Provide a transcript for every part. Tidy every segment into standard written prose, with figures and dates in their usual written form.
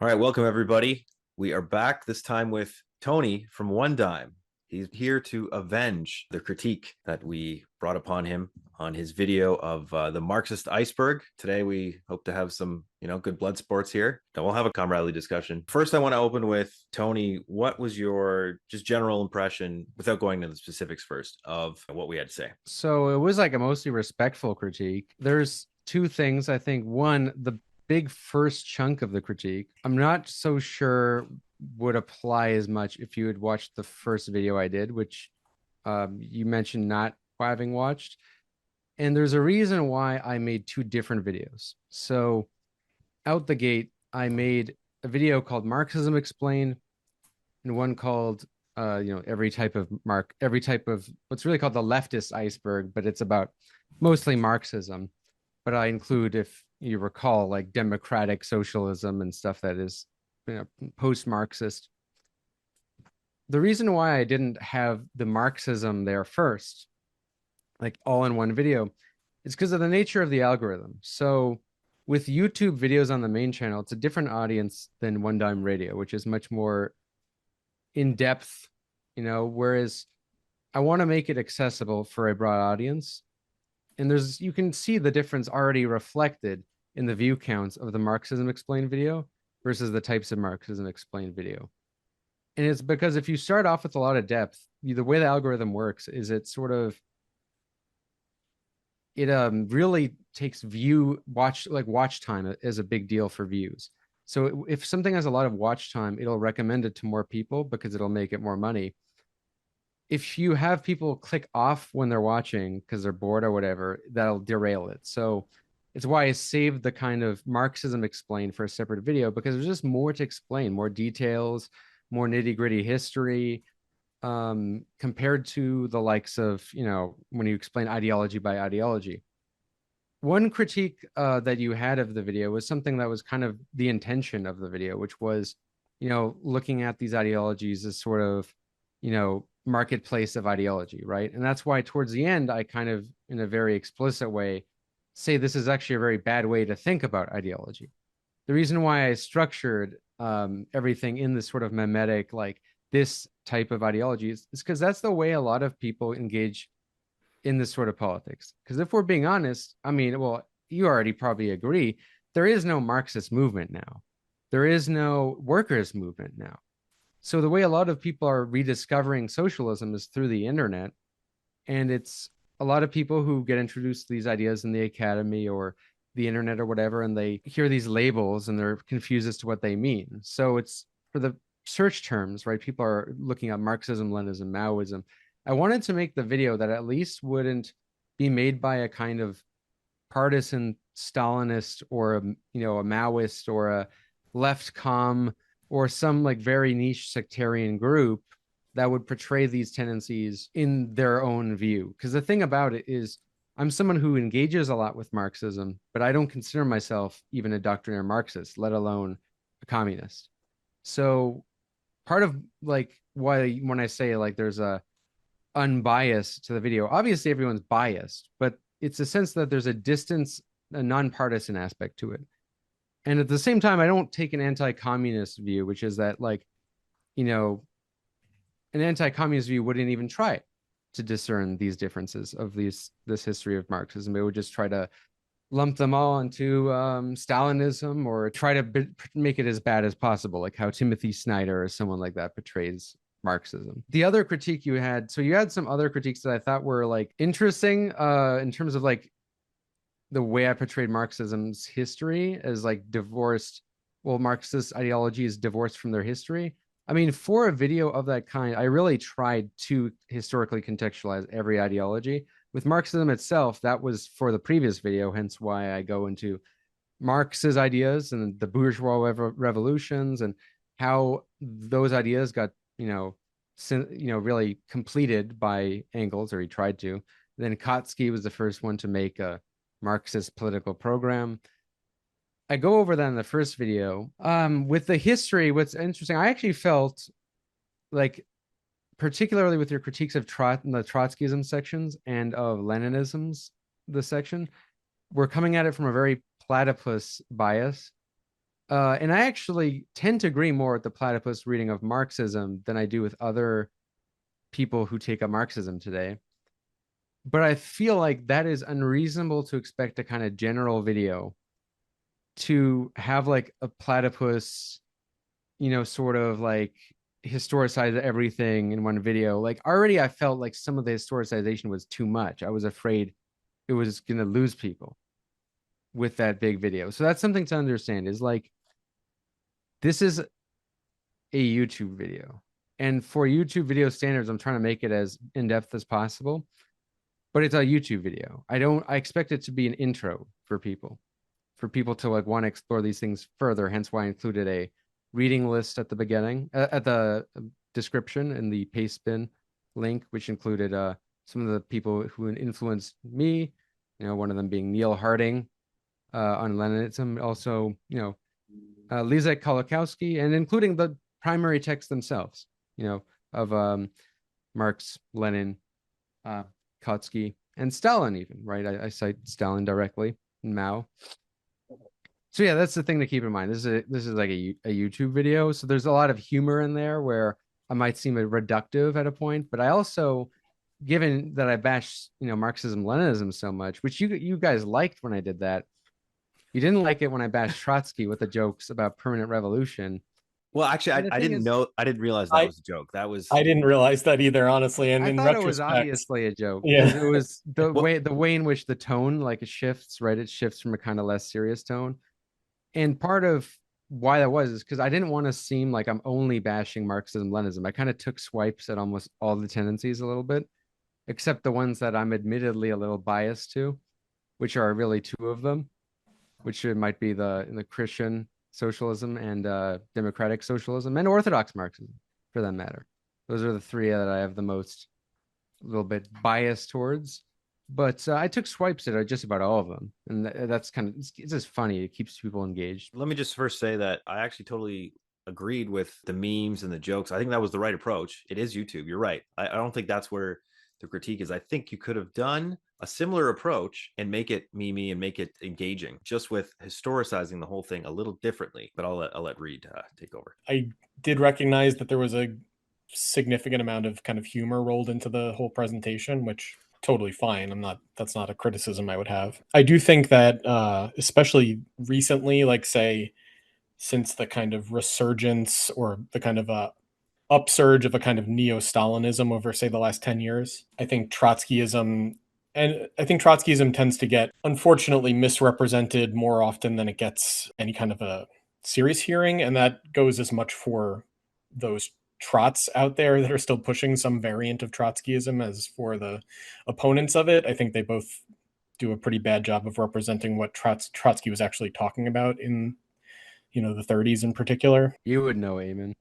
All right, welcome everybody. We are back this time with Tony from One Dime. He's here to avenge the critique that we brought upon him on his video of the Marxist iceberg. Today we hope to have some, good blood sports here. And we'll have a comradely discussion. First, I want to open with Tony. What was your just general impression, without going into the specifics first, of what we had to say? So it was like a mostly respectful critique. There's two things, I think. One, the big first chunk of the critique, I'm not so sure would apply as much if you had watched the first video I did, which you mentioned not having watched. And there's a reason why I made two different videos. So out the gate, I made a video called Marxism Explained and one called every type of what's really called the leftist iceberg, but it's about mostly Marxism. But I include, if you recall, like democratic socialism and stuff that is post-Marxist. The reason why I didn't have the Marxism there first, like all in one video, is because of the nature of the algorithm. So with YouTube videos on the main channel, it's a different audience than One Dime Radio, which is much more in depth, whereas I want to make it accessible for a broad audience. And you can see the difference already reflected in the view counts of the Marxism Explained video versus the types of Marxism Explained video. And it's because if you start off with a lot of depth, the way the algorithm works is it really takes watch time as a big deal for views. So if something has a lot of watch time, it'll recommend it to more people because it'll make it more money. If you have people click off when they're watching because they're bored or whatever, that'll derail it. So it's why I saved the kind of Marxism Explained for a separate video, because there's just more to explain, more details, more nitty-gritty history, compared to the likes of, when you explain ideology by ideology. One critique that you had of the video was something that was kind of the intention of the video, which was, looking at these ideologies as sort of, marketplace of ideology, right? And that's why towards the end, I kind of, in a very explicit way, say this is actually a very bad way to think about ideology. The reason why I structured everything in this sort of mimetic, like this type of ideology, is because that's the way a lot of people engage in this sort of politics. Because if we're being honest, I mean, well, you already probably agree, there is no Marxist movement now. There is no workers' movement now. So the way a lot of people are rediscovering socialism is through the internet. And it's a lot of people who get introduced to these ideas in the academy or the internet or whatever, and they hear these labels and they're confused as to what they mean. So it's for the search terms, right? People are looking at Marxism-Leninism, Maoism. I wanted to make the video that at least wouldn't be made by a kind of partisan Stalinist or a Maoist or a left com or some like very niche sectarian group that would portray these tendencies in their own view. Because the thing about it is, I'm someone who engages a lot with Marxism, but I don't consider myself even a doctrinaire Marxist, let alone a communist. So part of like why when I say like there's a unbiased to the video, obviously everyone's biased, but it's a sense that there's a distance, a non-partisan aspect to it. And at the same time, I don't take an anti-communist view, which is that like, an anti-communist view wouldn't even try to discern these differences of this history of Marxism. It would just try to lump them all into Stalinism or try to make it as bad as possible, like how Timothy Snyder or someone like that portrays Marxism. The other critique you had, so you had some other critiques that I thought were like interesting in terms of like the way I portrayed Marxism's history as like divorced. Well, Marxist ideology is divorced from their history. I mean, for a video of that kind, I really tried to historically contextualize every ideology. With Marxism itself, that was for the previous video, hence why I go into Marx's ideas and the bourgeois revolutions and how those ideas got, really completed by Engels, or he tried to. Then Kautsky was the first one to make a Marxist political program. I go over that in the first video. With the history, what's interesting, I actually felt like, particularly with your critiques of the Trotskyism sections and of Leninism's, the section, we're coming at it from a very platypus bias. And I actually tend to agree more with the Platypus reading of Marxism than I do with other people who take up Marxism today. But I feel like that is unreasonable to expect a kind of general video to have like a platypus, sort of like historicize everything in one video. Like already I felt like some of the historicization was too much. I was afraid it was going to lose people with that big video. So that's something to understand is like this is a YouTube video. And for YouTube video standards, I'm trying to make it as in-depth as possible, but it's a YouTube video. I expect it to be an intro for people to like want to explore these things further. Hence why I included a reading list at the beginning, at the description and the paste bin link, which included some of the people who influenced me. One of them being Neil Harding on Leninism, also Leszek Kolakowski, and including the primary texts themselves, of Marx, Lenin, Kautsky, and Stalin even, right? I cite Stalin directly, and Mao. So yeah, that's the thing to keep in mind. This is like a YouTube video, so there's a lot of humor in there where I might seem reductive at a point, but I also, given that I bashed Marxism-Leninism so much, which you guys liked when I did that, you didn't like it when I bashed Trotsky with the jokes about permanent revolution. Well, actually, I didn't know. I didn't realize that I was a joke. That was. I didn't realize that either, honestly. And I in thought it was retrospect, obviously a joke because yeah. it was the Well, way in which the tone like it shifts, right? It shifts from a kind of less serious tone. And part of why that was is because I didn't want to seem like I'm only bashing Marxism Leninism. I kind of took swipes at almost all the tendencies a little bit, except the ones that I'm admittedly a little biased to, which are really two of them, which might be the Christian socialism and democratic socialism and Orthodox Marxism, for that matter. Those are the three that I have the most a little bit biased towards. But I took swipes at just about all of them, and that's kind of it's just funny. It keeps people engaged. let me just first say that I actually totally agreed with the memes and the jokes. I think that was the right approach. It is YouTube. You're right. I don't think that's where the critique is. I think you could have done a similar approach and make it memey and make it engaging, just with historicizing the whole thing a little differently. But I'll let Reed take over. I did recognize that there was a significant amount of kind of humor rolled into the whole presentation, which totally fine. That's not a criticism I would have. I do think that especially recently, like say since the kind of resurgence or the kind of upsurge of a kind of neo-Stalinism over say the last 10 years, I think Trotskyism tends to get unfortunately misrepresented more often than it gets any kind of a serious hearing, and that goes as much for those trots out there that are still pushing some variant of Trotskyism as for the opponents of it. I think they both do a pretty bad job of representing what Trotsky was actually talking about in the 30s in particular. You would know, Eamon.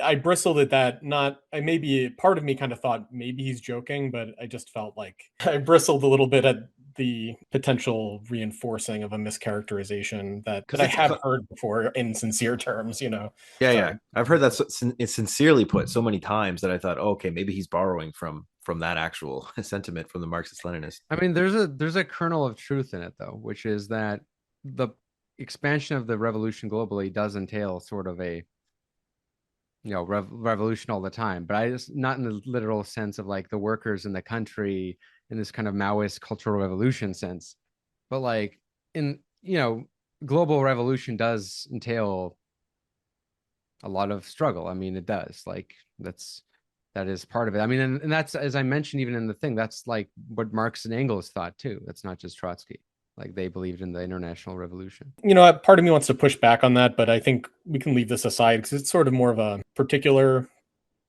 I bristled at that. Maybe part of me kind of thought maybe he's joking, but I just felt like I bristled a little bit at the potential reinforcing of a mischaracterization that I have heard before in sincere terms, Yeah, Sorry. yeah. I've heard that it's sincerely put so many times that I thought, oh, okay, maybe he's borrowing from that actual sentiment from the Marxist-Leninist. I mean, there's a kernel of truth in it though, which is that the expansion of the revolution globally does entail sort of a revolution all the time, but I just not in the literal sense of like the workers in the country in this kind of Maoist cultural revolution sense, but like in global revolution does entail a lot of struggle. I mean, it does. Like that is part of it. I mean, and that's, as I mentioned, even in the thing, that's like what Marx and Engels thought too. That's not just Trotsky. Like they believed in the international revolution. Part of me wants to push back on that, but I think we can leave this aside because it's sort of more of a particular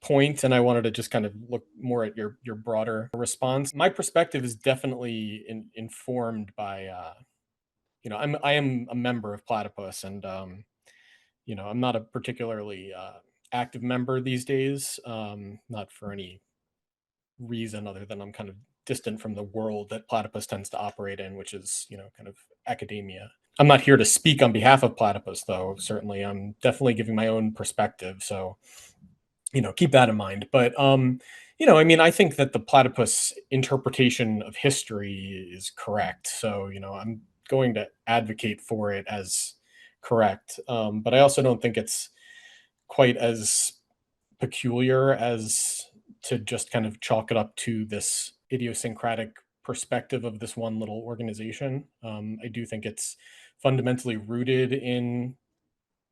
point, and I wanted to just kind of look more at your broader response. My perspective is definitely informed by, I am a member of Platypus, and I'm not a particularly active member these days, not for any reason other than I'm kind of distant from the world that Platypus tends to operate in, which is, kind of academia. I'm not here to speak on behalf of Platypus, though. Certainly, I'm definitely giving my own perspective. So, keep that in mind. But, I think that the Platypus interpretation of history is correct. So, I'm going to advocate for it as correct. But I also don't think it's quite as peculiar as to just kind of chalk it up to this idiosyncratic perspective of this one little organization. I do think it's fundamentally rooted in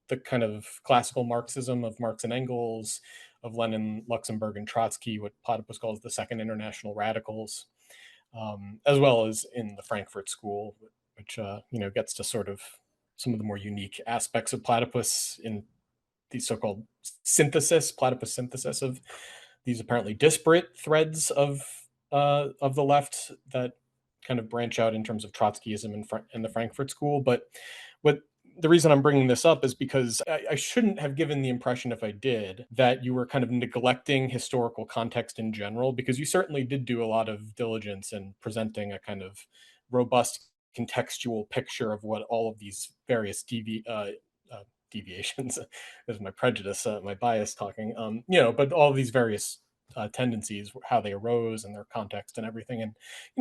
the kind of classical Marxism of Marx and Engels, of Lenin, Luxembourg, and Trotsky, what Platypus calls the Second International Radicals, as well as in the Frankfurt School, which gets to sort of some of the more unique aspects of Platypus in the so-called Platypus synthesis of these apparently disparate threads of the left that kind of branch out in terms of Trotskyism in the Frankfurt School. But what the reason I'm bringing this up is because I shouldn't have given the impression, if I did, that you were kind of neglecting historical context in general, because you certainly did do a lot of diligence in presenting a kind of robust contextual picture of what all of these various deviations is my prejudice, my bias talking, but all these various tendencies, how they arose and their context and everything. And,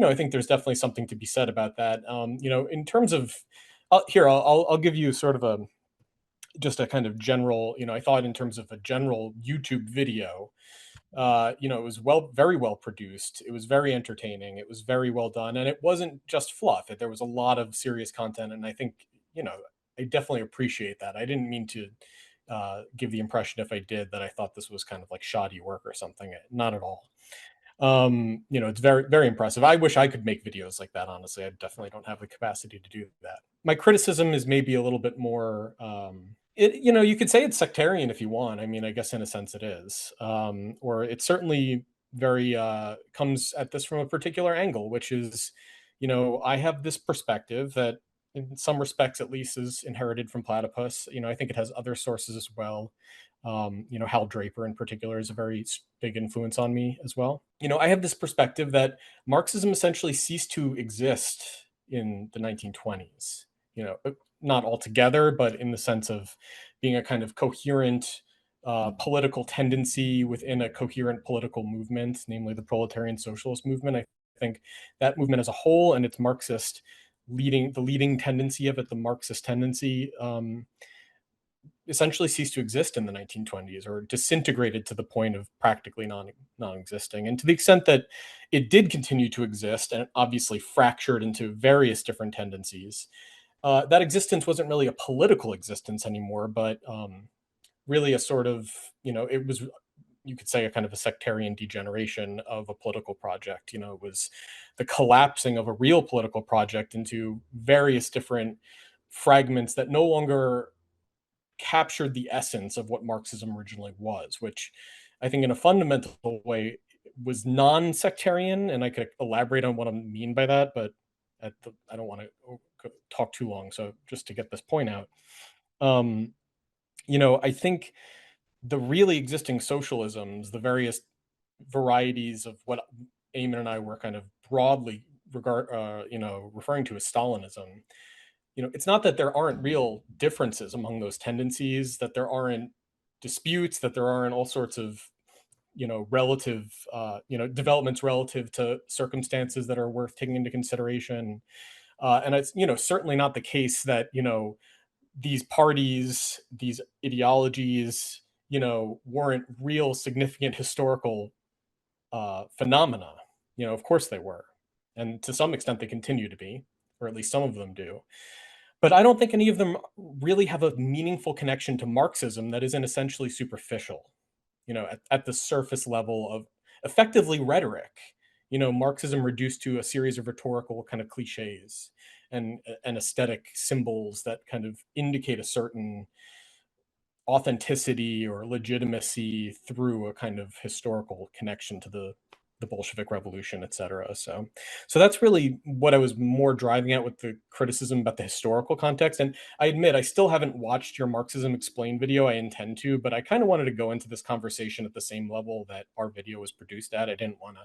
I think there's definitely something to be said about that. In terms of, I'll give you sort of just a kind of general, I thought in terms of a general YouTube video, it was very well produced. It was very entertaining. It was very well done. And it wasn't just fluff. There was a lot of serious content. And I think, I definitely appreciate that. I didn't mean to give the impression, if I did, that I thought this was kind of like shoddy work or something. Not at all. It's very, very impressive. I wish I could make videos like that, honestly. I definitely don't have the capacity to do that. My criticism is maybe a little bit more, you could say it's sectarian if you want. I mean, I guess in a sense it is. Or it's certainly very, comes at this from a particular angle, which is, I have this perspective that in some respects, at least, is inherited from Platypus. I think it has other sources as well. Hal Draper in particular is a very big influence on me as well. I have this perspective that Marxism essentially ceased to exist in the 1920s. Not altogether, but in the sense of being a kind of coherent political tendency within a coherent political movement, namely the proletarian socialist movement. I think that movement as a whole and its Marxist leading tendency of it, the Marxist tendency, essentially ceased to exist in the 1920s, or disintegrated to the point of practically non-existing. And to the extent that it did continue to exist, and obviously fractured into various different tendencies, that existence wasn't really a political existence anymore, but really a sort of, it was, you could say, a kind of a sectarian degeneration of a political project. It was the collapsing of a real political project into various different fragments that no longer captured the essence of what Marxism originally was, which I think in a fundamental way was non-sectarian. And I could elaborate on what I mean by that, but I don't want to talk too long. So just to get this point out, I think the really existing socialisms, the various varieties of what Eamon and I were kind of broadly referring to as Stalinism, it's not that there aren't real differences among those tendencies, that there aren't disputes, that there aren't all sorts of, relative, developments relative to circumstances that are worth taking into consideration. And it's, certainly not the case that, these parties, these ideologies, weren't real significant historical phenomena. Of course they were. And to some extent they continue to be, or at least some of them do. But I don't think any of them really have a meaningful connection to Marxism that isn't essentially superficial, at the surface level of effectively rhetoric. Marxism reduced to a series of rhetorical kind of cliches and aesthetic symbols that kind of indicate a certain authenticity or legitimacy through a kind of historical connection to the Bolshevik Revolution, etc. So that's really what I was more driving at with the criticism about the historical context. And I admit I still haven't watched your Marxism Explained video. I intend to, but I kind of wanted to go into this conversation at the same level that our video was produced at. I didn't want to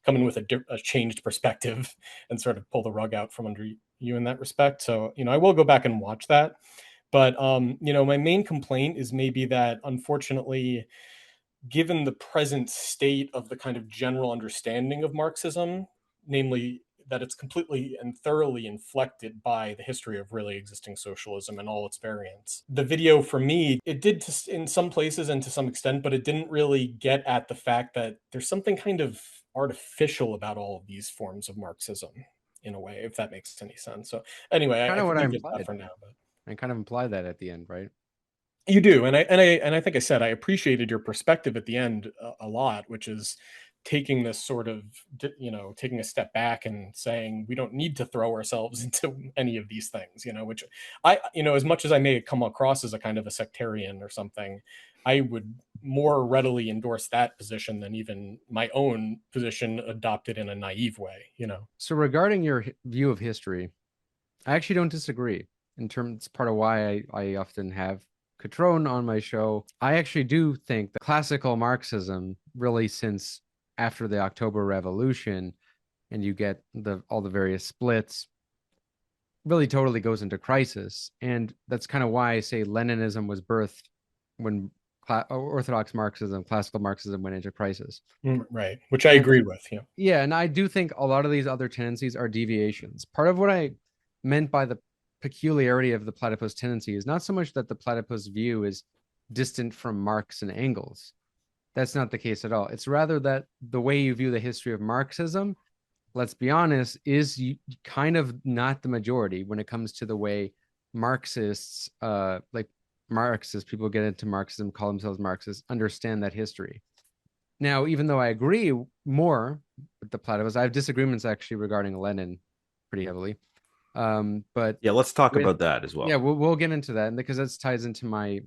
come in with a changed perspective and sort of pull the rug out from under you in that respect. So, I will go back and watch that. But, my main complaint is maybe that, unfortunately, given the present state of the kind of general understanding of Marxism, namely that it's completely and thoroughly inflected by the history of really existing socialism and all its variants. The video, for me, it did in some places and to some extent, but it didn't really get at the fact that there's something kind of artificial about all of these forms of Marxism, in a way, if that makes any sense. So anyway, Kind I of could what I leave it at that implied. for now. But I kind of implied that at the end, right? you do, and I think I said I appreciated your perspective at the end a lot, which is taking this sort of, taking a step back and saying we don't need to throw ourselves into any of these things, which as much as I may come across as a kind of a sectarian or something, I would more readily endorse that position than even my own position adopted in a naive way. So regarding your view of history, I actually don't disagree. In terms, part of why I often have Catron on my show. I actually do think that classical Marxism, really since after the October Revolution, and you get all the various splits, really totally goes into crisis. And that's kind of why I say Leninism was birthed when Orthodox Marxism, classical Marxism went into crisis. Right, which I agree with. Yeah. Yeah, and I do think a lot of these other tendencies are deviations. Part of what I meant by the peculiarity of the Platypus tendency is not so much that the Platypus view is distant from Marx and Engels. That's not the case at all. It's rather that the way you view the history of Marxism, let's be honest, is kind of not the majority when it comes to the way Marxists, people get into Marxism, call themselves Marxists, understand that history. Now, even though I agree more with the Platypus, I have disagreements actually regarding Lenin pretty heavily. But yeah, let's talk about that as well. Yeah, we'll get into that, and because that ties into my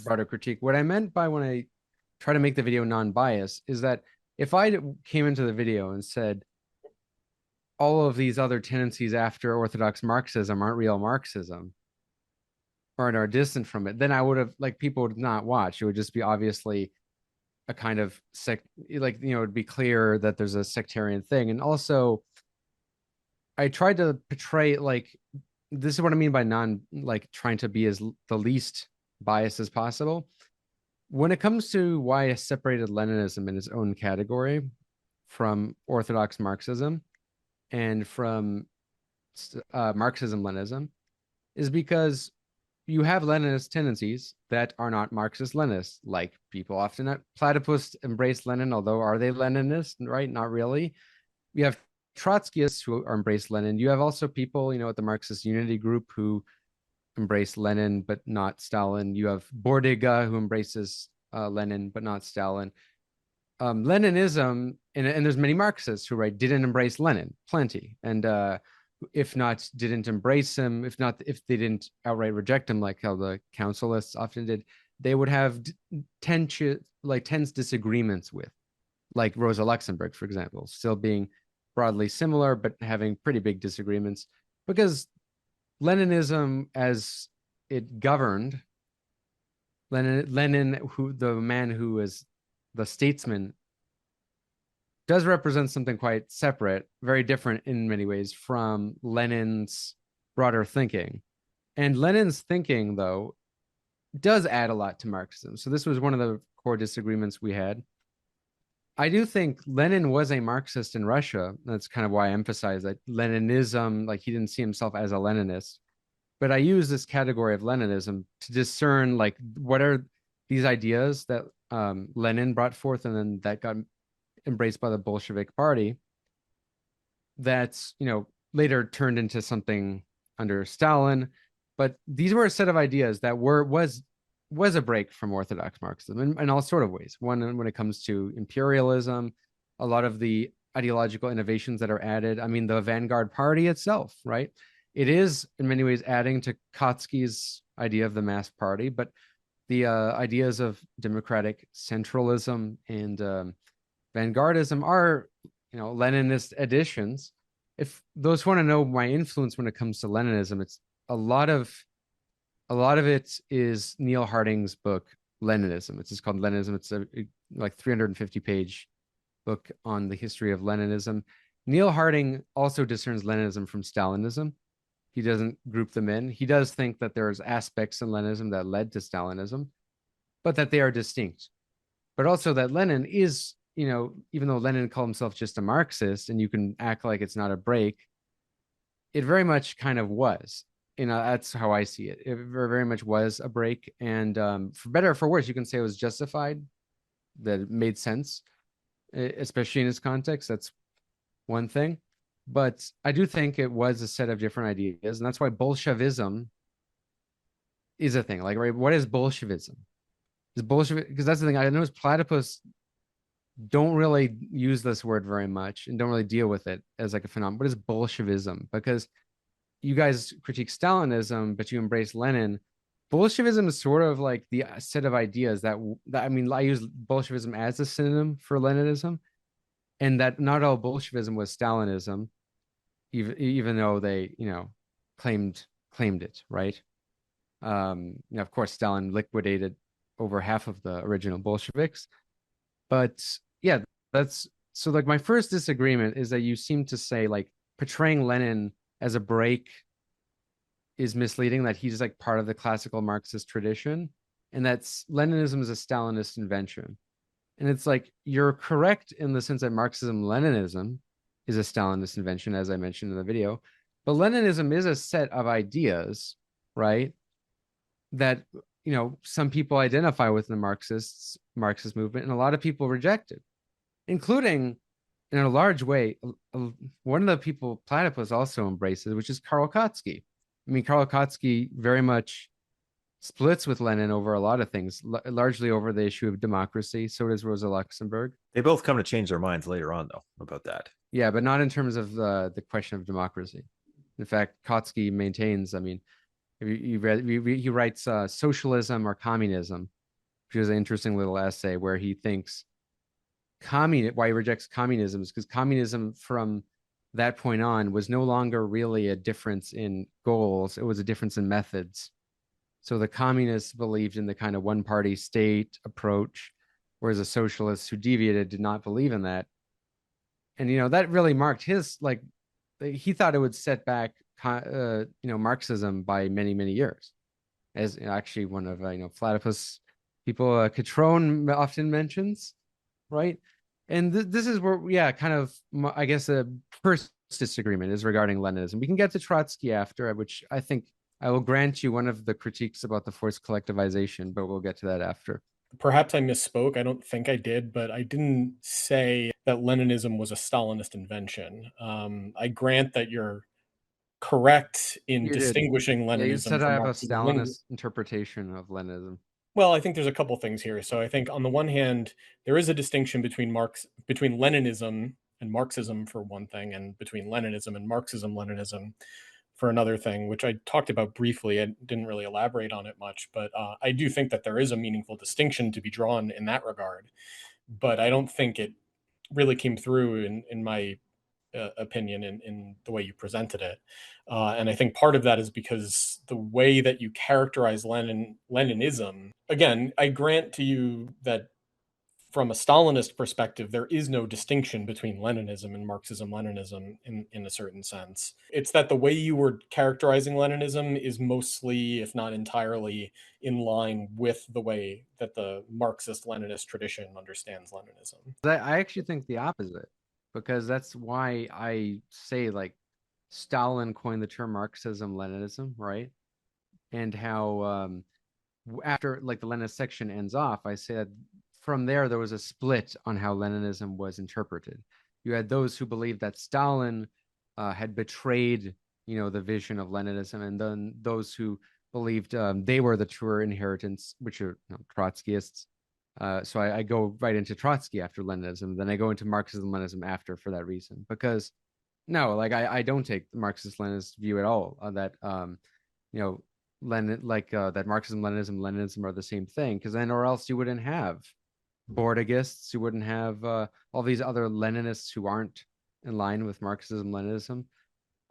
broader critique. What I meant by when I try to make the video non-biased is that if I came into the video and said all of these other tendencies after Orthodox Marxism aren't real Marxism or are distant from it, then I would have, people would not watch. It would just be obviously a kind of it'd be clear that there's a sectarian thing. And also I tried to portray this is what I mean by trying to be as the least biased as possible. When it comes to why I separated Leninism in its own category from Orthodox Marxism and from Marxism-Leninism is because you have Leninist tendencies that are not Marxist-Leninists. Like people often Platypus embrace Lenin, although are they Leninist? Right? Not really. You have Trotskyists who embrace Lenin. You have also people, at the Marxist Unity Group who embrace Lenin but not Stalin. You have Bordiga who embraces Lenin but not Stalin. Leninism, and there's many Marxists who didn't embrace Lenin, plenty, and if not didn't embrace him, if they didn't outright reject him like how the councilists often did, they would have tense disagreements with, like Rosa Luxembourg, for example, still being broadly similar but having pretty big disagreements, because Leninism, as it governed, Lenin, who the man who is the statesman, does represent something quite separate, very different in many ways from Lenin's broader thinking. And Lenin's thinking, though, does add a lot to Marxism. So this was one of the core disagreements we had. I do think Lenin was a Marxist in Russia. That's kind of why I emphasize that Leninism, he didn't see himself as a Leninist. But I use this category of Leninism to discern, what are these ideas that Lenin brought forth and then that got embraced by the Bolshevik party that's, later turned into something under Stalin. But these were a set of ideas that was a break from Orthodox Marxism in all sort of ways. One, when it comes to imperialism, a lot of the ideological innovations that are added. I mean, the vanguard party itself, right? It is in many ways adding to Kautsky's idea of the mass party, but the ideas of democratic centralism and vanguardism are, Leninist additions. If those want to know my influence when it comes to Leninism, it's a lot of it is Neil Harding's book Leninism. It's just called Leninism. It's a 350-page book on the history of Leninism. Neil Harding also discerns Leninism from Stalinism. He doesn't group them in. He does think that there's aspects in Leninism that led to Stalinism, but that they are distinct. But also that Lenin is, even though Lenin called himself just a Marxist, and you can act like it's not a break, it very much kind of was. That's how I see it. It very much was a break, and for better or for worse, you can say it was justified, that it made sense, especially in its context. That's one thing. But I do think it was a set of different ideas, and that's why Bolshevism is a thing. Like, right, what is Bolshevism? Is Bolshevik, because that's the thing. I notice Platypus don't really use this word very much and don't really deal with it as like a phenomenon. What is Bolshevism? Because you guys critique Stalinism, but you embrace Lenin. Bolshevism is sort of like the set of ideas that I mean, I use Bolshevism as a synonym for Leninism, and that not all Bolshevism was Stalinism, even though they, claimed it, right? Of course, Stalin liquidated over half of the original Bolsheviks, but yeah, that's so. Like, my first disagreement is that you seem to say like portraying Lenin as a break is misleading, that he's like part of the classical Marxist tradition, and that's Leninism is a Stalinist invention. And it's like, you're correct in the sense that Marxism-Leninism is a Stalinist invention, as I mentioned in the video, but Leninism is a set of ideas, right, that some people identify with the Marxist movement, and a lot of people reject it, including, in a large way, one of the people Platypus also embraces, which is Karl Kautsky. I mean, Karl Kautsky very much splits with Lenin over a lot of things, largely over the issue of democracy. So does Rosa Luxembourg. They both come to change their minds later on, though, about that. Yeah, but not in terms of the question of democracy. In fact, Kautsky maintains, I mean, he writes Socialism or Communism, which is an interesting little essay where he thinks why he rejects communism is because communism from that point on was no longer really a difference in goals. It was a difference in methods. So the communists believed in the kind of one-party state approach, whereas the socialists who deviated did not believe in that. And, that really marked his, like, he thought it would set back, Marxism by many, many years. As actually one of, Platypus people, Catrone often mentions, right? And this is where, yeah, kind of, I guess the first disagreement is regarding Leninism. We can get to Trotsky after, which I think I will grant you one of the critiques about the forced collectivization, but we'll get to that after. Perhaps I misspoke. I don't think I did, but I didn't say that Leninism was a Stalinist invention. I grant that you're correct in distinguishing Leninism. Yeah, you said I from have a Marxism. Stalinist interpretation of Leninism. Well, I think there's a couple things here. So I think on the one hand, there is a distinction between Leninism and Marxism for one thing, and between Leninism and Marxism-Leninism for another thing, which I talked about briefly. I didn't really elaborate on it much, but I do think that there is a meaningful distinction to be drawn in that regard. But I don't think it really came through in my opinion in the way you presented it. And I think part of that is because the way that you characterize Leninism, again, I grant to you that from a Stalinist perspective, there is no distinction between Leninism and Marxism-Leninism in a certain sense. It's that the way you were characterizing Leninism is mostly, if not entirely, in line with the way that the Marxist-Leninist tradition understands Leninism. I actually think the opposite, because that's why I say, like, Stalin coined the term Marxism-Leninism, right? And how after, like, the Leninist section ends off, I said from there was a split on how Leninism was interpreted. You had those who believed that Stalin had betrayed, the vision of Leninism, and then those who believed they were the truer inheritance, which are Trotskyists. So I go right into Trotsky after Leninism, then I go into Marxism-Leninism after, for that reason. Because no, like, I don't take the Marxist-Leninist view at all, that Lenin, like, that Marxism-Leninism, Leninism are the same thing, because then, or else you wouldn't have Bordegists, you wouldn't have all these other Leninists who aren't in line with Marxism-Leninism.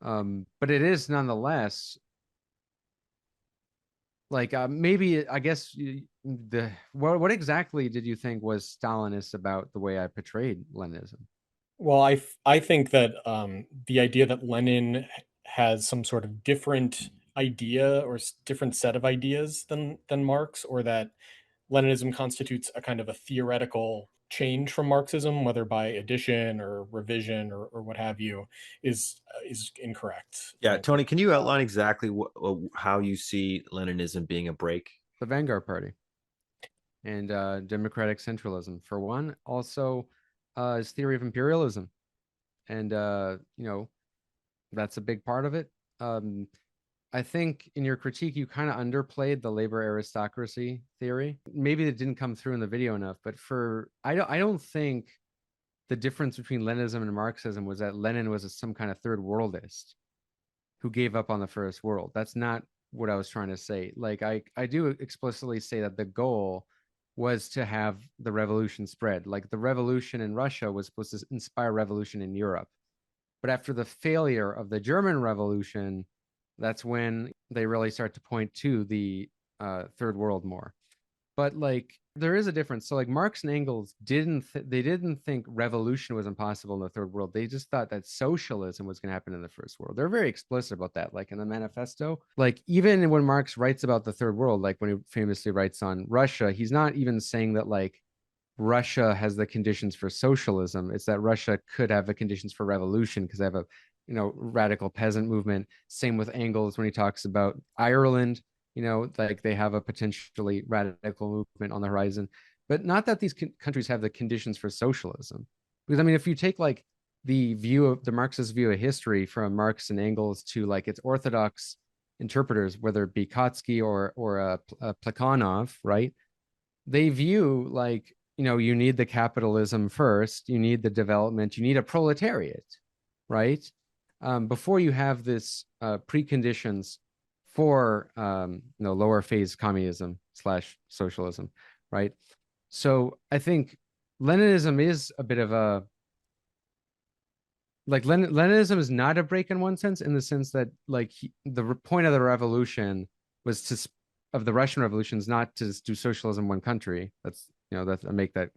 But it is nonetheless, like, maybe, I guess, what exactly did you think was Stalinist about the way I portrayed Leninism? Well, I think that the idea that Lenin has some sort of different idea or different set of ideas than Marx, or that Leninism constitutes a kind of a theoretical change from Marxism, whether by addition or revision or what have you, is incorrect. Yeah, Tony, can you outline exactly how you see Leninism being a break? The vanguard party and democratic centralism, for one. Also, his theory of imperialism, and that's a big part of it. I think in your critique, you kind of underplayed the labor aristocracy theory. Maybe it didn't come through in the video enough, but I don't think the difference between Leninism and Marxism was that Lenin was some kind of third worldist who gave up on the first world. That's not what I was trying to say. Like I do explicitly say that the goal was to have the revolution spread. Like the revolution in Russia was supposed to inspire revolution in Europe. But after the failure of the German Revolution, that's when they really start to point to the third world more. But like there is a difference. So like Marx and Engels didn't think revolution was impossible in the third world. They just thought that socialism was going to happen in the first world. They're very explicit about that. Like in the manifesto, like even when Marx writes about the third world, like when he famously writes on Russia, he's not even saying that like Russia has the conditions for socialism. It's that Russia could have the conditions for revolution because they have a radical peasant movement. Same with Engels when he talks about Ireland, like they have a potentially radical movement on the horizon, but not that these countries have the conditions for socialism. Because I mean, if you take like the view of the Marxist view of history from Marx and Engels to like its orthodox interpreters, whether it be Kautsky or Plekhanov, right? They view like, you need the capitalism first, you need the development, you need a proletariat, right? Before you have this preconditions for lower phase communism / socialism, right? So I think Leninism is a bit of a like Leninism is not a break in one sense, in the sense that like the point of the revolution was of the Russian Revolution is not to do socialism in one country. That's that I make that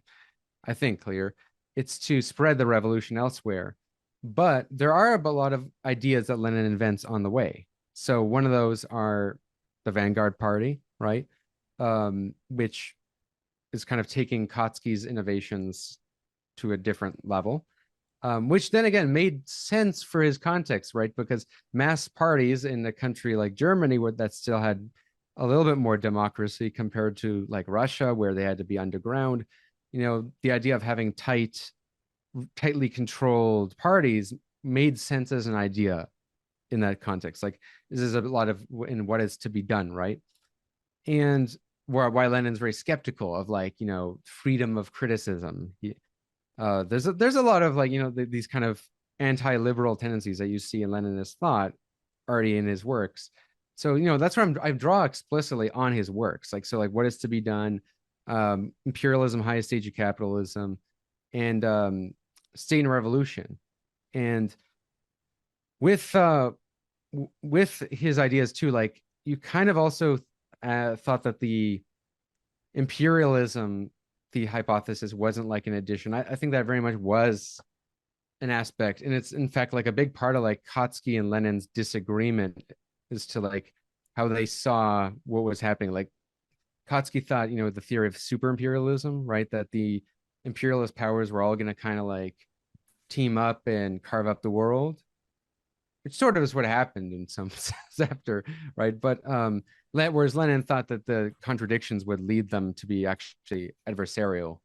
I think clear. It's to spread the revolution elsewhere. But there are a lot of ideas that Lenin invents on the way. So one of those are the vanguard party, right? Which is kind of taking Kautsky's innovations to a different level, which then again made sense for his context, right? Because mass parties in a country like Germany, that still had a little bit more democracy compared to like Russia, where they had to be underground. The idea of having tightly controlled parties made sense as an idea in that context. Like this is a lot of in what is to be done, right? And why Lenin's very skeptical of like freedom of criticism. There's a lot of like these kind of anti-liberal tendencies that you see in Leninist thought already in his works. So that's where I draw explicitly on his works. Like so, like what is to be done, imperialism, highest stage of capitalism, and state and revolution. And with his ideas too, like you kind of also thought that the imperialism, the hypothesis wasn't like an addition. I think that very much was an aspect, and it's in fact like a big part of like Kautsky and Lenin's disagreement as to like how they saw what was happening. Like Kautsky thought, the theory of super imperialism, right? That the imperialist powers were all going to kind of like team up and carve up the world, which sort of is what happened in some sense after, right? But whereas Lenin thought that the contradictions would lead them to be actually adversarial.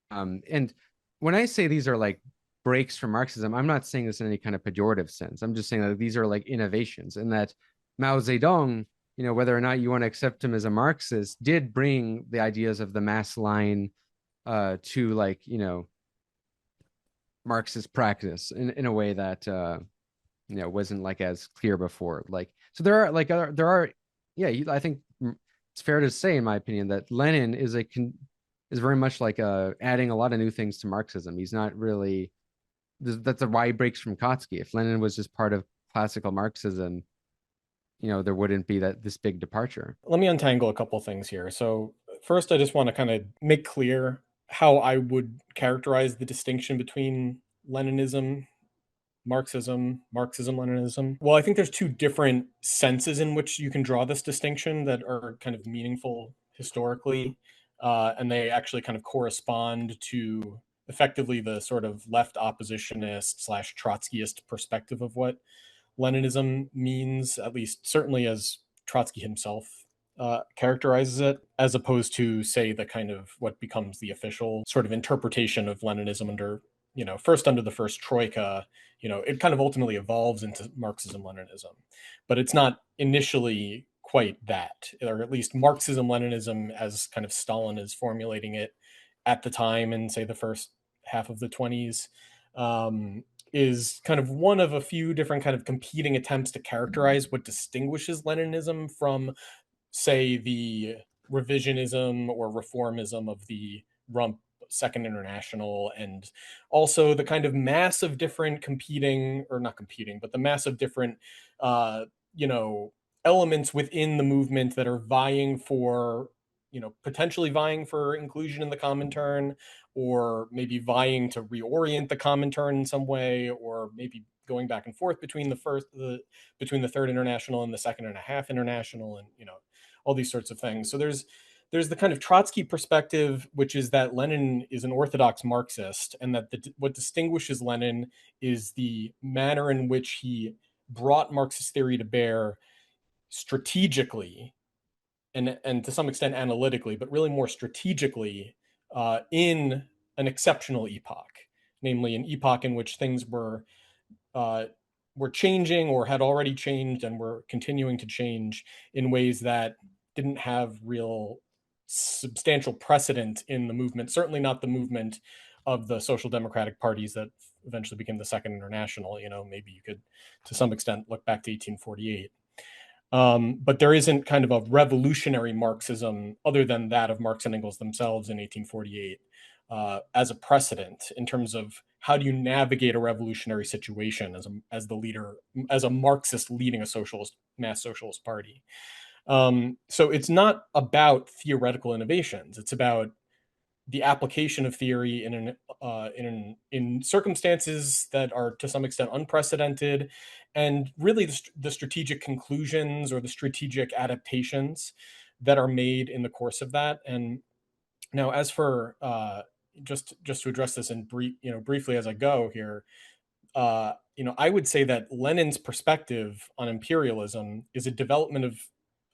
And when I say these are like breaks from Marxism, I'm not saying this in any kind of pejorative sense. I'm just saying that these are like innovations, and that Mao Zedong, whether or not you want to accept him as a Marxist, did bring the ideas of the mass line to like Marxist practice in a way that wasn't like as clear before. Like so there are I think it's fair to say in my opinion that Lenin is very much like adding a lot of new things to Marxism. He's not really that's why he breaks from Kautsky. If Lenin was just part of classical Marxism, there wouldn't be this big departure. Let me untangle a couple things here. So first, I just want to kind of make clear how I would characterize the distinction between Leninism, Marxism, Marxism-Leninism. Well, I think there's two different senses in which you can draw this distinction that are kind of meaningful historically, and they actually kind of correspond to effectively the sort of left oppositionist / Trotskyist perspective of what Leninism means, at least certainly as Trotsky himself characterizes it, as opposed to, say, the kind of what becomes the official sort of interpretation of Leninism under, first under the first troika. It kind of ultimately evolves into Marxism-Leninism, but it's not initially quite that, or at least Marxism-Leninism as kind of Stalin is formulating it at the time in, say, the first half of the 20s, is kind of one of a few different kind of competing attempts to characterize what distinguishes Leninism from, say, the revisionism or reformism of the Rump Second International, and also the kind of mass of different competing, or not competing, but the mass of different, elements within the movement that are vying for, potentially vying for inclusion in the Comintern, or maybe vying to reorient the Comintern in some way, or maybe going back and forth between between the Third International and the Second and a Half International, and all these sorts of things. So there's the kind of Trotsky perspective, which is that Lenin is an orthodox Marxist, and that what distinguishes Lenin is the manner in which he brought Marxist theory to bear strategically and to some extent analytically, but really more strategically, in an exceptional epoch, namely an epoch in which things were changing or had already changed and were continuing to change in ways that didn't have real substantial precedent in the movement, certainly not the movement of the social democratic parties that eventually became the Second International. Maybe you could, to some extent, look back to 1848. But there isn't kind of a revolutionary Marxism other than that of Marx and Engels themselves in 1848 as a precedent in terms of how do you navigate a revolutionary situation as the leader, as a Marxist leading a mass socialist party. So it's not about theoretical innovations. It's about the application of theory in circumstances that are to some extent unprecedented, and really the strategic conclusions or the strategic adaptations that are made in the course of that. And now, as for just to address this in briefly as I go here, I would say that Lenin's perspective on imperialism is a development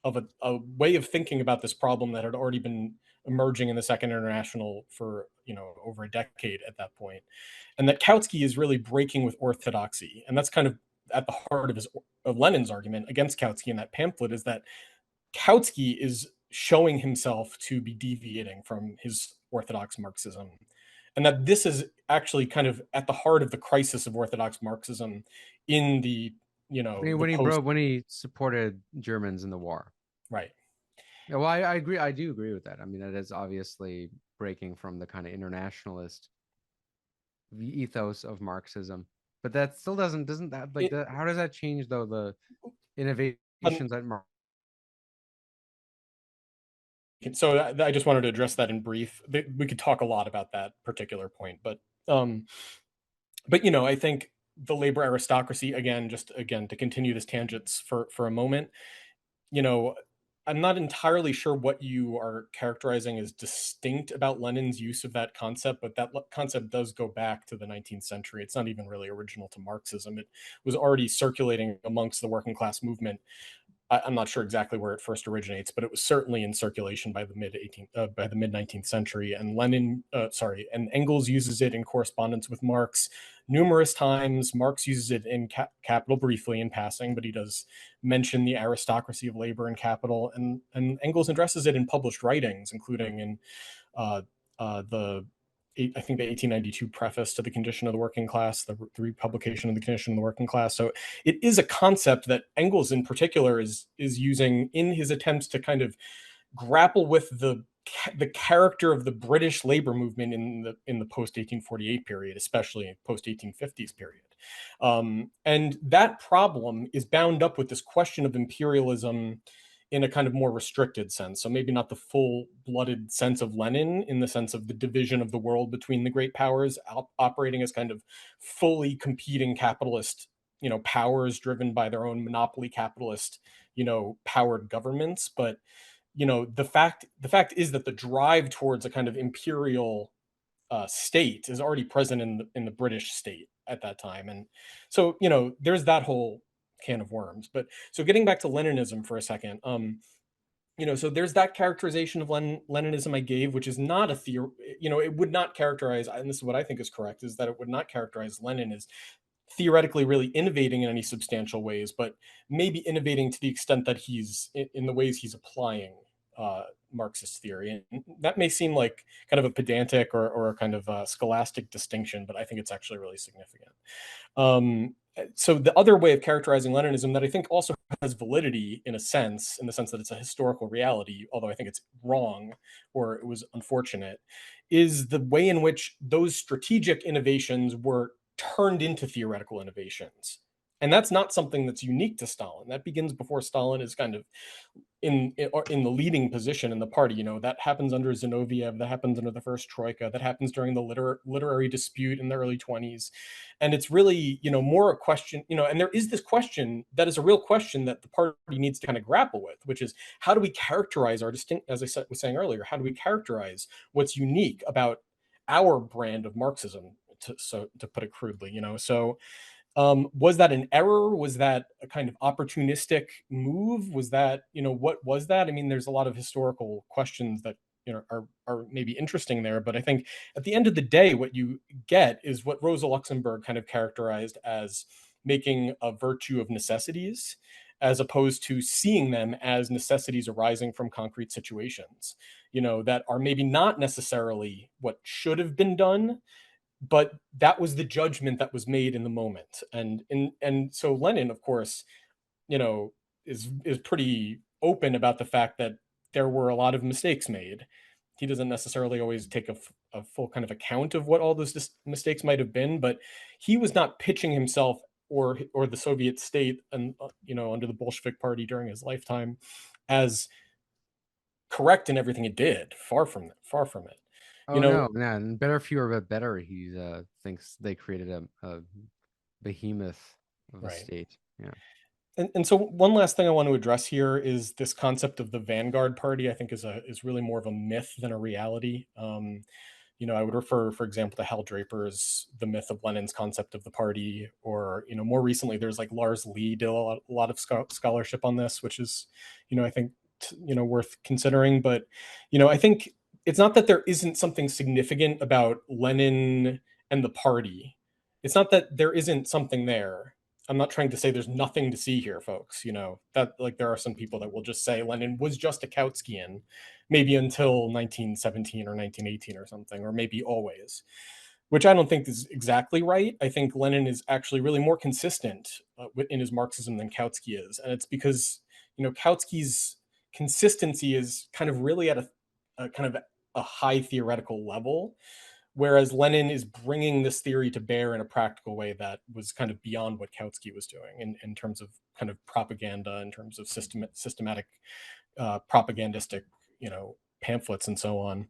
of a way of thinking about this problem that had already been emerging in the Second International for over a decade at that point, and that Kautsky is really breaking with orthodoxy, and that's kind of at the heart of Lenin's argument against Kautsky in that pamphlet, is that Kautsky is showing himself to be deviating from his orthodox Marxism, and that this is actually kind of at the heart of the crisis of orthodox Marxism in the when he supported Germans in the war. Right. Yeah, well, I agree. I do agree with that. I mean, it is obviously breaking from the kind of internationalist ethos of Marxism, but that still doesn't that like how does that change though the innovations that Marx? So I just wanted to address that in brief. We could talk a lot about that particular point, but I think the labor aristocracy, again to continue this tangents for a moment, I'm not entirely sure what you are characterizing as distinct about Lenin's use of that concept, but that concept does go back to the 19th century. It's not even really original to Marxism. It was already circulating amongst the working class movement. I'm not sure exactly where it first originates, but it was certainly in circulation by the mid 19th century. And and Engels uses it in correspondence with Marx numerous times. Marx uses it in Capital briefly in passing, but he does mention the aristocracy of labor in Capital, and Engels addresses it in published writings, including in I think the 1892 preface to the Condition of the Working Class, the republication of the Condition of the Working Class. So it is a concept that Engels in particular is using in his attempts to kind of grapple with the character of the British labor movement in the post 1848 period, especially post 1850s period. And that problem is bound up with this question of imperialism in a kind of more restricted sense. So maybe not the full-blooded sense of Lenin in the sense of the division of the world between the great powers operating as kind of fully competing capitalist, powers driven by their own monopoly capitalist, powered governments. But the fact is that the drive towards a kind of imperial state is already present in the British state at that time. And so, there's that whole can of worms. But so getting back to Leninism for a second, so there's that characterization of Leninism I gave, which is not a theory. It would not characterize, and this is what I think is correct, is that it would not characterize Lenin as theoretically really innovating in any substantial ways, but maybe innovating to the extent that he's in the ways he's applying Marxist theory. And that may seem like kind of a pedantic or a kind of a scholastic distinction, but I think it's actually really significant. So the other way of characterizing Leninism that I think also has validity in the sense that it's a historical reality, although I think it's wrong or it was unfortunate, is the way in which those strategic innovations were turned into theoretical innovations. And that's not something that's unique to Stalin. That begins before Stalin is kind of in the leading position in the party. That happens under Zinoviev, that happens under the first Troika, that happens during the literary dispute in the early 20s. And it's really, more a question, and there is this question that is a real question that the party needs to kind of grapple with, which is how do we characterize our distinct, as I was saying earlier, how do we characterize what's unique about our brand of Marxism, to put it crudely, So was that an error? Was that a kind of opportunistic move? Was that, what was that? I mean, there's a lot of historical questions that, are maybe interesting there. But I think at the end of the day, what you get is what Rosa Luxembourg kind of characterized as making a virtue of necessities, as opposed to seeing them as necessities arising from concrete situations, that are maybe not necessarily what should have been done, but that was the judgment that was made in the moment. And so Lenin, of course, is pretty open about the fact that there were a lot of mistakes made. He doesn't necessarily always take a full kind of account of what all those mistakes might have been, but he was not pitching himself or the Soviet state and under the Bolshevik party during his lifetime as correct in everything it did. Far from it. Oh no, man! Better, fewer, but better. He thinks they created a behemoth of a state. Yeah. And so one last thing I want to address here is this concept of the vanguard party. I think is really more of a myth than a reality. I would refer, for example, to Hal Draper's The Myth of Lenin's Concept of the Party, or more recently, there's like Lars Lee did a lot of scholarship on this, which is, I think, worth considering. But I think it's not that there isn't something significant about Lenin and the party. It's not that there isn't something there. I'm not trying to say there's nothing to see here, folks. That like there are some people that will just say Lenin was just a Kautskian, maybe until 1917 or 1918 or something, or maybe always, which I don't think is exactly right. I think Lenin is actually really more consistent in his Marxism than Kautsky is. And it's because, Kautsky's consistency is kind of really at a kind of a high theoretical level, whereas Lenin is bringing this theory to bear in a practical way that was kind of beyond what Kautsky was doing in terms of kind of propaganda, in terms of systematic propagandistic, pamphlets and so on.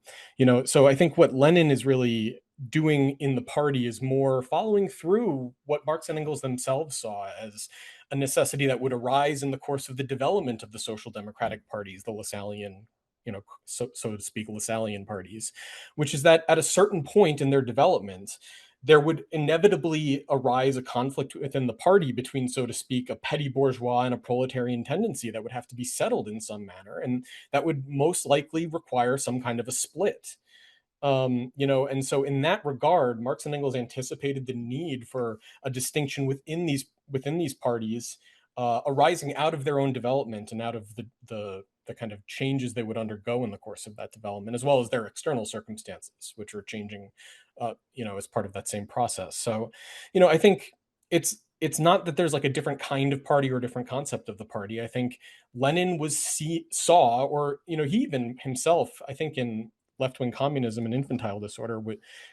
So I think what Lenin is really doing in the party is more following through what Marx and Engels themselves saw as a necessity that would arise in the course of the development of the social democratic parties, the Lassallean, so to speak, Lassallean parties, which is that at a certain point in their development, there would inevitably arise a conflict within the party between, so to speak, a petty bourgeois and a proletarian tendency that would have to be settled in some manner. And that would most likely require some kind of a split. And so in that regard, Marx and Engels anticipated the need for a distinction within these parties, arising out of their own development and out of the kind of changes they would undergo in the course of that development, as well as their external circumstances, which are changing, as part of that same process. So, I think it's not that there's like a different kind of party or a different concept of the party. I think Lenin saw, or he even himself, I think in Left-Wing Communism and Infantile Disorder,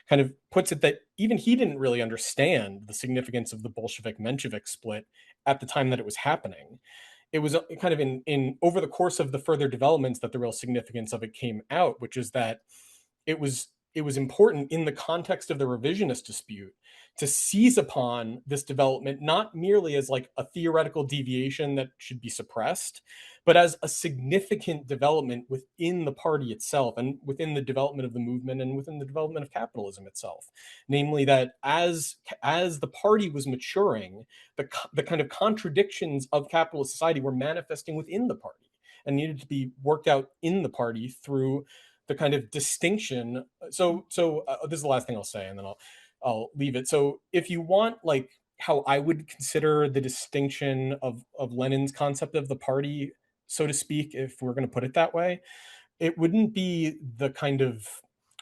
kind of puts it that even he didn't really understand the significance of the Bolshevik-Menshevik split at the time that it was happening. It was kind of in over the course of the further developments that the real significance of it came out, which is that it was it was important in the context of the revisionist dispute to seize upon this development, not merely as like a theoretical deviation that should be suppressed, but as a significant development within the party itself and within the development of the movement and within the development of capitalism itself. Namely, that as the party was maturing, the kind of contradictions of capitalist society were manifesting within the party and needed to be worked out in the party through the kind of distinction. So this is the last thing I'll say, and then I'll leave it. So if you want like how I would consider the distinction of Lenin's concept of the party, so to speak, if we're going to put it that way, it wouldn't be the kind of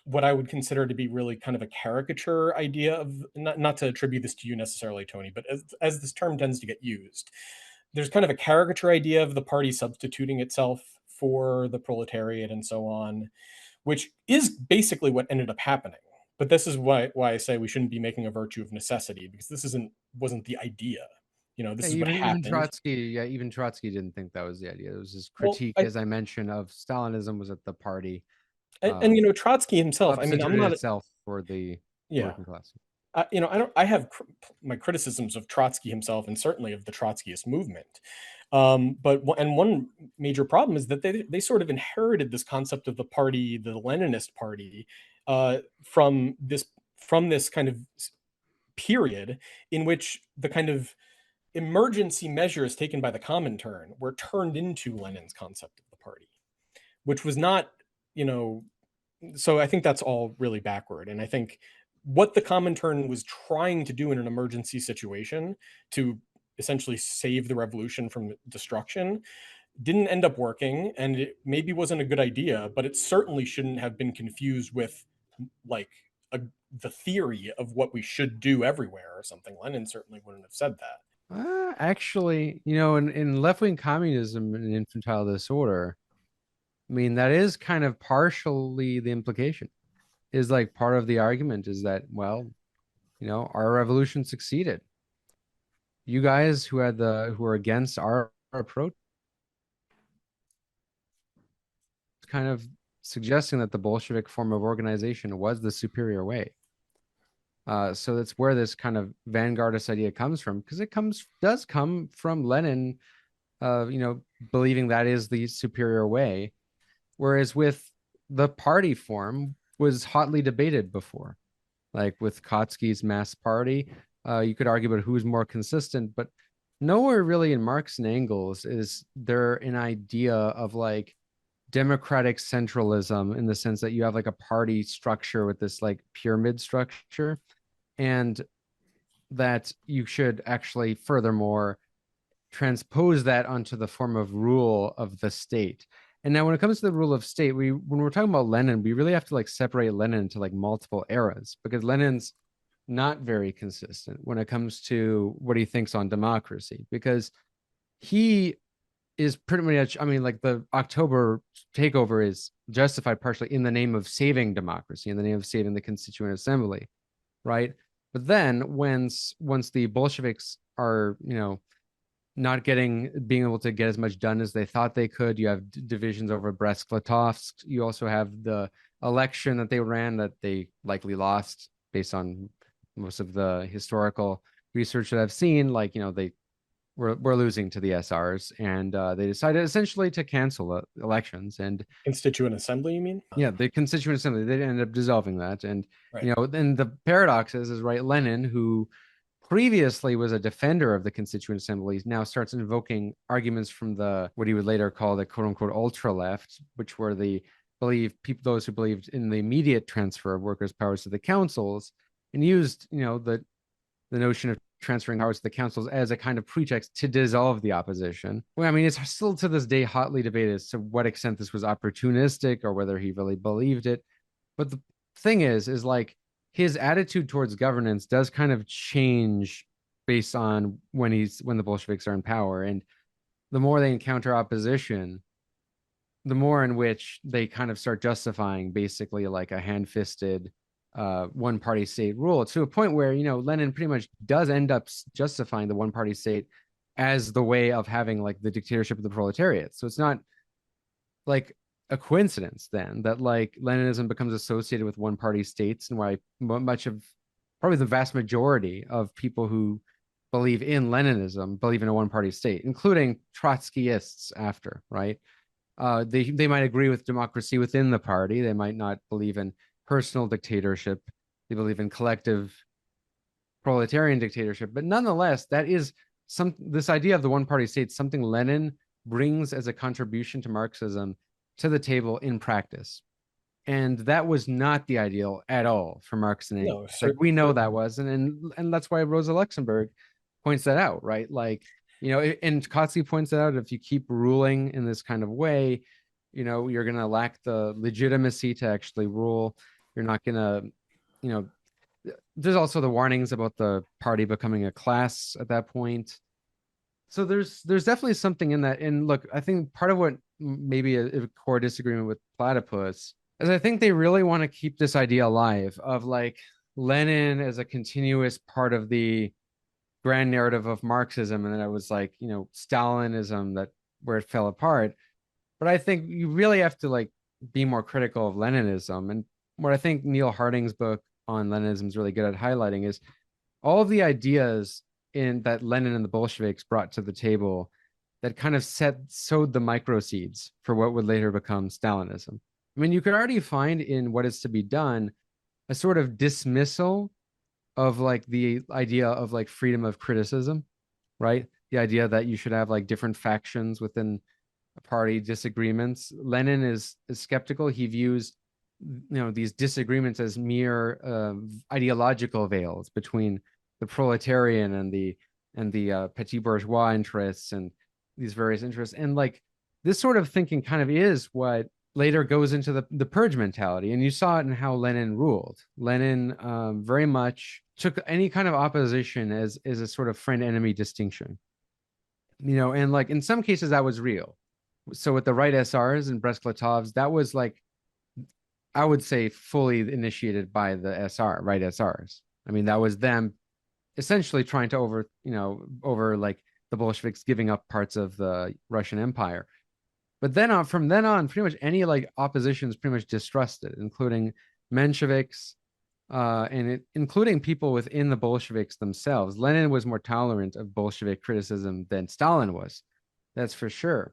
what I would consider to be really kind of a caricature idea of, not to attribute this to you necessarily, Tony, but as this term tends to get used, there's kind of a caricature idea of the party substituting itself for the proletariat and so on, which is basically what ended up happening. But this is why I say we shouldn't be making a virtue of necessity, because this wasn't the idea. You know, this is what happened. Even Trotsky didn't think that was the idea. It was his critique, as I mentioned, of Stalinism was at the party. And you know, Trotsky himself, I mean, I'm not itself for the working class. You know, I have my criticisms of Trotsky himself and certainly of the Trotskyist movement. But one major problem is that they sort of inherited this concept of the party, the Leninist party, from this kind of period in which the kind of emergency measures taken by the Comintern were turned into Lenin's concept of the party, which was not, you know, so I think that's all really backward. And I think what the Comintern was trying to do in an emergency situation to essentially save the revolution from destruction didn't end up working, and it maybe wasn't a good idea, but it certainly shouldn't have been confused with like the theory of what we should do everywhere or something. Lenin certainly wouldn't have said that. Actually, you know, in left-wing communism and infantile disorder, I mean, that is kind of partially the implication. Is like part of the argument is that, well, you know, our revolution succeeded. You guys who are against our approach, kind of suggesting that the Bolshevik form of organization was the superior way. So that's where this kind of vanguardist idea comes from, because it does come from Lenin, you know, believing that is the superior way, whereas with the party form was hotly debated before, like with Kautsky's mass party. You could argue about who's more consistent, but nowhere really in Marx and Engels is there an idea of like democratic centralism, in the sense that you have like a party structure with this like pyramid structure, and that you should actually furthermore transpose that onto the form of rule of the state. And now when it comes to the rule of state, when we're talking about Lenin, we really have to like separate Lenin into like multiple eras, because Lenin's not very consistent when it comes to what he thinks on democracy, because he is pretty much, I mean, like the October takeover is justified partially in the name of saving democracy, in the name of saving the Constituent Assembly, right? But then once the Bolsheviks are, you know, not being able to get as much done as they thought they could, you have divisions over Brest-Litovsk. You also have the election that they ran that they likely lost, based on most of the historical research that I've seen. Like, you know, we're losing to the SRs, and they decided essentially to cancel elections. And Constituent Assembly, you mean? Yeah, the Constituent Assembly, they ended up dissolving that. And right. You know, then the paradox is right, Lenin, who previously was a defender of the Constituent Assembly, now starts invoking arguments from what he would later call the quote-unquote ultra-left, which were those who believed in the immediate transfer of workers' powers to the councils, and used, you know, the notion of transferring powers to the councils as a kind of pretext to dissolve the opposition. Well, I mean, it's still to this day hotly debated as to what extent this was opportunistic or whether he really believed it. But the thing is like, his attitude towards governance does kind of change based on when the Bolsheviks are in power. And the more they encounter opposition, the more in which they kind of start justifying basically like a hand-fisted one-party state rule, to a point where, you know, Lenin pretty much does end up justifying the one-party state as the way of having like the dictatorship of the proletariat. So it's not like a coincidence then that like Leninism becomes associated with one party states, and why much of probably the vast majority of people who believe in Leninism believe in a one party state, including Trotskyists after, right? They might agree with democracy within the party. They might not believe in personal dictatorship. They believe in collective proletarian dictatorship. But nonetheless, that is this idea of the one party state, something Lenin brings as a contribution to Marxism to the table in practice. And that was not the ideal at all for Marx and Engels. No, like we know that wasn't, and that's why Rosa Luxembourg points that out, right? Like, you know, and Kotze points out, if you keep ruling in this kind of way, you know, you're going to lack the legitimacy to actually rule. You're not going to, you know, there's also the warnings about the party becoming a class at that point. So there's definitely something in that. And look, I think part of what maybe a core disagreement with Platypus is I think they really want to keep this idea alive of like Lenin as a continuous part of the grand narrative of Marxism, and then it was like, you know, Stalinism that where it fell apart. But I think you really have to like be more critical of Leninism. And what I think Neil Harding's book on Leninism is really good at highlighting is all of the ideas in that Lenin and the Bolsheviks brought to the table that kind of sowed the micro seeds for what would later become Stalinism. I mean, you could already find in What Is to Be Done a sort of dismissal of like the idea of like freedom of criticism, right? The idea that you should have like different factions within a party, disagreements. Lenin is skeptical. He views, you know, these disagreements as mere ideological veils between the proletarian and the petit bourgeois interests and these various interests. And like this sort of thinking kind of is what later goes into the purge mentality. And you saw it in how Lenin ruled. Lenin very much took any kind of opposition as a sort of friend-enemy distinction. You know, and like in some cases that was real. So with the right SRs and Brest-Litovs, that was like, I would say fully initiated by the right SRs. I mean, that was them essentially trying to over like the Bolsheviks giving up parts of the Russian Empire. But then from then on, pretty much any like opposition is pretty much distrusted, including Mensheviks, including people within the Bolsheviks themselves. Lenin was more tolerant of Bolshevik criticism than Stalin was. That's for sure.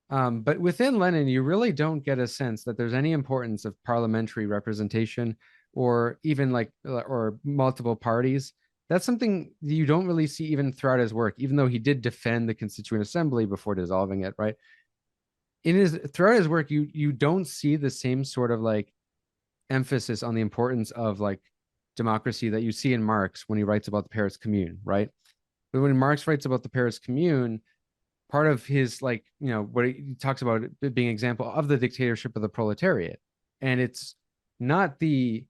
But within Lenin, you really don't get a sense that there's any importance of parliamentary representation or even like or multiple parties. That's something you don't really see even throughout his work, even though he did defend the Constituent Assembly before dissolving it, right? Throughout his work, you don't see the same sort of like emphasis on the importance of like democracy that you see in Marx when he writes about the Paris Commune, right? But when Marx writes about the Paris Commune, part of his like, you know, what he talks about it being an example of the dictatorship of the proletariat. And it's not the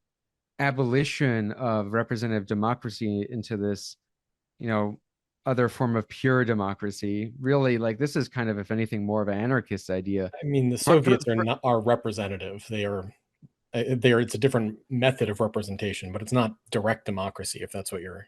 abolition of representative democracy into this, you know, other form of pure democracy. Really, like this is kind of, if anything, more of an anarchist idea. I mean, the Soviets are representative. It's a different method of representation, but it's not direct democracy, if that's what you're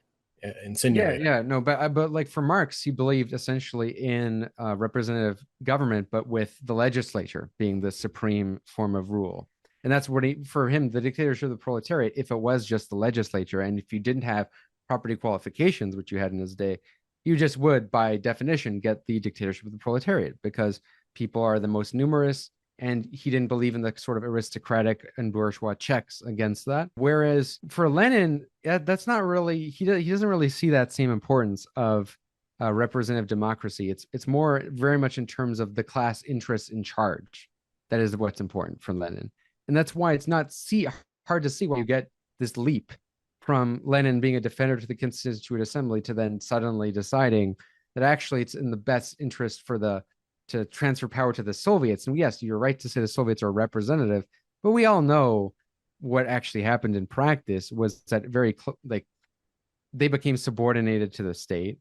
insinuating. Yeah, no, but like for Marx, he believed essentially in representative government, but with the legislature being the supreme form of rule. And that's what for him, the dictatorship of the proletariat, if it was just the legislature, and if you didn't have property qualifications, which you had in his day, you just would, by definition, get the dictatorship of the proletariat because people are the most numerous. And he didn't believe in the sort of aristocratic and bourgeois checks against that. Whereas for Lenin, that's not really, he doesn't really see that same importance of representative democracy. It's more very much in terms of the class interests in charge. That is what's important for Lenin. And that's why it's not hard to see why you get this leap from Lenin being a defender to the Constituent Assembly to then suddenly deciding that actually it's in the best interest to transfer power to the Soviets. And yes, you're right to say the Soviets are representative, but we all know what actually happened in practice was that they became subordinated to the state,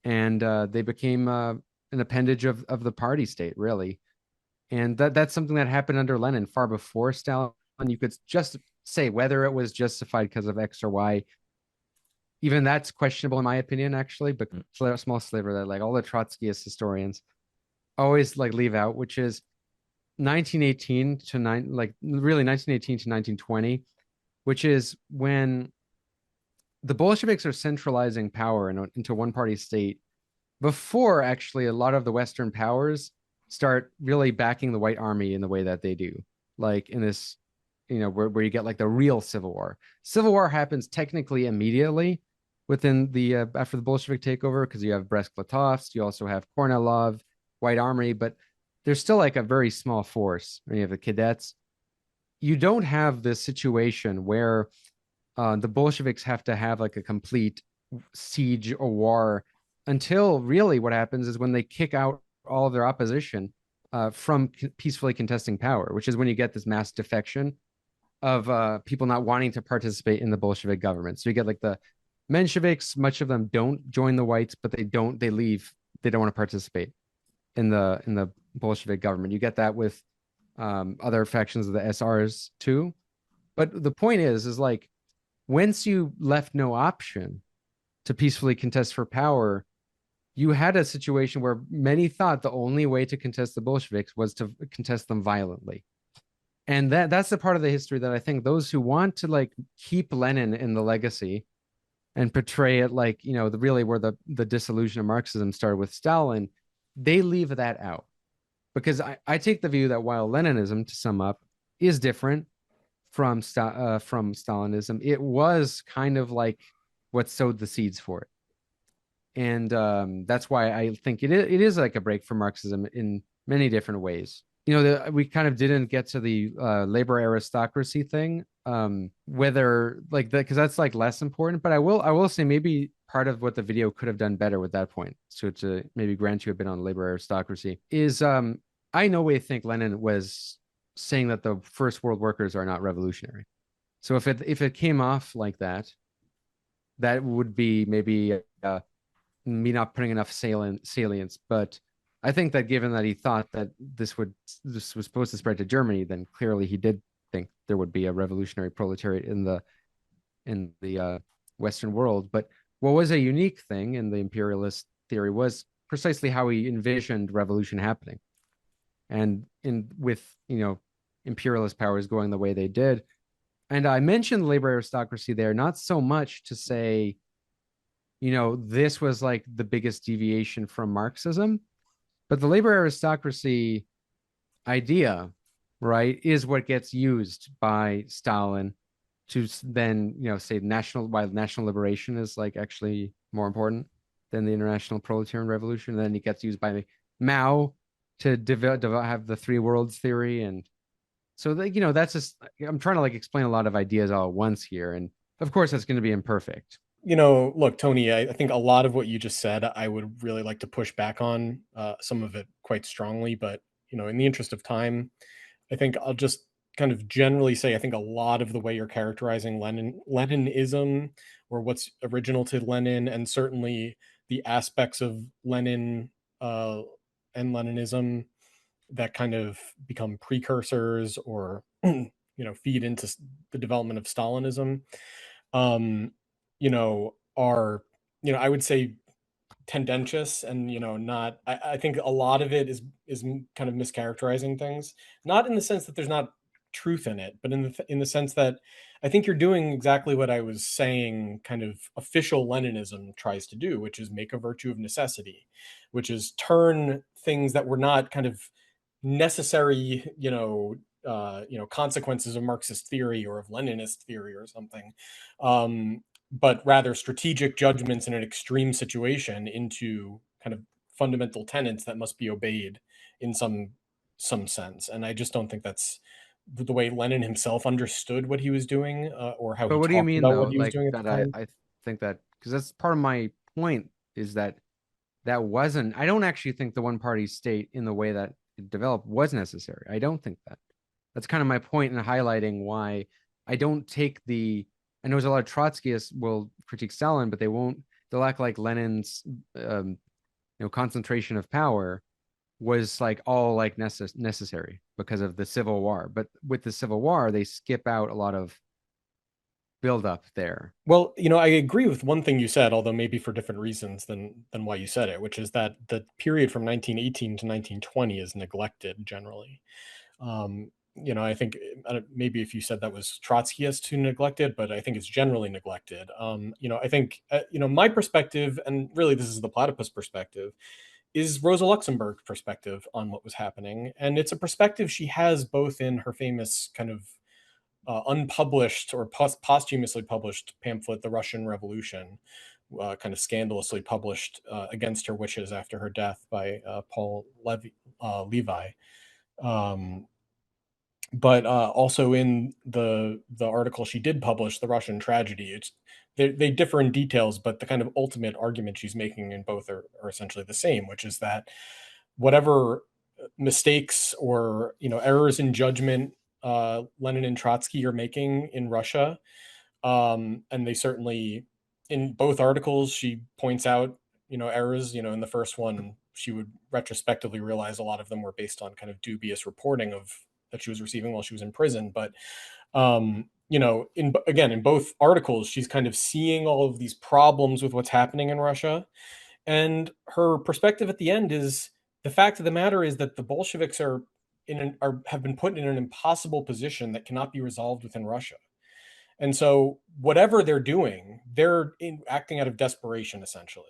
and they became an appendage of the party state, really. And that's something that happened under Lenin far before Stalin. You could just say whether it was justified because of X or Y. Even that's questionable in my opinion, actually, but a small sliver that like all the Trotskyist historians always like leave out, which is 1918 to really 1918 to 1920, which is when the Bolsheviks are centralizing power into one party state before actually a lot of the Western powers start really backing the White Army in the way that they do. Like in this, where you get like the real civil war. Civil war happens technically immediately within the after the Bolshevik takeover, because you have Brest-Litovsk, you also have Kornilov, White Army, but there's still like a very small force. You have the cadets. You don't have this situation where the Bolsheviks have to have like a complete siege or war until really what happens is when they kick out all of their opposition from peacefully contesting power, which is when you get this mass defection of people not wanting to participate in the Bolshevik government. So you get like the Mensheviks, much of them don't join the whites, but they leave. They don't want to participate in the Bolshevik government. You get that with other factions of the SRs too. But the point is like, once you left no option to peacefully contest for power, you had a situation where many thought the only way to contest the Bolsheviks was to contest them violently. And that's the part of the history that I think those who want to like keep Lenin in the legacy and portray it like, really where the dissolution of Marxism started with Stalin, they leave that out. Because I take the view that while Leninism, to sum up, is different from Stalinism, it was kind of like what sowed the seeds for it. And that's why I think it is like a break from Marxism in many different ways. We kind of didn't get to the labor aristocracy thing, whether like that, because that's like less important. But I will say maybe part of what the video could have done better with that point, so to maybe grant you a bit on labor aristocracy, is I no way think Lenin was saying that the first world workers are not revolutionary. So if it came off like that, that would be maybe me not putting enough salience. But I think that given that he thought that this was supposed to spread to Germany, then clearly he did think there would be a revolutionary proletariat in the Western world. But what was a unique thing in the imperialist theory was precisely how he envisioned revolution happening, and with imperialist powers going the way they did. And I mentioned labor aristocracy there, not so much to say, this was like the biggest deviation from Marxism, but the labor aristocracy idea, right, is what gets used by Stalin to then, say national liberation is like actually more important than the international proletarian revolution. And then it gets used by Mao to have the three worlds theory. And so that's just, I'm trying to like explain a lot of ideas all at once here. And of course that's going to be imperfect. Look, Tony, I think a lot of what you just said, I would really like to push back on some of it quite strongly. But, in the interest of time, I think I'll just kind of generally say, I think a lot of the way you're characterizing Leninism, or what's original to Lenin, and certainly the aspects of Lenin and Leninism that kind of become precursors or, feed into the development of Stalinism, are, I would say tendentious and, not, I think a lot of it is kind of mischaracterizing things, not in the sense that there's not truth in it, but in the sense that I think you're doing exactly what I was saying kind of official Leninism tries to do, which is make a virtue of necessity, which is turn things that were not kind of necessary, consequences of Marxist theory or of Leninist theory or something, but rather strategic judgments in an extreme situation into kind of fundamental tenets that must be obeyed in some sense. And I just don't think that's the way Lenin himself understood what he was doing, or how But he what do you talked mean about though? what he was Like doing at that, the time. I think that, because that's part of my point, is that wasn't, I don't actually think the one party state in the way that it developed was necessary. I don't think that. That's kind of my point in highlighting why I don't take I know there's a lot of Trotskyists will critique Stalin, but they'll act like Lenin's concentration of power was like all like necessary because of the Civil War. But with the Civil War, they skip out a lot of buildup there. Well, I agree with one thing you said, although maybe for different reasons than why you said it, which is that the period from 1918 to 1920 is neglected generally. I think maybe if you said that was Trotskyist who neglected, but I think it's generally neglected. I think, my perspective, and really this is the Platypus perspective, is Rosa Luxembourg's perspective on what was happening. And it's a perspective she has both in her famous kind of unpublished or posthumously published pamphlet, The Russian Revolution, kind of scandalously published against her wishes after her death by Paul Levi. But also in the article she did publish, The Russian Tragedy, they differ in details, but the kind of ultimate argument she's making in both are essentially the same, which is that whatever mistakes or errors in judgment Lenin and Trotsky are making in Russia, and they certainly, in both articles, she points out errors. In the first one, she would retrospectively realize a lot of them were based on kind of dubious reporting that she was receiving while she was in prison. But in both articles, she's kind of seeing all of these problems with what's happening in Russia, and her perspective at the end is the fact of the matter is that the Bolsheviks have been put in an impossible position that cannot be resolved within Russia. And so whatever they're doing, they're acting out of desperation, essentially.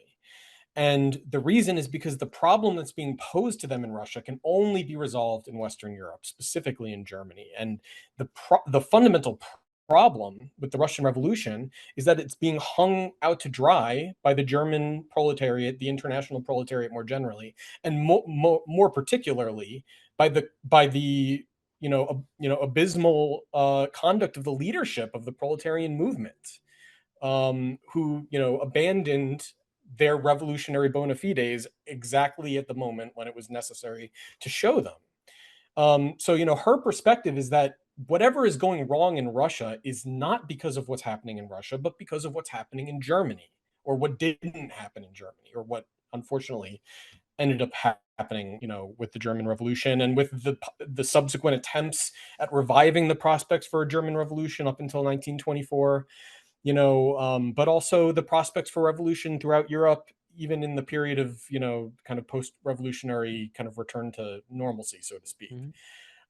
And the reason is because the problem that's being posed to them in Russia can only be resolved in Western Europe, specifically in Germany. And the fundamental problem with the Russian Revolution is that it's being hung out to dry by the German proletariat, the international proletariat more generally, and more particularly by the abysmal conduct of the leadership of the proletarian movement, who abandoned their revolutionary bona fides exactly at the moment when it was necessary to show them. So her perspective is that whatever is going wrong in Russia is not because of what's happening in Russia, but because of what's happening in Germany, or what didn't happen in Germany, or what unfortunately ended up happening, with the German Revolution and with the subsequent attempts at reviving the prospects for a German Revolution up until 1924. But also the prospects for revolution throughout Europe, even in the period of, kind of post-revolutionary kind of return to normalcy, so to speak.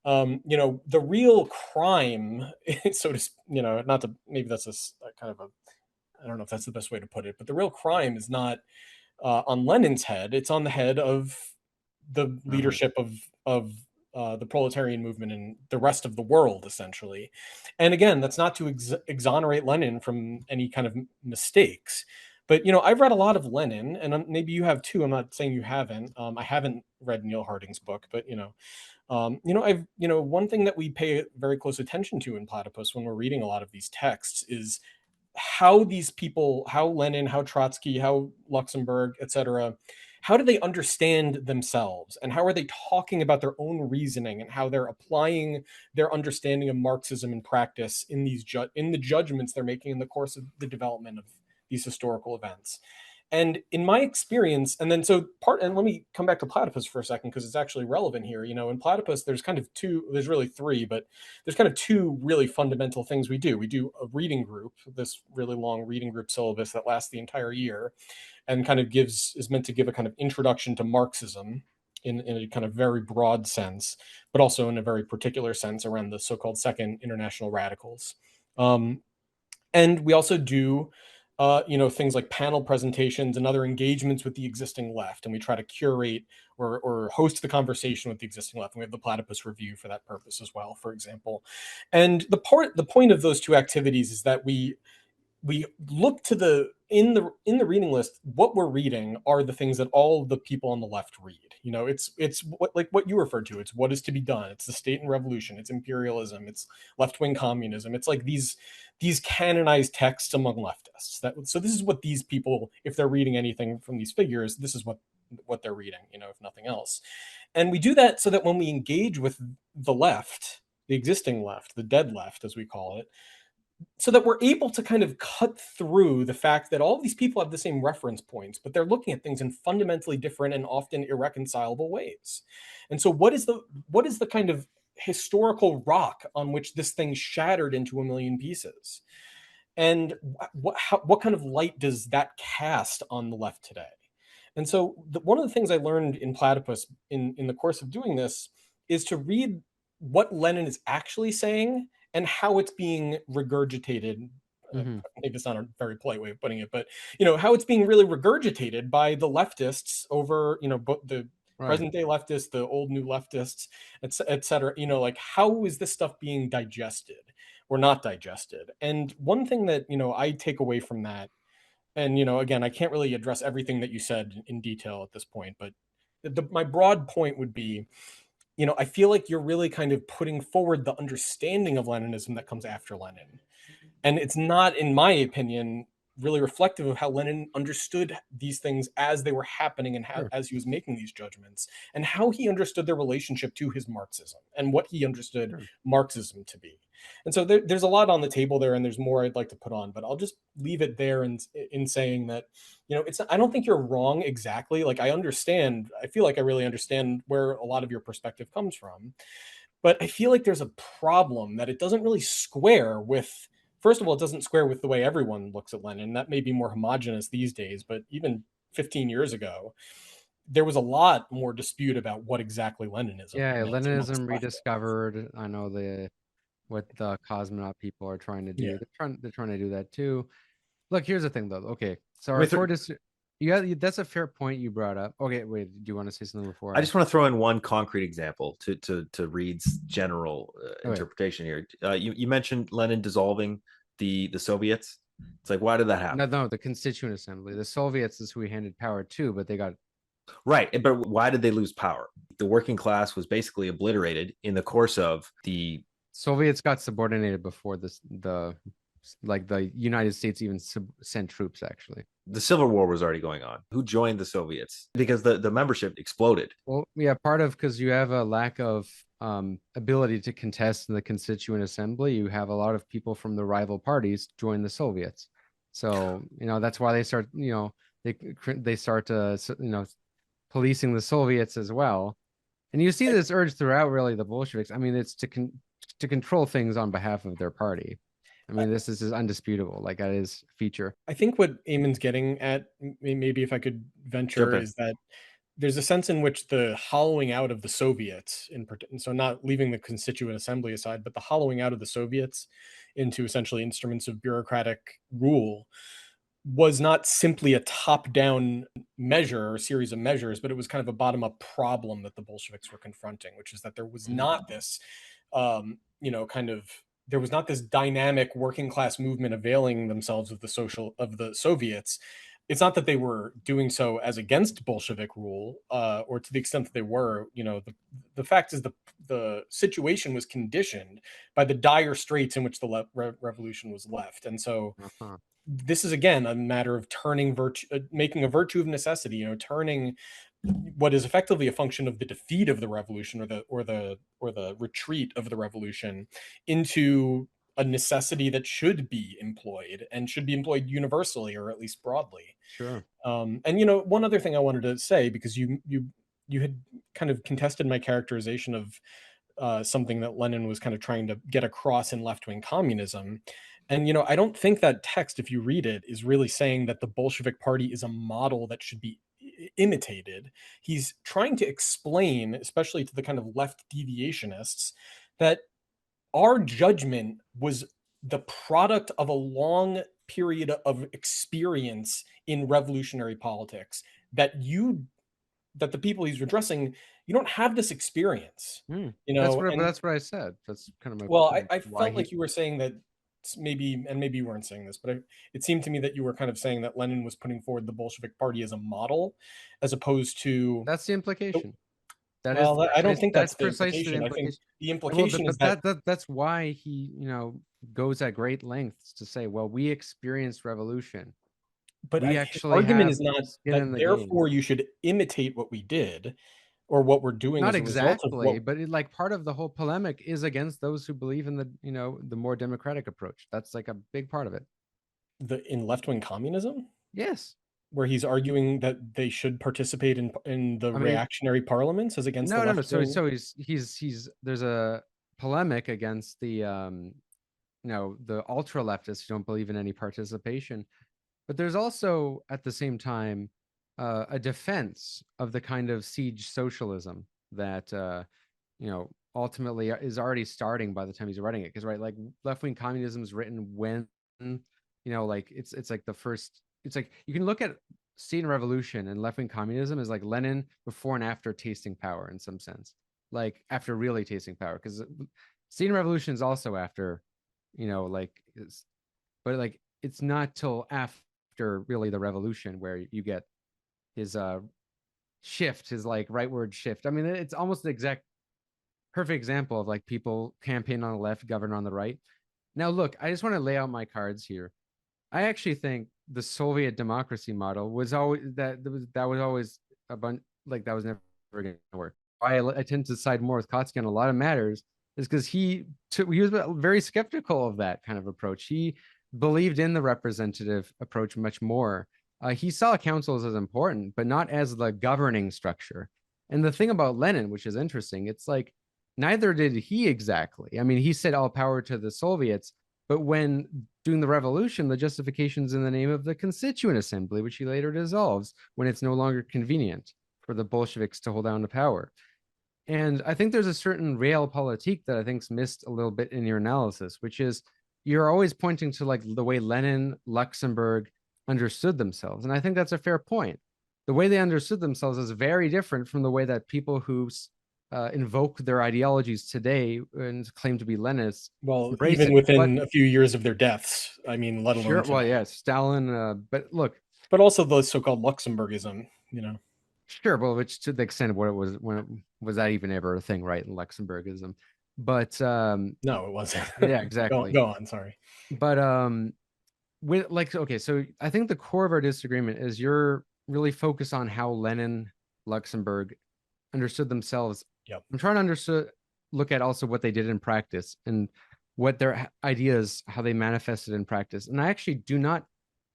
Mm-hmm. The real crime, so to, not to, maybe that's a kind of I don't know if that's the best way to put it, but the real crime is not on Lenin's head. It's on the head of the leadership of the proletarian movement in the rest of the world, essentially. And again, that's not to exonerate Lenin from any kind of mistakes. But, I've read a lot of Lenin, and maybe you have too. I'm not saying you haven't. I haven't read Neil Harding's book, but, one thing that we pay very close attention to in Platypus when we're reading a lot of these texts is how these people, how Lenin, how Trotsky, how Luxembourg, etc., how do they understand themselves, and how are they talking about their own reasoning, and how they're applying their understanding of Marxism in practice in the judgments they're making in the course of the development of these historical events. And in my experience, and let me come back to Platypus for a second, because it's actually relevant here. In Platypus, there's really three, but there's kind of two really fundamental things we do. We do a reading group, this really long reading group syllabus that lasts the entire year, and kind of is meant to give a kind of introduction to Marxism in a kind of very broad sense, but also in a very particular sense around the so-called Second International Radicals. And we also do things like panel presentations and other engagements with the existing left. And we try to curate or host the conversation with the existing left. And we have the Platypus Review for that purpose as well, for example. And the point of those two activities is that we look to in the reading list, what we're reading are the things that all the people on the left read. It's what you referred to. It's what is to be done. It's the state and revolution. It's imperialism. It's left-wing communism. It's like these canonized texts among leftists. So this is what these people, if they're reading anything from these figures, this is what they're reading, if nothing else. And we do that so that when we engage with the left, the existing left, the dead left, as we call it, so that we're able to kind of cut through the fact that all of these people have the same reference points, but they're looking at things in fundamentally different and often irreconcilable ways. And so what is the kind of historical rock on which this thing shattered into a million pieces? And what kind of light does that cast on the left today? And so one of the things I learned in Platypus in the course of doing this is to read what Lenin is actually saying and how it's being regurgitated. Maybe it's not a very polite way of putting it, but how it's being really regurgitated by the leftists over, the present day leftists, the old new leftists, et cetera. Like, how is this stuff being digested or not digested? And one thing that I take away from that, and again, I can't really address everything that you said in detail at this point, but my broad point would be, I feel like you're really kind of putting forward the understanding of Leninism that comes after Lenin. And it's not, in my opinion, really reflective of how Lenin understood these things as they were happening and as he was making these judgments, and how he understood their relationship to his Marxism and what he understood Marxism to be. And so there's a lot on the table there, and there's more I'd like to put on, but I'll just leave it there in saying that, I don't think you're wrong exactly. Like, I feel like I really understand where a lot of your perspective comes from, but I feel like there's a problem that it doesn't really square with. First of all, it doesn't square with the way everyone looks at Lenin. That may be more homogenous these days, but even 15 years ago, there was a lot more dispute about what exactly Leninism meant amongst Leninism leftists. rediscovered. I know what the cosmonaut people are trying to do. Yeah. They're trying to do that too. Look, here's the thing though. Okay, so our With core that's a fair point you brought up. Okay, wait, do you want to say something before? I just want to throw in one concrete example to Reed's general Okay. interpretation here. You mentioned Lenin dissolving the Soviets. It's like, why did that happen? No, the Constituent Assembly. The Soviets is who he handed power to, but they got right. But why did they lose power? The working class was basically obliterated in the course of the Soviets got subordinated before the United States even sent troops. Actually, the Civil War was already going on. Who joined the Soviets? Because the membership exploded. Well, yeah, part of because you have a lack of ability to contest in the Constituent Assembly. You have a lot of people from the rival parties join the Soviets, so that's why they start they start policing the Soviets as well. And you see this urge throughout, really, the Bolsheviks. I mean, it's to control things on behalf of their party. I mean, this is undisputable. Like, that is a feature. I think what Eamon's getting at, maybe if I could venture, is that there's a sense in which the hollowing out of the Soviets, so not leaving the Constituent Assembly aside, but the hollowing out of the Soviets into essentially instruments of bureaucratic rule, was not simply a top-down measure or series of measures, but it was kind of a bottom-up problem that the Bolsheviks were confronting, which is that there was not this, there was not this dynamic working class movement availing themselves of the Soviets. It's not that they were doing so as against Bolshevik rule, or to the extent that they were. The fact is the situation was conditioned by the dire straits in which the revolution was left, and so. This is again a matter of making a virtue of necessity. Turning what is effectively a function of the defeat of the revolution or the retreat of the revolution into a necessity that should be employed and should be employed universally or at least broadly. Sure. And one other thing I wanted to say, because you had kind of contested my characterization of something that Lenin was kind of trying to get across in left-wing communism. And, I don't think that text, if you read it, is really saying that the Bolshevik Party is a model that should be imitated. He's trying to explain, especially to the kind of left deviationists, that our judgment was the product of a long period of experience in revolutionary politics, that the people he's addressing, you don't have this experience. That's what I said. That's kind of my point. I felt like you were saying that maybe you weren't saying this, but it seemed to me that you were kind of saying that Lenin was putting forward the Bolshevik Party as a model, as opposed to. That's the implication. I don't think that's precisely the implication. I think the implication is that's why he, goes at great lengths to say, well, we experienced revolution. But the argument is not that therefore you should imitate what we did or what we're doing. Not exactly, but part of the whole polemic is against those who believe in the more democratic approach. That's like a big part of it. In left-wing communism? Yes. Where he's arguing that they should participate in the reactionary parliaments as against the left. So he's there's a polemic against the the ultra leftists who don't believe in any participation, but there's also at the same time a defense of the kind of siege socialism that ultimately is already starting by the time he's writing it. Because right, like left-wing communism is written when, like it's like the first. It's like you can look at Student Revolution and left-wing communism as like Lenin before and after tasting power in some sense, like after really tasting power. Because Student Revolution is also after, but like it's not till after really the revolution where you get his shift, his like rightward shift. I mean, it's almost the exact perfect example of like people campaign on the left, govern on the right. Now, look, I just want to lay out my cards here. I actually think the Soviet democracy model was always that was always a bunch like that was never going to work. I tend to side more with Kotsky on a lot of matters is because he was very skeptical of that kind of approach. He believed in the representative approach much more. He saw councils as important, but not as the governing structure. And the thing about Lenin, which is interesting, it's like neither did he exactly. I mean, he said all power to the Soviets, but when doing the revolution, the justification's in the name of the Constituent Assembly, which he later dissolves when it's no longer convenient for the Bolsheviks to hold down the power. And I think there's a certain realpolitik that I think's missed a little bit in your analysis, which is you're always pointing to like the way Lenin, Luxembourg understood themselves. And I think that's a fair point. The way they understood themselves is very different from the way that people who invoke their ideologies today and claim to be Leninists. Well, even within a few years of their deaths, I mean, let alone well, yeah, Stalin. But look, but also the so-called Luxembourgism, Sure, well, which to the extent of what it was when it was that even ever a thing, right? In Luxembourgism, but no, it wasn't. Yeah, exactly. Go on, sorry. But with like, okay, so I think the core of our disagreement is you're really focused on how Lenin, Luxembourg understood themselves. Yep. I'm trying to look at also what they did in practice and what their ideas, how they manifested in practice. And I actually do not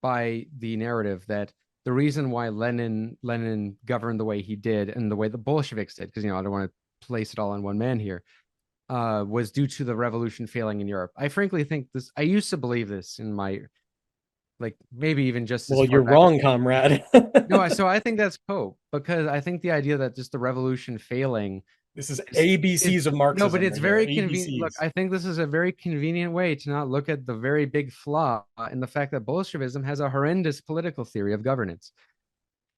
buy the narrative that the reason why Lenin governed the way he did and the way the Bolsheviks did, because I don't want to place it all on one man here, was due to the revolution failing in Europe. I frankly think this. I used to believe this in my, like maybe even just. Well, you're wrong, comrade. No, so I think that's Pope, because I think the idea that just the revolution failing. This is ABCs of Marxism. No, but it's very convenient. Look, I think this is a very convenient way to not look at the very big flaw in the fact that Bolshevism has a horrendous political theory of governance.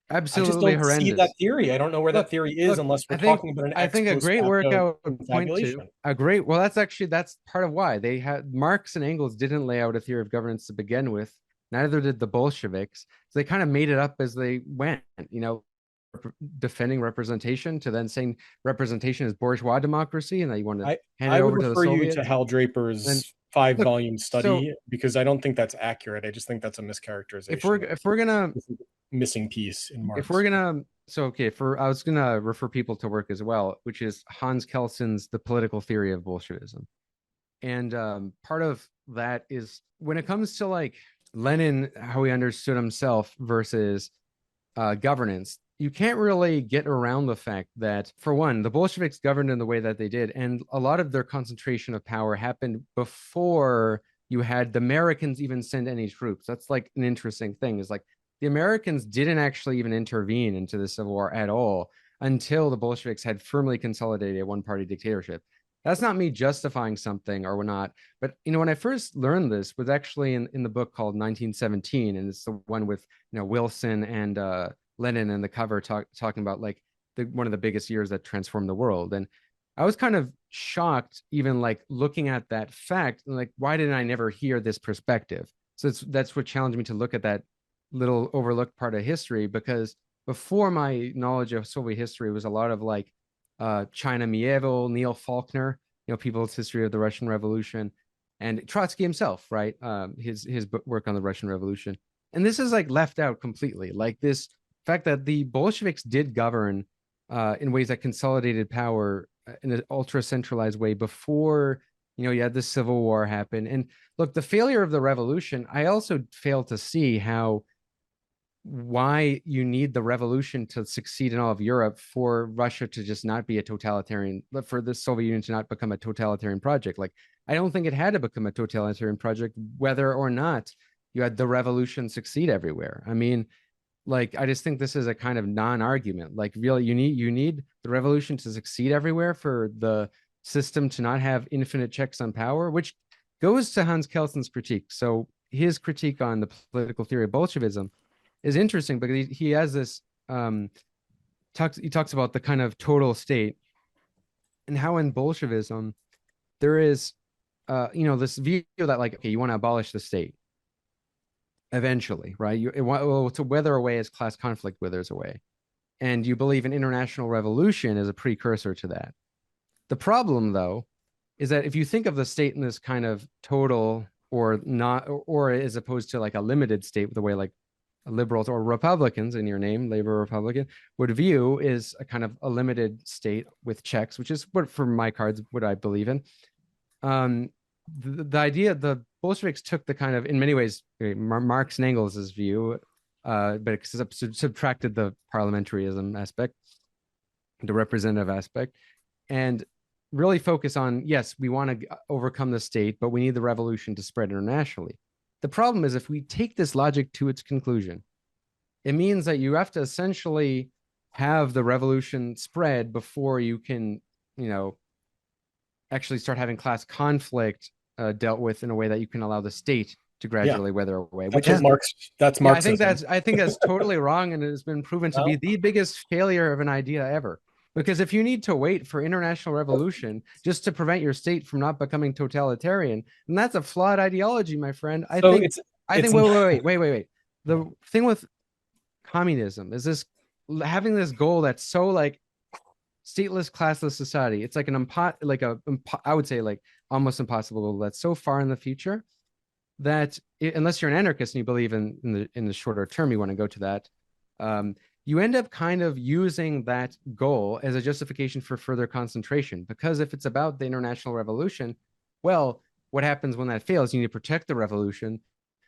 Absolutely horrendous. See that theory. I don't know where that theory is unless we're talking about an. I think a great workout would point to a great. Well, that's part of why they had Marx and Engels didn't lay out a theory of governance to begin with. Neither did the Bolsheviks. So they kind of made it up as they went. Defending representation to then saying representation is bourgeois democracy, and that you want to hand it over to the Soviets. I would refer you to Hal Draper's 5-volume study, because I don't think that's accurate. I just think that's a mischaracterization. If we're gonna missing piece in Marx. If we're gonna I was gonna refer people to work as well, which is Hans Kelson's The Political Theory of Bolshevism, and part of that is when it comes to like Lenin, how he understood himself versus governance. You can't really get around the fact that, for one, the Bolsheviks governed in the way that they did, and a lot of their concentration of power happened before you had the Americans even send any troops. That's like an interesting thing, is like the Americans didn't actually even intervene into the Civil War at all until the Bolsheviks had firmly consolidated a one-party dictatorship. That's not me justifying something or not, but when I first learned this was actually in the book called 1917, and it's the one with Wilson and Lenin and the cover talking about like one of the biggest years that transformed the world. And I was kind of shocked, even like looking at that fact, and like, why didn't I never hear this perspective? So that's what challenged me to look at that little overlooked part of history, because before my knowledge of Soviet history was a lot of like China Mieville, Neil Faulkner, People's History of the Russian Revolution, and Trotsky himself, right? His work on the Russian Revolution. And this is like left out completely, like this fact that the Bolsheviks did govern in ways that consolidated power in an ultra centralized way before you had the Civil War happen. And look, the failure of the revolution, I also fail to see why you need the revolution to succeed in all of Europe for Russia to just not be a totalitarian, for the Soviet Union to not become a totalitarian project. Like, I don't think it had to become a totalitarian project, whether or not you had the revolution succeed everywhere. I mean, like, I just think this is a kind of non-argument. Like, really, you need the revolution to succeed everywhere for the system to not have infinite checks on power, which goes to Hans Kelsen's critique. So his critique on the political theory of Bolshevism is interesting because he has this he talks about the kind of total state and how in Bolshevism there is this view that like, okay, you want to abolish the state eventually, right? To wither away as class conflict withers away, and you believe an international revolution is a precursor to that. The problem, though, is that if you think of the state in this kind of total or not, or as opposed to like a limited state, the way like liberals or Republicans in your name, Labor Republican, would view is a kind of a limited state with checks, which is what for my cards what I believe in. The idea, the Bolsheviks took the kind of, in many ways, Marx and Engels' view, but subtracted the parliamentarism aspect, the representative aspect, and really focus on, yes, we want to overcome the state, but we need the revolution to spread internationally. The problem is if we take this logic to its conclusion, it means that you have to essentially have the revolution spread before you can, actually start having class conflict dealt with in a way that you can allow the state to gradually wither away. That's Marxism. I think that's totally wrong, and it has been proven to be the biggest failure of an idea ever. Because if you need to wait for international revolution just to prevent your state from not becoming totalitarian, then that's a flawed ideology, my friend. Wait. The thing with communism is this having this goal that's so like stateless, classless society. It's like I would say like almost impossible goal that's so far in the future that unless you're an anarchist and you believe in the shorter term, you want to go to that. You end up kind of using that goal as a justification for further concentration. Because if it's about the international revolution, well, what happens when that fails? You need to protect the revolution.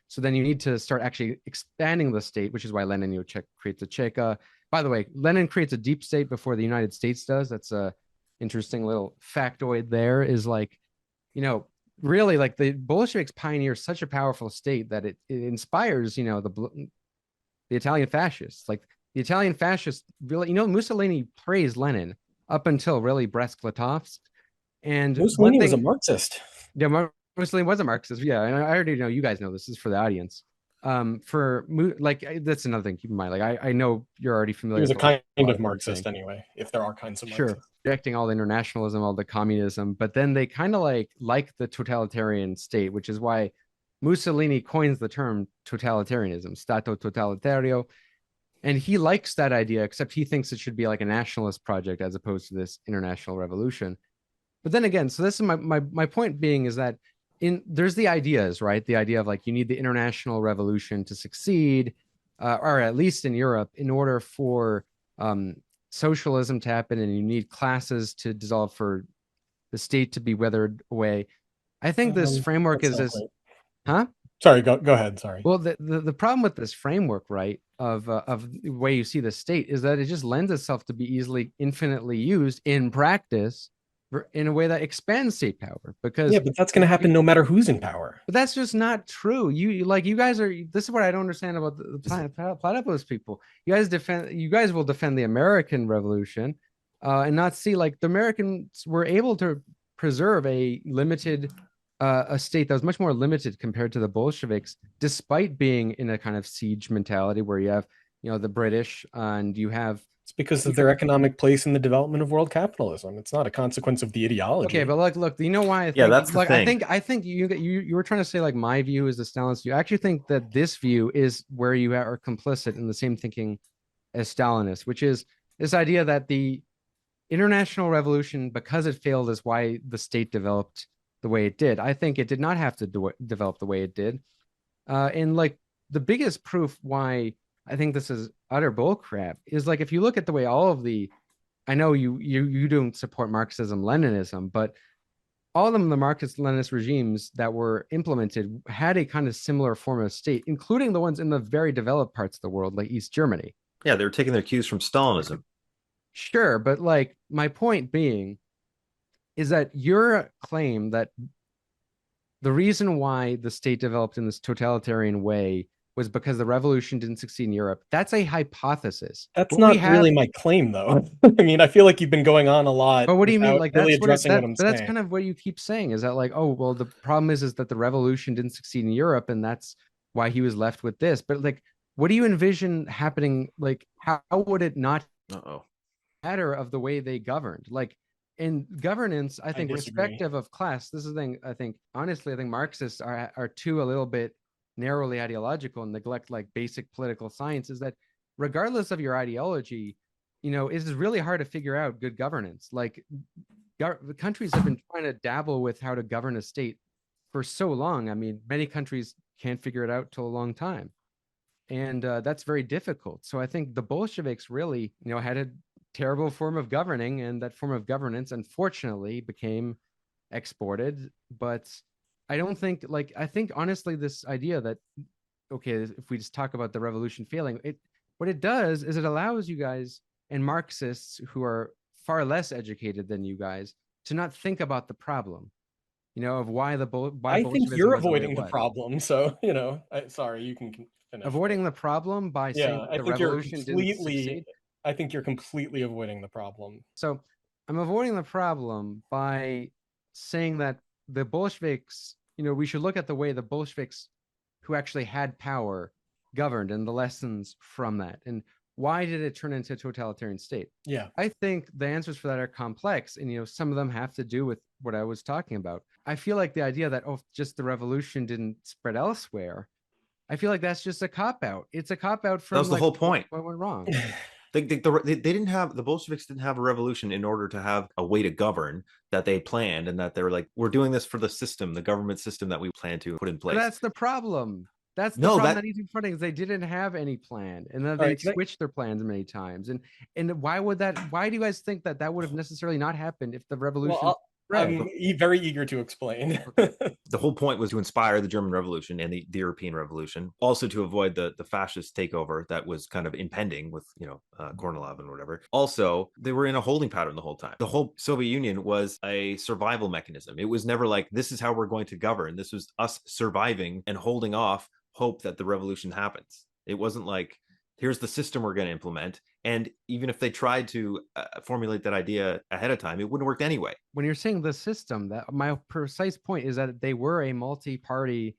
So then you need to start actually expanding the state, which is why Lenin creates a Cheka. By the way, Lenin creates a deep state before the United States does. That's a interesting little factoid there, is like, really like the Bolsheviks pioneer such a powerful state that it inspires, the Italian fascists. Like, the Italian fascists really, Mussolini praised Lenin up until really Brest-Litovsk. And Mussolini was a Marxist. Yeah, Mussolini was a Marxist. Yeah, and I already know you guys know this is for the audience. That's another thing. Keep in mind, like I know you're already familiar. He was a kind of Marxist anyway, if there are kinds of Marxists. Sure, rejecting all the internationalism, all the communism, but then they kind of like the totalitarian state, which is why Mussolini coins the term totalitarianism, Stato totalitario. And he likes that idea, except he thinks it should be like a nationalist project as opposed to this international revolution. But then again, so this is my point being is that there's the ideas, right? The idea of like you need the international revolution to succeed, or at least in Europe, in order for socialism to happen, and you need classes to dissolve for the state to be weathered away. I think this framework is this, huh? Sorry, go ahead. Sorry. Well, the problem with this framework, right, of the way you see the state is that it just lends itself to be easily infinitely used in practice in a way that expands state power. Because but that's going to happen no matter who's in power. But that's just not true. You guys are. This is what I don't understand about the Platypus people. You guys will defend the American Revolution, and not see like the Americans were able to preserve a limited. A state that was much more limited compared to the Bolsheviks, despite being in a kind of siege mentality where you have, the British and you have. It's because of their economic place in the development of world capitalism. It's not a consequence of the ideology. Okay, but look, you know why? I think, yeah, that's the thing. I think you were trying to say like my view is the Stalinist view. I actually think that this view is where you are complicit in the same thinking as Stalinists, which is this idea that the international revolution, because it failed, is why the state developed the way it did. I think it did not have to develop the way it did. And like the biggest proof why I think this is utter bullcrap is like if you look at the way all of the, I know you don't support Marxism-Leninism, but all of them, the Marxist-Leninist regimes that were implemented had a kind of similar form of state, including the ones in the very developed parts of the world, like East Germany. Yeah, they were taking their cues from Stalinism. Sure, but like my point being is that your claim that the reason why the state developed in this totalitarian way was because the revolution didn't succeed in Europe. That's a hypothesis. That's What we not have, really my claim, though. I mean, I feel like you've been going on a lot. but what do you mean? without Like really that's what addressing what I'm but that's saying. kind of what you keep saying, is that like, oh, well, the problem is that the revolution didn't succeed in Europe, and that's why he was left with this. But like, what do you envision happening? Like, how would it not matter of the way they governed? Like, in governance, I think, respective of class, this is the thing. I think, honestly, I think Marxists are too a little bit narrowly ideological and neglect like basic political science. Is that regardless of your ideology, you know, it is really hard to figure out good governance. Like, the countries have been trying to dabble with how to govern a state for so long. I mean, many countries can't figure it out till a long time, and that's very difficult. So I think the Bolsheviks really, you know, had a terrible form of governing, and that form of governance unfortunately became exported. But I don't think, like, I think honestly this idea that, okay, if we just talk about the revolution failing, what it does is it allows you guys and Marxists who are far less educated than you guys to not think about the problem, you know, of why I think you're avoiding the problem. So, you know, sorry, you can finish. Avoiding the problem by saying the revolution didn't succeed. I think you're completely avoiding the problem. So I'm avoiding the problem by saying that the Bolsheviks, you know, we should look at the way the Bolsheviks who actually had power governed and the lessons from that. And why did it turn into a totalitarian state? Yeah. I think the answers for that are complex. And, you know, some of them have to do with what I was talking about. I feel like the idea that, oh, just the revolution didn't spread elsewhere, I feel like that's just a cop-out. It's a cop-out from, that was the whole point. What went wrong? They didn't have, the Bolsheviks didn't have a revolution in order to have a way to govern that they planned, and that they were like, we're doing this for the system, the government system that we plan to put in place. But that's the problem. That's the problem that he's confronting, is they didn't have any plan, and then they switched their plans many times. And why would that? Why do you guys think that would have necessarily not happened if the revolution? Well, I'm very eager to explain. The whole point was to inspire the German Revolution and the European Revolution, also to avoid the fascist takeover that was kind of impending with, you know, Kornilov and whatever. Also, they were in a holding pattern the whole time. The whole Soviet Union was a survival mechanism. It was never like, this is how we're going to govern. This was us surviving and holding off hope that the revolution happens. It wasn't like, here's the system we're going to implement. And even if they tried to formulate that idea ahead of time, it wouldn't work anyway. When you're saying the system, that my precise point is that they were a multi-party,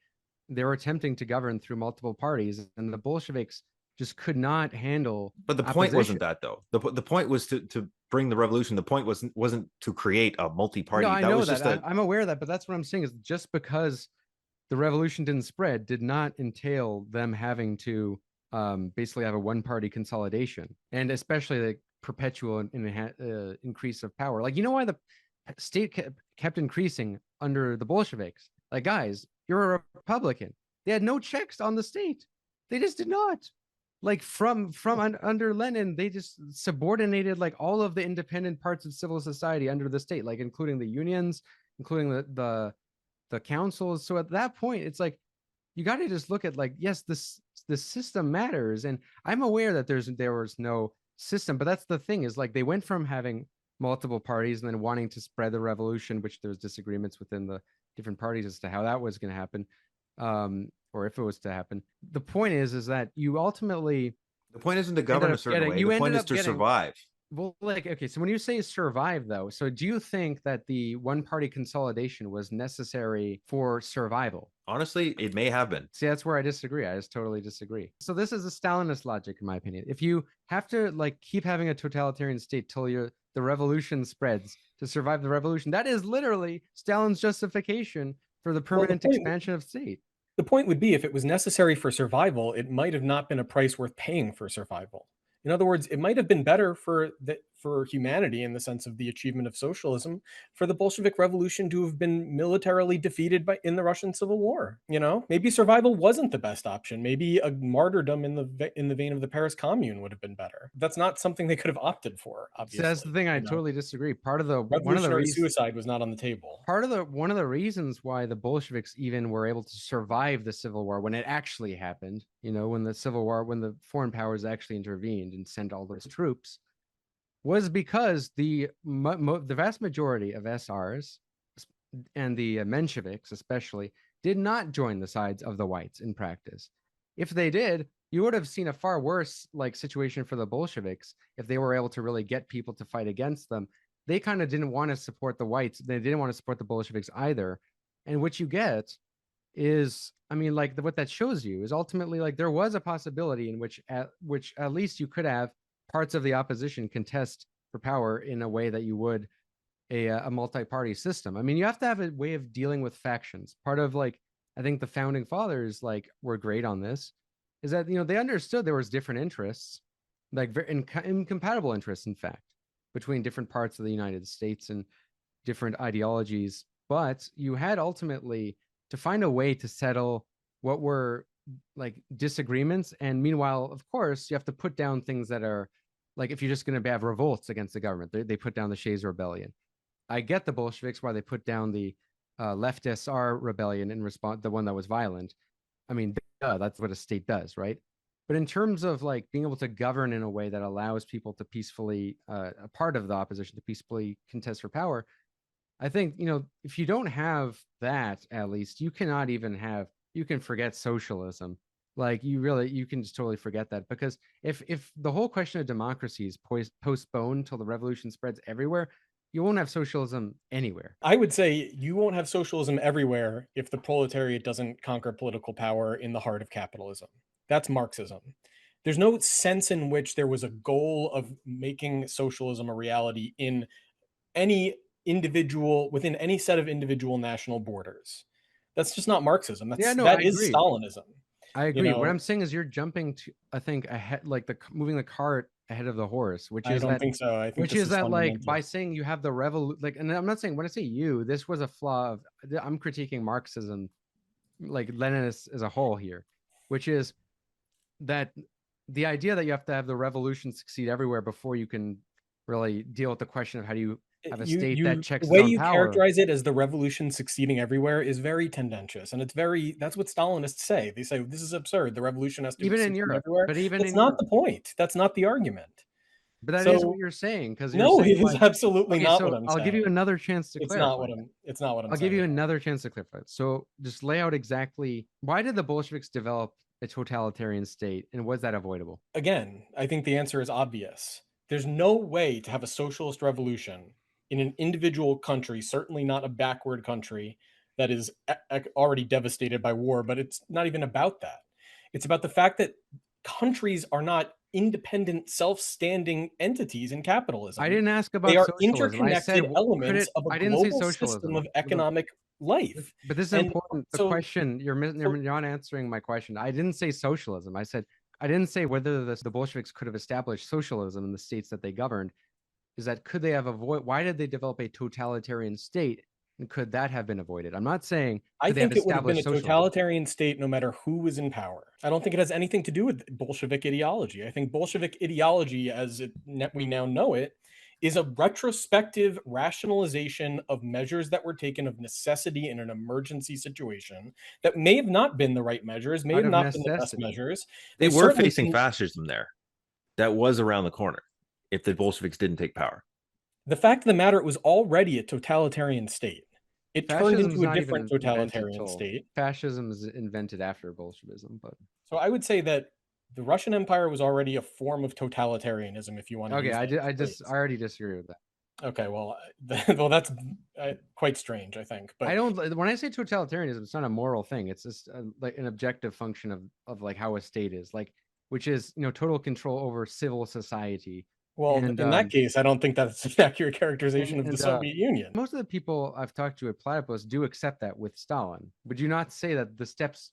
they were attempting to govern through multiple parties, and the Bolsheviks just could not handle. But the point wasn't that, though. The point was to bring the revolution. The point wasn't to create a multi-party. No, I know that. I'm aware of that, but that's what I'm saying, is just because the revolution didn't spread did not entail them having to basically have a one-party consolidation, and especially the perpetual increase of power. Like, you know why the state kept increasing under the Bolsheviks? Like, guys, you're a Republican. They had no checks on the state. They just did not. Like, from under Lenin, they just subordinated like all of the independent parts of civil society under the state, like including the unions, including the councils. So at that point, it's like, you got to just look at, like, yes, the system matters. And I'm aware that there was no system, but that's the thing, is like, they went from having multiple parties and then wanting to spread the revolution, which there's disagreements within the different parties as to how that was going to happen, or if it was to happen. The point is that you ultimately, the point isn't to govern a certain way. The point is to survive. Well, like, okay, so when you say survive, though, so do you think that the one-party consolidation was necessary for survival? Honestly, it may have been. See, that's where I disagree. I just totally disagree. So this is a Stalinist logic, in my opinion. If you have to, like, keep having a totalitarian state till the revolution spreads to survive the revolution, that is literally Stalin's justification for the permanent expansion of state. The point would be, if it was necessary for survival, it might have not been a price worth paying for survival. In other words, it might have been better for humanity, in the sense of the achievement of socialism, for the Bolshevik Revolution to have been militarily defeated in the Russian Civil War. You know, maybe survival wasn't the best option. Maybe a martyrdom in the vein of the Paris Commune would have been better. That's not something they could have opted for, obviously. So that's the thing. I totally disagree. One of the reasons suicide was not on the table. One of the reasons why the Bolsheviks even were able to survive the Civil War when it actually happened, you know, when the foreign powers actually intervened and sent all those troops, was because the vast majority of SRs and the Mensheviks especially did not join the sides of the whites in practice. if they did, you would have seen a far worse like situation for the Bolsheviks if they were able to really get people to fight against them. They kind of didn't want to support the whites. They didn't want to support the Bolsheviks either. And what you get is, I mean, like what that shows you is ultimately like there was a possibility in which at least you could have parts of the opposition contest for power in a way that you would a multi-party system. I mean, you have to have a way of dealing with factions. Part of like, I think the founding fathers like were great on this, is that, you know, they understood there was different interests, like very incompatible interests, in fact, between different parts of the United States and different ideologies. But you had ultimately to find a way to settle what were like disagreements. And meanwhile, of course, you have to put down things that are like, if you're just going to have revolts against the government, they put down the Shays Rebellion. I get the Bolsheviks why they put down the left SR rebellion in response, the one that was violent. I mean, that's what a state does, right? But in terms of like being able to govern in a way that allows people to peacefully, a part of the opposition to peacefully contest for power, I think, you know, if you don't have that, at least you cannot even have, you can forget socialism. Like you can just totally forget that, because if the whole question of democracy is postponed till the revolution spreads everywhere, you won't have socialism anywhere. I would say you won't have socialism everywhere if the proletariat doesn't conquer political power in the heart of capitalism. That's Marxism. There's no sense in which there was a goal of making socialism a reality in any individual, within any set of individual national borders. That's just not Marxism. That is agree. Stalinism. I agree. You know, what I'm saying is you're jumping to, I think, ahead, like moving the cart ahead of the horse, which is I don't think so. I think which this is that like fundamental. by saying you have the revolution, like, and I'm not saying, when I say you, this was a flaw of, I'm critiquing Marxism, like Leninists as a whole here, which is that the idea that you have to have the revolution succeed everywhere before you can really deal with the question of how do you have a state that checks The way its own you power. characterize it as the revolution succeeding everywhere is very tendentious, and that's what Stalinists say. They say this is absurd. The revolution has to Even in succeed Europe, everywhere. but even That's in not Europe. the point. That's not the argument. But that is So what you're saying, because you're no, saying it is like, absolutely okay, not so what I'm I'll saying. give you another chance to It's clarify. not what I'm. It's not what I'm I'll saying. give you another chance to clarify. So just lay out exactly why did the Bolsheviks develop a totalitarian state, and was that avoidable? Again, I think the answer is obvious. There's no way to have a socialist revolution in an individual country, certainly not a backward country that is already devastated by war, but it's not even about that. It's about the fact that countries are not independent, self-standing entities in capitalism. I didn't ask They about are socialism. I said, interconnected elements of a I didn't say global system socialism. of economic life. But this is And important. The so, question, you're not answering my question. I didn't say socialism. I said, I didn't say whether the Bolsheviks could have established socialism in the states that they governed. Is that, could they have avoided, why did they develop a totalitarian state? And could that have been avoided? I'm not saying I could they have think it would have been a established socialism. totalitarian state no matter who was in power. I don't think it has anything to do with Bolshevik ideology. I think Bolshevik ideology, as we now know it, is a retrospective rationalization of measures that were taken of necessity in an emergency situation that may have not been the right measures, may Out have of not been the best necessity. measures. They were certainly facing can- fascism there. That was around the corner if the Bolsheviks didn't take power. The fact of the matter, it was already a totalitarian state. It turned Fascism is into a not different even invented totalitarian till state. fascism is invented after Bolshevism, but So I would say that the Russian Empire was already a form of totalitarianism, if you want to okay, use that I phrase. already disagree with that. Okay, well, well, that's quite strange, I think. But I don't, when I say totalitarianism, it's not a moral thing. It's just like an objective function of like how a state is, like, which is, you know, total control over civil society. well, And in that case, I don't think that's an accurate characterization of the Soviet Union. Most of the people I've talked to at Platypus do accept that with Stalin. Would you not say that the steps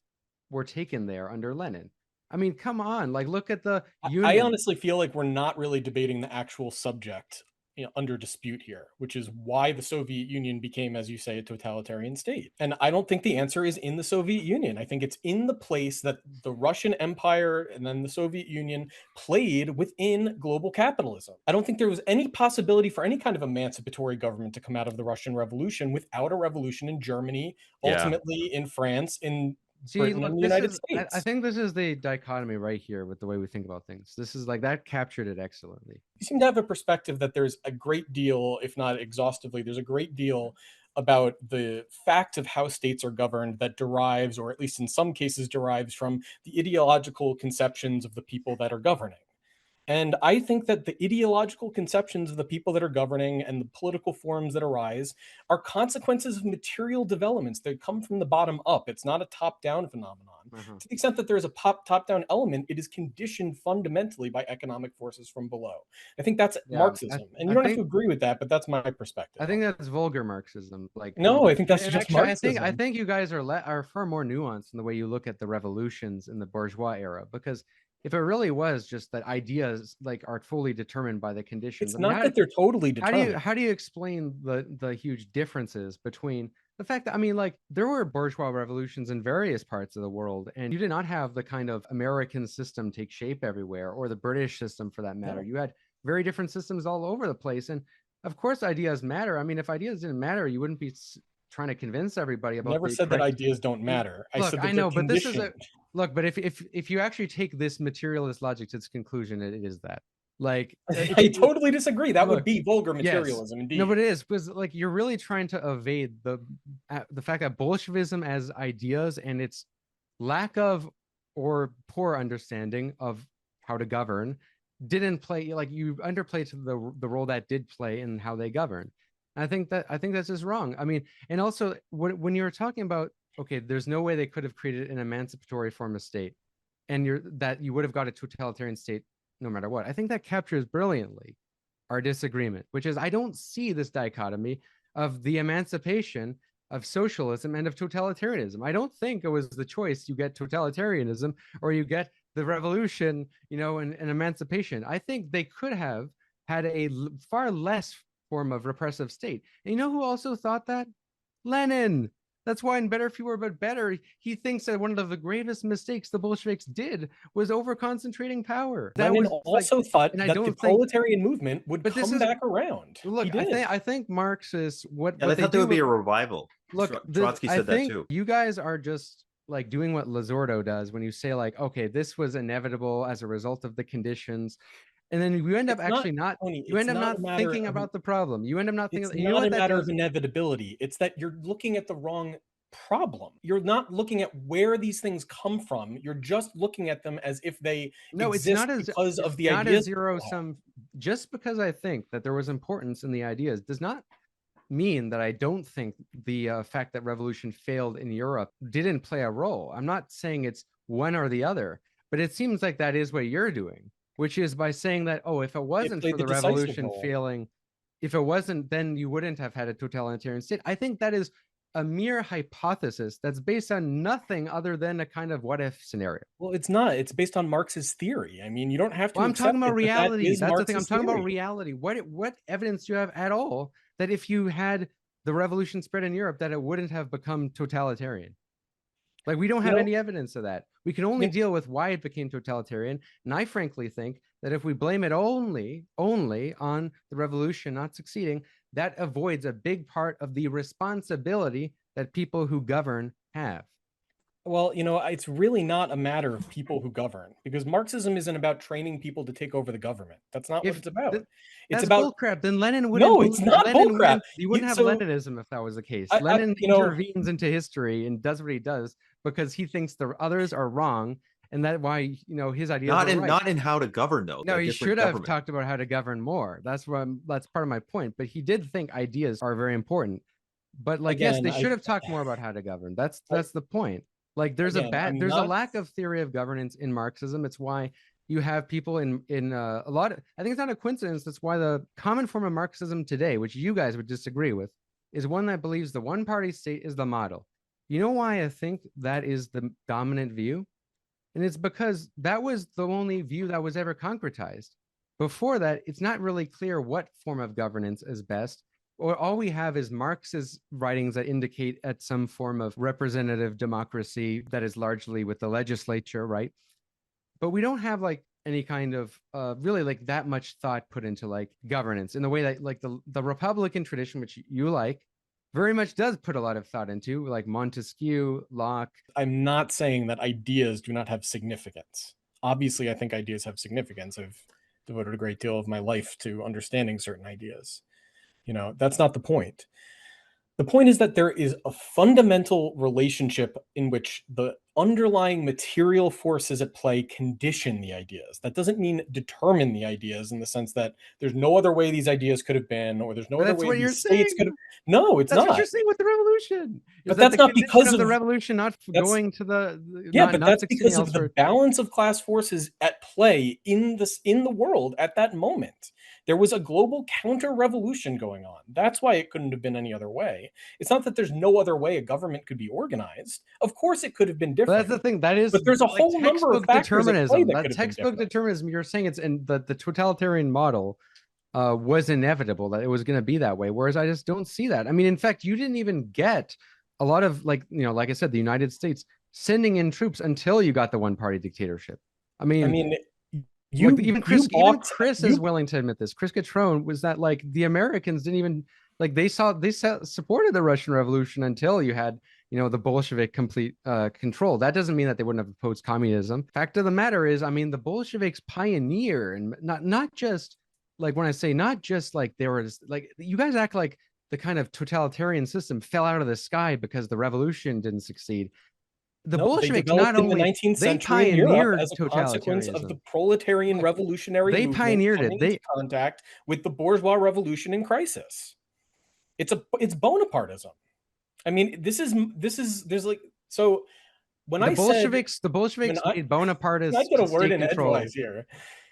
were taken there under Lenin? I mean, come on, like, look at the union. I honestly feel like we're not really debating the actual subject, you know, under dispute here, which is why the Soviet Union became, as you say, a totalitarian state. And I don't think the answer is in the Soviet Union. I think it's in the place that the Russian Empire and then the Soviet Union played within global capitalism. I don't think there was any possibility for any kind of emancipatory government to come out of the Russian Revolution without a revolution in Germany, ultimately in France, in Britain and the United States. I think this is the dichotomy right here with the way we think about things. This is like, that captured it excellently. You seem to have a perspective that there's a great deal, if not exhaustively, there's a great deal about the fact of how states are governed that derives, or at least in some cases derives, from the ideological conceptions of the people that are governing. And I think that the ideological conceptions of the people that are governing and the political forms that arise are consequences of material developments that come from the bottom up. It's not a top-down phenomenon. To the extent that there is a top-down element, it is conditioned fundamentally by economic forces from below. I think that's Marxism. And you don't have to agree with that, but that's my perspective. I think that's vulgar Marxism. Like, no, I think that's just actually, Marxism. I think you guys are far more nuanced in the way you look at the revolutions in the bourgeois era, because if it really was just that ideas like are fully determined by the conditions, it's not that they're totally determined. How do you explain the huge differences between the fact that, I mean, like, there were bourgeois revolutions in various parts of the world, and you did not have the kind of American system take shape everywhere, or the British system for that matter. You had very different systems all over the place, and of course ideas matter. I mean, if ideas didn't matter, you wouldn't be trying to convince everybody about. Never said that ideas don't matter. I said that I know, but this is but if you actually take this materialist logic to its conclusion, it is that. Like, I totally disagree. That would be vulgar materialism, indeed. No, but it is, because like you're really trying to evade the fact that Bolshevism as ideas and its lack of or poor understanding of how to govern didn't play, like, you underplayed the role that did play in how they govern. I think that's just wrong. I mean, and also when you were talking about, okay, there's no way they could have created an emancipatory form of state, and you would have got a totalitarian state no matter what. I think that captures brilliantly our disagreement, which is I don't see this dichotomy of the emancipation of socialism and of totalitarianism. I don't think it was the choice. You get totalitarianism or you get the revolution, and emancipation. I think they could have had a far less form of repressive state. And you know who also thought that? Lenin. That's why in Better, Fewer, but Better, he thinks that one of the gravest mistakes the Bolsheviks did was over-concentrating power. Lenin also thought that the proletarian movement would come back around. Look, I think Marxists, what they thought there would be a revival. Look, Trotsky said that too. You guys are just like doing what Lazardo does when you say, like, okay, this was inevitable as a result of the conditions. And then you end up not thinking about the problem. You end up not thinking. It's not a matter of inevitability. It's that you're looking at the wrong problem. You're not looking at where these things come from. You're just looking at them as if they exist because of the ideas. Zero sum. Just because I think that there was importance in the ideas does not mean that I don't think the fact that revolution failed in Europe didn't play a role. I'm not saying it's one or the other, but it seems like that is what you're doing. Which is by saying that, if it wasn't for the revolution failing, if it wasn't, then you wouldn't have had a totalitarian state. I think that is a mere hypothesis that's based on nothing other than a kind of what-if scenario. Well, it's not. It's based on Marx's theory. I mean, you don't have to. Well, I'm talking about reality. That's the thing. I'm talking about reality. What evidence do you have at all that if you had the revolution spread in Europe, that it wouldn't have become totalitarian? Like, we don't have any evidence of that. We can only deal with why it became totalitarian. And I frankly think that if we blame it only on the revolution not succeeding, that avoids a big part of the responsibility that people who govern have. Well, it's really not a matter of people who govern, because Marxism isn't about training people to take over the government. That's not what it's about. It's about bullcrap. Then Lenin wouldn't. No, it's not bullcrap. You wouldn't have Leninism if that was the case. Lenin intervenes into history and does what he does because he thinks the others are wrong, and that's why his ideas not in how to govern though. No, he should have talked about how to govern more. That's part of my point. But he did think ideas are very important. But yes, they should have talked more about how to govern. That's the point. Like, there's a lack of theory of governance in Marxism. It's why you have people in a lot of, I think it's not a coincidence. That's why the common form of Marxism today, which you guys would disagree with, is one that believes the one-party state is the model. You know why I think that is the dominant view? And it's because that was the only view that was ever concretized. Before that, it's not really clear what form of governance is best. Or all we have is Marx's writings that indicate at some form of representative democracy that is largely with the legislature, right? But we don't have like any kind of really like that much thought put into like governance in the way that like the Republican tradition, which you like, very much does put a lot of thought into, like Montesquieu, Locke. I'm not saying that ideas do not have significance. Obviously, I think ideas have significance. I've devoted a great deal of my life to understanding certain ideas. That's not the point. The point is that there is a fundamental relationship in which the underlying material forces at play condition the ideas. That doesn't mean determine the ideas in the sense that there's no other way these ideas could have been, or there's no But other that's way what you're these states saying. could have. No, it's That's not. what you're saying with the revolution. But that's not because of the of revolution, not going to the yeah, not, but not that's succeeding because of the elsewhere. balance of class forces at play in the world at that moment. There was a global counter-revolution going on. That's why it couldn't have been any other way. It's not that there's no other way a government could be organized. Of course, it could have been But different. that's the thing. That is But there's a like whole number of textbook factors at play determinism. that That could have been textbook different. determinism. You're saying it's in the totalitarian model was inevitable that it was going to be that way. Whereas I just don't see that. I mean, in fact, you didn't even get a lot of like like I said, the United States sending in troops until you got the one-party dictatorship. I mean, even Chris is willing to admit this. Chris Catrone was that like the Americans didn't even like they supported the Russian Revolution until you had the Bolshevik complete control. That doesn't mean that they wouldn't have opposed communism. Fact of the matter is, I mean, the Bolsheviks pioneer and not just like when I say not just like there was like you guys act like the kind of totalitarian system fell out of the sky because the revolution didn't succeed. The Bolsheviks not only in the 19th they century in Europe pioneered as a consequence of the proletarian Look, revolutionary they movement pioneered coming it. They into contact with the bourgeois revolution in crisis. It's Bonapartism. I mean, there's like so when the I Bolsheviks made Bonapartist I get a word in control. edgewise here.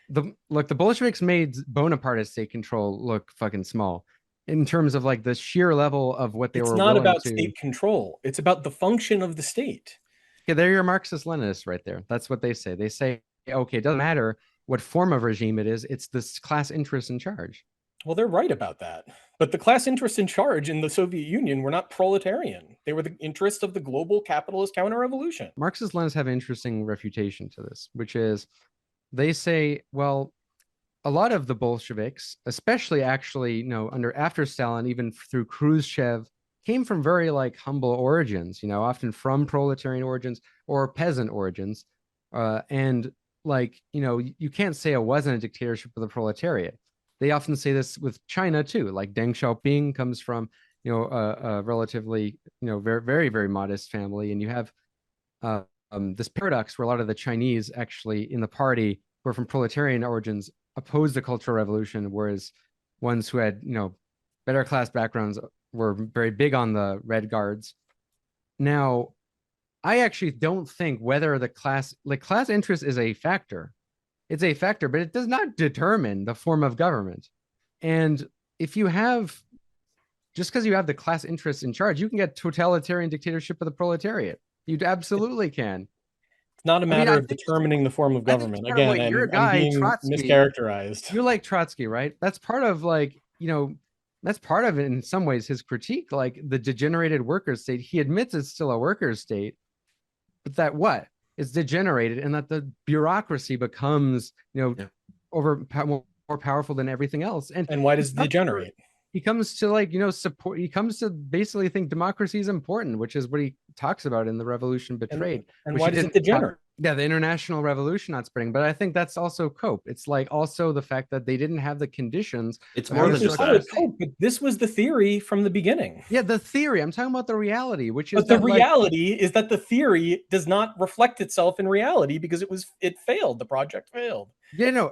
The Bolsheviks made Bonapartist state control look fucking small in terms of like the sheer level of what they were. It's not about state control. It's about the function of the state. Okay, they're your Marxist-Leninists right there. That's what they say. They say, okay, it doesn't matter what form of regime it is. It's this class interest in charge. Well, they're right about that. But the class interests in charge in the Soviet Union were not proletarian. They were the interests of the global capitalist counter-revolution. Marxist-Leninists have an interesting refutation to this, which is they say, well, a lot of the Bolsheviks, especially actually, after Stalin, even through Khrushchev, came from very like humble origins, often from proletarian origins or peasant origins. And like, you can't say it wasn't a dictatorship of the proletariat. They often say this with China too. Like Deng Xiaoping comes from, a relatively, very, very, very modest family. And you have this paradox where a lot of the Chinese actually in the party were from proletarian origins opposed the Cultural Revolution, whereas ones who had, better class backgrounds were very big on the Red Guards. Now, I actually don't think whether the class interest is a factor. It's a factor, but it does not determine the form of government. And if you have, just because you have the class interest in charge, you can get totalitarian dictatorship of the proletariat. You absolutely can. It's not a matter of determining the form of government. Again, I'm being mischaracterized. You like Trotsky, right? That's part of like, that's part of it in some ways, his critique, like the degenerated workers' state. He admits it's still a workers' state, but that what? It's degenerated and that the bureaucracy becomes, more powerful than everything else. And why does it degenerate? He comes to like, support. He comes to basically think democracy is important, which is what he talks about in The Revolution Betrayed. And why does it degenerate? Yeah, the international revolution not spreading, but I think that's also cope. It's like also the fact that they didn't have the conditions. It's more than just that. Cope, but this was the theory from the beginning. Yeah, the theory. I'm talking about the reality, which is. But the reality is that the theory does not reflect itself in reality because it failed. The project failed. Yeah,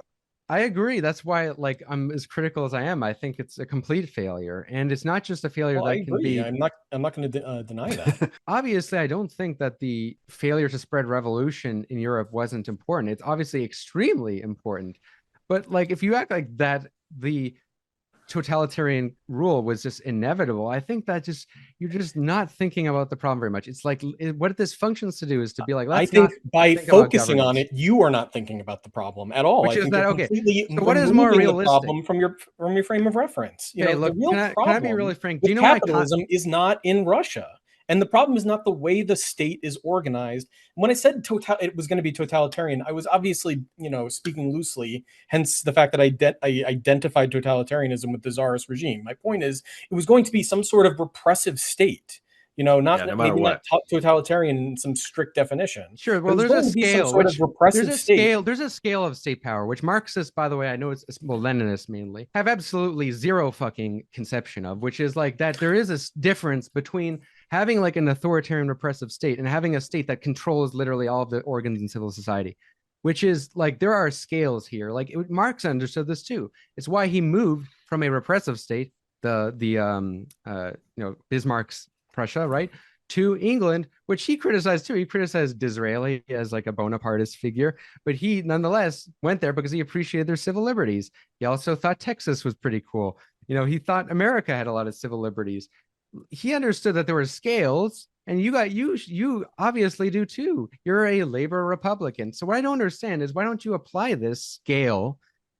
I agree. That's why, like, I'm as critical as I am. I think it's a complete failure, and it's not just a failure that can be. I'm not going to deny that. Obviously, I don't think that the failure to spread revolution in Europe wasn't important. It's obviously extremely important, but like, if you act like that, the totalitarian rule was just inevitable. I think that you're just not thinking about the problem very much. It's like what this functions to do is to be like, I think by focusing on it, you are not thinking about the problem at all. Which is that okay? So what is more realistic? Problem from your frame of reference. Look, the real problem can I be really frank? Do you know capitalism is not in Russia? And the problem is not the way the state is organized. When I said it was going to be totalitarian, I was obviously, speaking loosely, hence the fact that I identified totalitarianism with the Tsarist regime. My point is, it was going to be some sort of repressive state. You know, not Yeah, no matter maybe what. not totalitarian in some strict definition. Sure. Well, But there's a going to be some scale, sort of repressive there's a state. scale. There's a scale of state power, which Marxists, by the way, I know it's well, Leninists mainly have absolutely zero fucking conception of, which is like that there is a difference between having like an authoritarian repressive state and having a state that controls literally all of the organs in civil society, which is like there are scales here. Like Marx understood this too. It's why he moved from a repressive state, Bismarck's Prussia, right, to England, which he criticized too. He criticized Disraeli as like a Bonapartist figure, but he nonetheless went there because he appreciated their civil liberties. He also thought Texas was pretty cool. You know, he thought America had a lot of civil liberties. He understood that there were scales, and you obviously do too. You're a labor Republican. So what I don't understand is why don't you apply this scale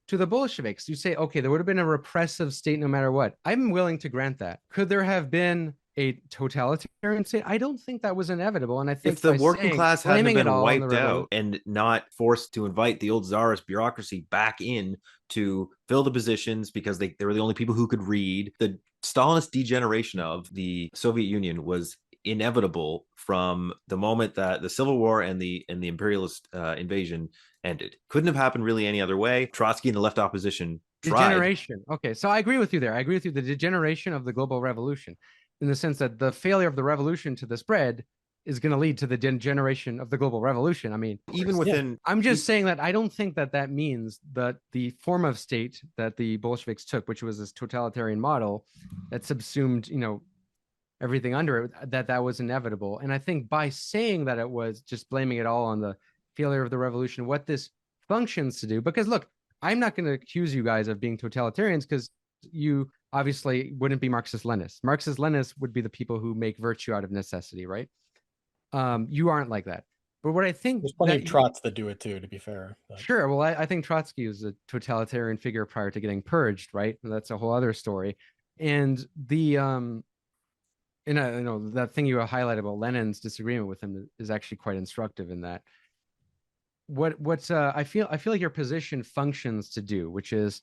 to the Bolsheviks? You say, okay, there would have been a repressive state no matter what. I'm willing to grant that. Could there have been a totalitarian state? I don't think that was inevitable. And I think if the working class hadn't been wiped out and not forced to invite the old czarist bureaucracy back in to fill the positions because they were the only people who could read, the Stalinist degeneration of the Soviet Union was inevitable from the moment that the Civil War and the imperialist invasion ended. Couldn't have happened really any other way. Trotsky and the left opposition tried. Degeneration. Okay, so I agree with you there. I agree with you. The degeneration of the global revolution, in the sense that the failure of the revolution to the spread is going to lead to the degeneration of the global revolution. I mean, even within, I'm just saying that I don't think that that means that the form of state that the Bolsheviks took, which was this totalitarian model that subsumed, you know, everything under it, that was inevitable. And I think by saying that it was, just blaming it all on the failure of the revolution, what this functions to do, because look, I'm not going to accuse you guys of being totalitarians because you obviously wouldn't be Marxist-Leninists. Marxist-Leninists would be the people who make virtue out of necessity, right? You aren't like that. But what I think, there's plenty of Trots that do it too, to be fair. But. Sure. Well, I think Trotsky was a totalitarian figure prior to getting purged, right? And that's a whole other story. And the you know, that thing you highlighted about Lenin's disagreement with him is actually quite instructive in that. I feel like your position functions to do, which is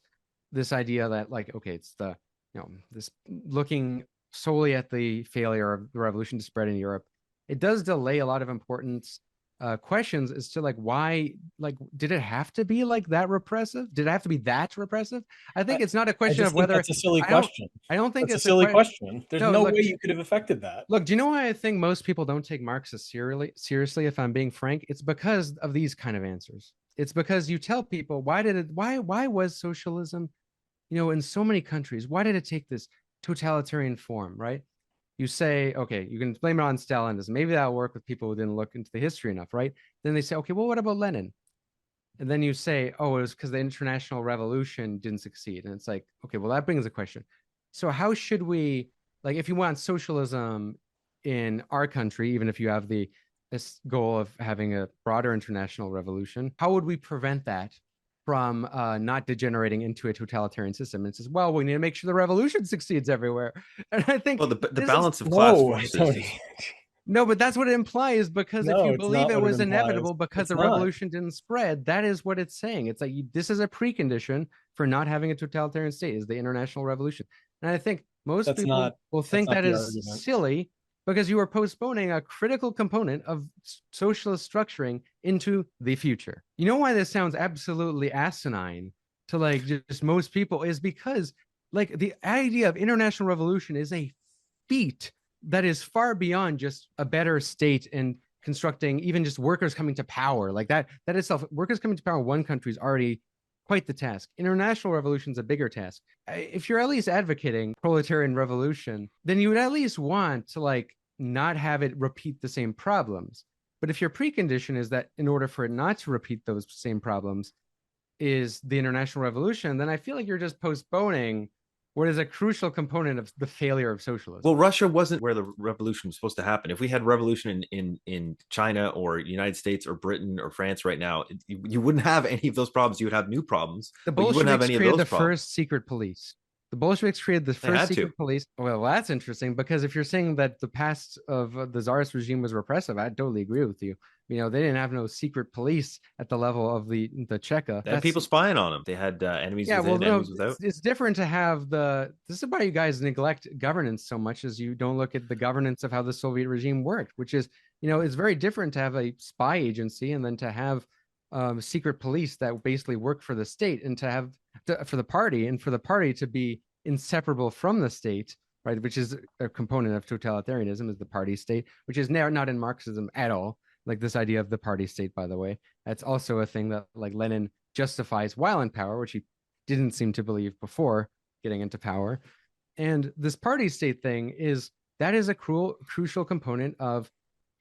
this idea that, like, okay, it's the, you know, this looking solely at the failure of the revolution to spread in Europe. It does delay a lot of important questions as to like why, like, did it have to be like that repressive? Did it have to be that repressive? I think it's not a question of whether. It's a silly question. I don't think it's a silly question. There's no way you could have affected that. Look, do you know why I think most people don't take Marxists seriously? If I'm being frank, it's because of these kind of answers. It's because you tell people, why was socialism, you know, in so many countries, why did it take this totalitarian form, right? You say, okay, you can blame it on Stalinism. Maybe that'll work with people who didn't look into the history enough, right? Then they say, okay, well, what about Lenin? And then you say, oh, it was because the International Revolution didn't succeed. And it's like, okay, well, that brings a question. So how should we, like, if you want socialism in our country, even if you have this goal of having a broader international revolution, how would we prevent that from not degenerating into a totalitarian system? And it says, well, we need to make sure the revolution succeeds everywhere. And I think, well, the balance of class forces. No, but that's what it implies, because if you believe it was inevitable because the revolution didn't spread, that is what it's saying. It's like, this is a precondition for not having a totalitarian state, is the international revolution. And I think most people will think that is silly, because you are postponing a critical component of socialist structuring into the future. You know why this sounds absolutely asinine to like just most people is because like the idea of international revolution is a feat that is far beyond just a better state and constructing even just workers coming to power. Like that itself, workers coming to power in one country is already quite the task. International revolution is a bigger task. If you're at least advocating proletarian revolution, then you would at least want to like not have it repeat the same problems. But if your precondition is that in order for it not to repeat those same problems is the international revolution, then I feel like you're just postponing what is a crucial component of the failure of socialism. Well, Russia wasn't where the revolution was supposed to happen. If we had revolution in China or United States or Britain or France right now, you wouldn't have any of those problems. You would have new problems. The Bolsheviks created the first secret police. The Bolsheviks created the They had first to. secret police. Well, that's interesting because if you're saying that the past of the Tsarist regime was repressive, I totally agree with you. You know, they didn't have no secret police at the level of the Cheka. They had people spying on them. They had enemies Yeah, well, within, no, enemies without. it's different to have this is why you guys neglect governance so much as you don't look at the governance of how the Soviet regime worked, which is, you know, it's very different to have a spy agency and then to have secret police that basically work for the state and to have for the party and for the party to be inseparable from the state, right? Which is a component of totalitarianism, is the party state, which is not in Marxism at all. Like this idea of the party state, by the way, that's also a thing that like Lenin justifies while in power, which he didn't seem to believe before getting into power. And this party state thing is a crucial component of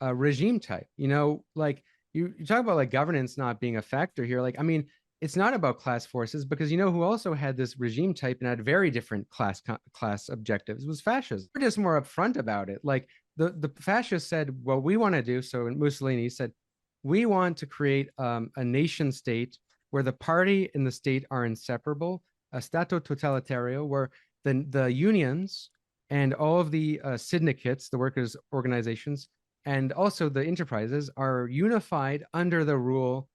a regime type. You know, like you talk about like governance not being a factor here. Like, I mean, it's not about class forces because you know who also had this regime type and had very different class objectives was fascism. We're just more upfront about it. Like the fascists said, what we want to do. So Mussolini said, we want to create a nation state where the party and the state are inseparable, a stato totalitario, where the unions and all of the syndicates, the workers' organizations, and also the enterprises are unified under the rule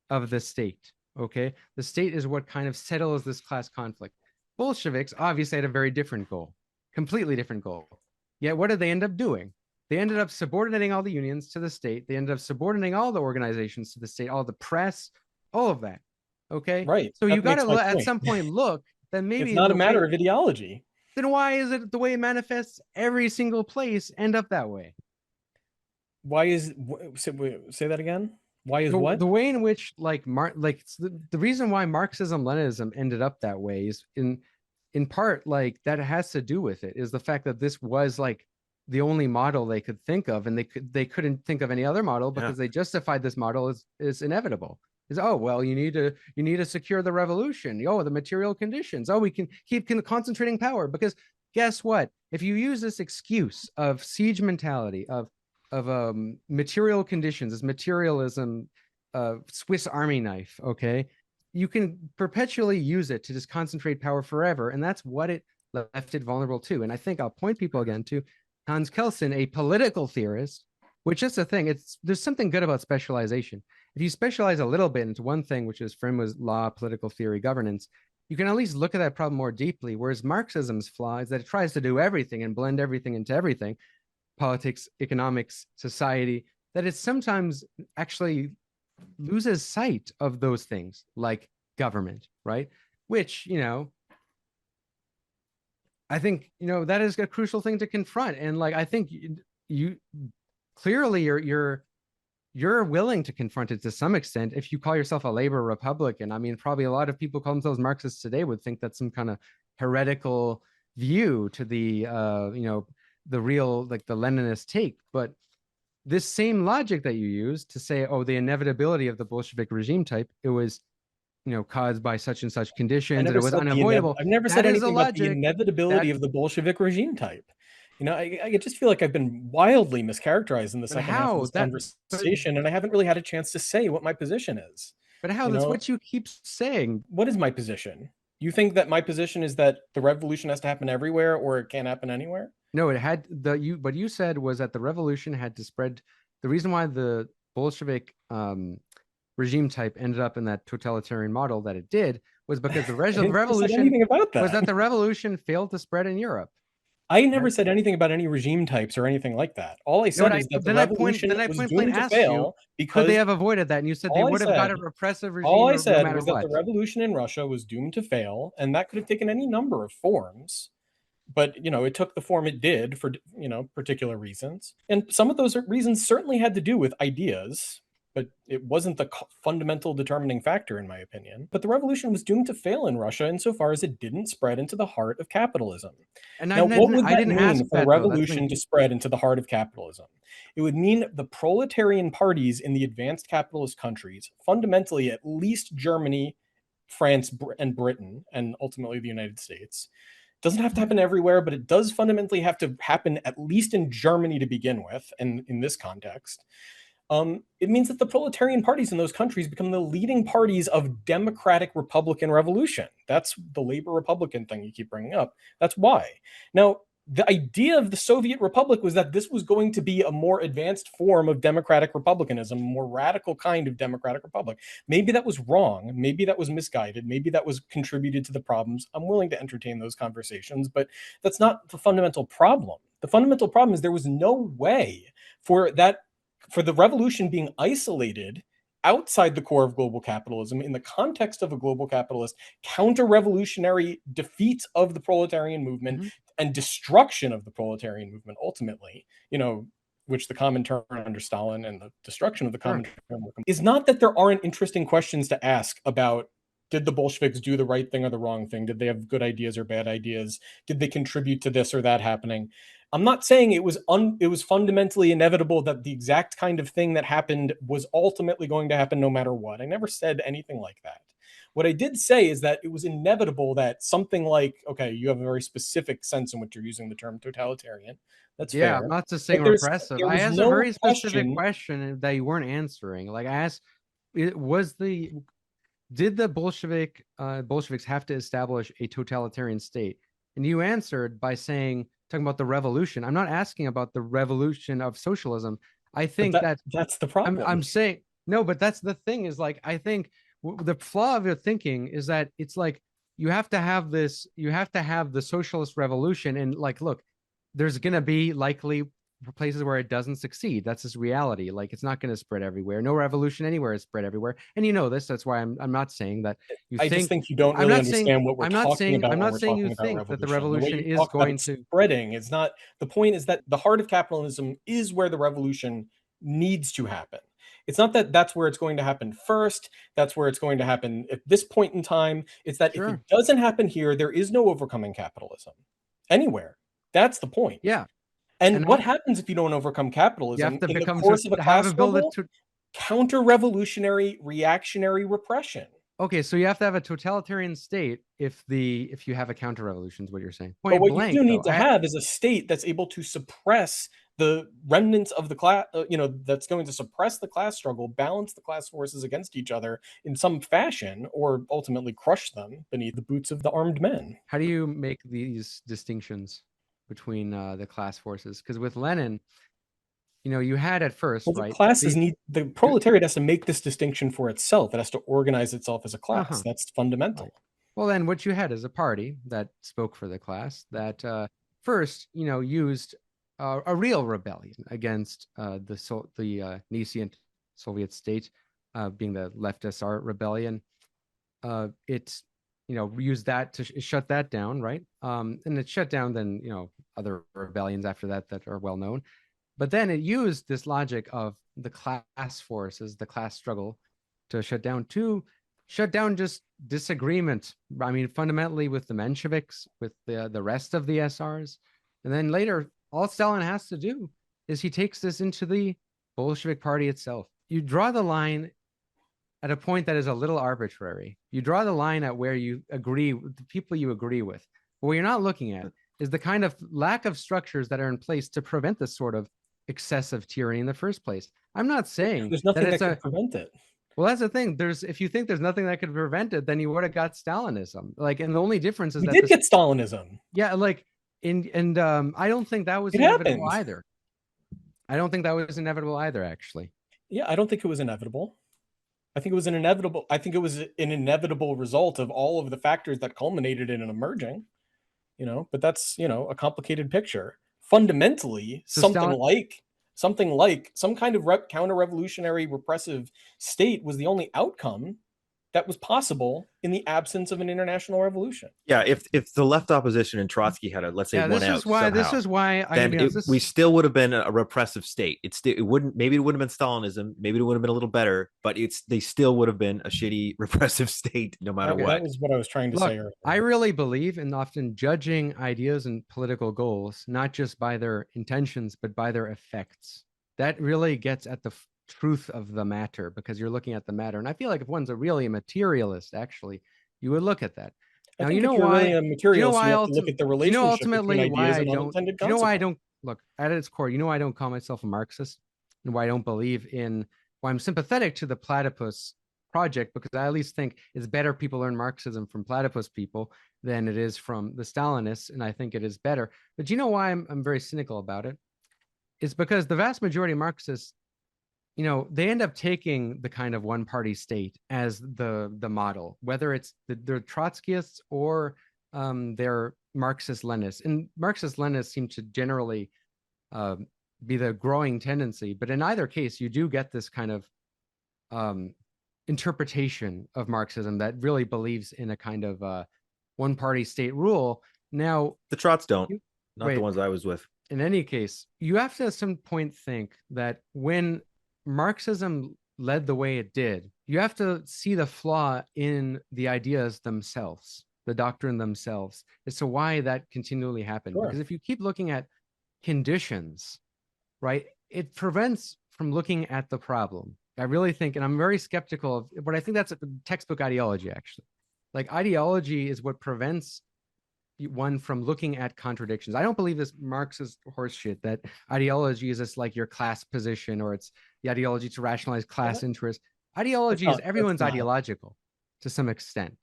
of the state. Okay, the state is what kind of settles this class conflict. Bolsheviks obviously had a very different goal, completely different goal. Yet what did they end up doing? They ended up subordinating all the unions to the state. They ended up subordinating all the organizations to the state, all the press, all of that. Okay, Right. So you got to at point. some point look that maybe it's not a matter of ideology. Then why is it the way it manifests every single place end up that way? Why is say that again? Why is what? The way in which like the reason why Marxism-Leninism ended up that way is in part like that has to do with it is the fact that this was like the only model they could think of, and they couldn't think of any other model because they justified this model as inevitable. Is oh well, you need to secure the revolution. Oh, the material conditions. Oh, we can keep concentrating power because guess what? If you use this excuse of siege mentality of material conditions, as materialism, Swiss Army knife, okay, you can perpetually use it to just concentrate power forever, and that's what it left it vulnerable to. And I think I'll point people again to Hans Kelsen, a political theorist, which is the thing. There's something good about specialization. If you specialize a little bit into one thing, which is was law, political theory, governance, you can at least look at that problem more deeply. Whereas Marxism's flaw is that it tries to do everything and blend everything into everything. Politics, economics, society, that it sometimes actually loses sight of those things like government, right? Which, you know, I think, you know, that is a crucial thing to confront. And like, I think you clearly you're willing to confront it to some extent. If you call yourself a labor Republican, I mean, probably a lot of people call themselves Marxists today would think that's some kind of heretical view to the, you know, the real like the Leninist take. But this same logic that you use to say, oh, the inevitability of the Bolshevik regime type, it was, you know, caused by such and such conditions and it was unavoidable. I've never said anything about the inevitability of the Bolshevik regime type. You know, I just feel like I've been wildly mischaracterized in the second half of this conversation, and I haven't really had a chance to say what my position is. But how? That's what you keep saying. What is my position? You think that my position is that the revolution has to happen everywhere or it can't happen anywhere? No, it had what you said was that the revolution had to spread. The reason why the Bolshevik regime type ended up in that totalitarian model that it did was because the revolution was that the revolution failed to spread in Europe. I never said anything about any regime types or anything like that. All I said is that the revolution was doomed to fail because could they have avoided that? And you said they would have got a repressive regime. All I said was that the revolution in Russia was doomed to fail, and that could have taken any number of forms. But, you know, it took the form it did for, you know, particular reasons. And some of those reasons certainly had to do with ideas, but it wasn't the fundamental determining factor, in my opinion. But the revolution was doomed to fail in Russia insofar as it didn't spread into the heart of capitalism. And now, what would that mean for a revolution to spread into the heart of capitalism? It would mean the proletarian parties in the advanced capitalist countries, fundamentally at least Germany, France, and Britain, and ultimately the United States. Doesn't have to happen everywhere, but it does fundamentally have to happen at least in Germany to begin with, and in this context. it means that the proletarian parties in those countries become the leading parties of democratic Republican revolution. That's the Labor Republican thing you keep bringing up. That's why. Now, the idea of the Soviet Republic was that this was going to be a more advanced form of democratic republicanism, a more radical kind of democratic republic. Maybe that was wrong. Maybe that was misguided. Maybe that was contributed to the problems. I'm willing to entertain those conversations, but that's not the fundamental problem. The fundamental problem is there was no way for the revolution being isolated outside the core of global capitalism in the context of a global capitalist counter-revolutionary defeat of the proletarian movement and destruction of the proletarian movement ultimately, which the common term under Stalin and the destruction of the common term is not that there aren't interesting questions to ask about. Did the Bolsheviks do the right thing or the wrong thing? Did they have good ideas or bad ideas? Did they contribute to this or that happening? I'm not saying it was fundamentally inevitable that the exact kind of thing that happened was ultimately going to happen no matter what. I never said anything like that. What I did say is that it was inevitable that something like, okay, you have a very specific sense in which you're using the term totalitarian. That's fair. I'm not just saying repressive. I asked a very specific question that you weren't answering. Like I asked, did the Bolsheviks have to establish a totalitarian state? And you answered by talking about the revolution. I'm not asking about the revolution of socialism. I think that's the problem. I'm saying no, but that's the thing is like, I think the flaw of your thinking is that it's like, you have to have the socialist revolution. And like, look, there's going to be likely places where it doesn't succeed. That's just reality. Like it's not going to spread everywhere. No revolution anywhere is spread everywhere. And you know this. That's why I'm not saying that you think. I just think you don't really understand what we're talking about. I'm not saying you think that the revolution is going to spreading. It's not. The point is that the heart of capitalism is where the revolution needs to happen. It's not that that's where it's going to happen first. That's where it's going to happen at this point in time. It's that if it doesn't happen here, there is no overcoming capitalism anywhere. That's the point. Yeah. And what happens if you don't overcome capitalism? You have to in become the course of a class struggle? Counter-revolutionary reactionary repression. Okay, so you have to have a totalitarian state if you have a counter-revolution is what you're saying. But what you do need to have is a state that's able to suppress the remnants of the class, that's going to suppress the class struggle, balance the class forces against each other in some fashion, or ultimately crush them beneath the boots of the armed men. How do you make these distinctions between the class forces? Because with Lenin, you had at first, right? The proletariat has to make this distinction for itself. It has to organize itself as a class. That's fundamental. Right. Well, then what you had is a party that spoke for the class that first, used a real rebellion against the nascent Soviet state, being the left SR rebellion. It's used that to shut that down, right? And it shut down then, other rebellions after that are well known. But then it used this logic of the class forces, the class struggle, to shut down just disagreement. I mean, fundamentally with the Mensheviks, with the rest of the SRs. And then later, all Stalin has to do is he takes this into the Bolshevik party itself. You draw the line at a point that is a little arbitrary. You draw the line at where you agree with the people you agree with. But what you're not looking at is the kind of lack of structures that are in place to prevent this sort of excessive tyranny in the first place. I'm not saying there's nothing that can prevent it. Well, that's the thing. If you think there's nothing that could prevent it, then you would have got Stalinism. Like, and the only difference is we did get Stalinism. Yeah, like, I don't think that was inevitable either. I don't think that was inevitable either, actually. Yeah, I don't think it was inevitable. I think it was an inevitable result of all of the factors that culminated in an emerging, but that's, a complicated picture. Fundamentally, So something like some kind of counter-revolutionary repressive state was the only outcome that was possible in the absence of an international revolution. Yeah, if the left opposition and Trotsky had let's say this is why we still would have been a repressive state. It wouldn't been Stalinism, maybe it would have been a little better, but they still would have been a shitty repressive state no matter what. That was what I was trying to say earlier. I really believe in often judging ideas and political goals not just by their intentions but by their effects. That really gets at the truth of the matter, because you're looking at the matter. And I feel like if one's really a materialist, actually, you would look at that. Now, you know why? Really a materialist, you have to look at the relationship between ideas and unintended consequences. You know why I don't look at its core? You know why I don't call myself a Marxist? and why I don't believe in, why I'm sympathetic to the Platypus project, because I at least think it's better people learn Marxism from Platypus people than it is from the Stalinists, and I think it is better. But you know why I'm very cynical about it? It's because the vast majority of Marxists, they end up taking the kind of one-party state as the model, whether it's the Trotskyists or they're Marxist-Leninists. And Marxist-Leninists seem to generally be the growing tendency, but in either case, you do get this kind of interpretation of Marxism that really believes in a kind of one-party state rule. Now, the Trots don't, not wait, the ones I was with. In any case, you have to at some point think that when Marxism led the way it did, you have to see the flaw in the ideas themselves, the doctrine themselves, as to why that continually happened. Sure. Because if you keep looking at conditions, right, it prevents from looking at the problem. I really think, and I'm very skeptical of, but I think that's a textbook ideology, actually. Like, ideology is what prevents one from looking at contradictions. I don't believe this Marxist horseshit that ideology is just like your class position, or it's the ideology to rationalize class interest. Ideology is everyone's ideological to some extent,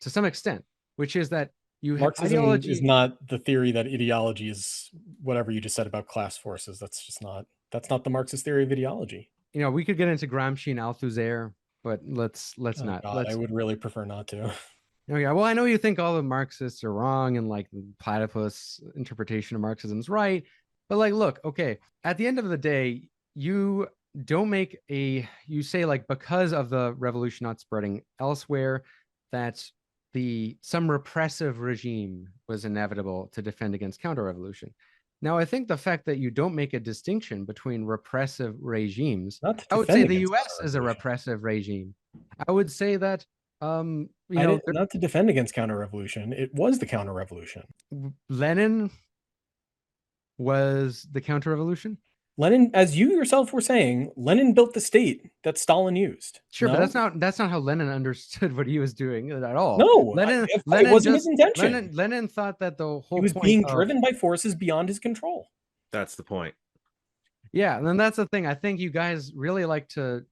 which is that you have Marxism ideology is not the theory that ideology is whatever you just said about class forces. That's not the Marxist theory of ideology. We could get into Gramsci and Althusser, but let's not. God, I would really prefer not to. Okay, well, I know you think all the Marxists are wrong and like the Platypus interpretation of Marxism is right, but like, look, okay, at the end of the day, you don't make you say like, because of the revolution not spreading elsewhere, that some repressive regime was inevitable to defend against counter-revolution. Now, I think the fact that you don't make a distinction between repressive regimes, I would say the US is a repressive regime. I would say that not to defend against counter-revolution. It was the counter-revolution. Lenin was the counter-revolution. Lenin, as you yourself were saying, Lenin built the state that Stalin used. Sure, but that's not how Lenin understood what he was doing at all. No, Lenin it wasn't his intention. Lenin thought that the whole he was point being driven by forces beyond his control. That's the point. Yeah, and then that's the thing. I think you guys really like to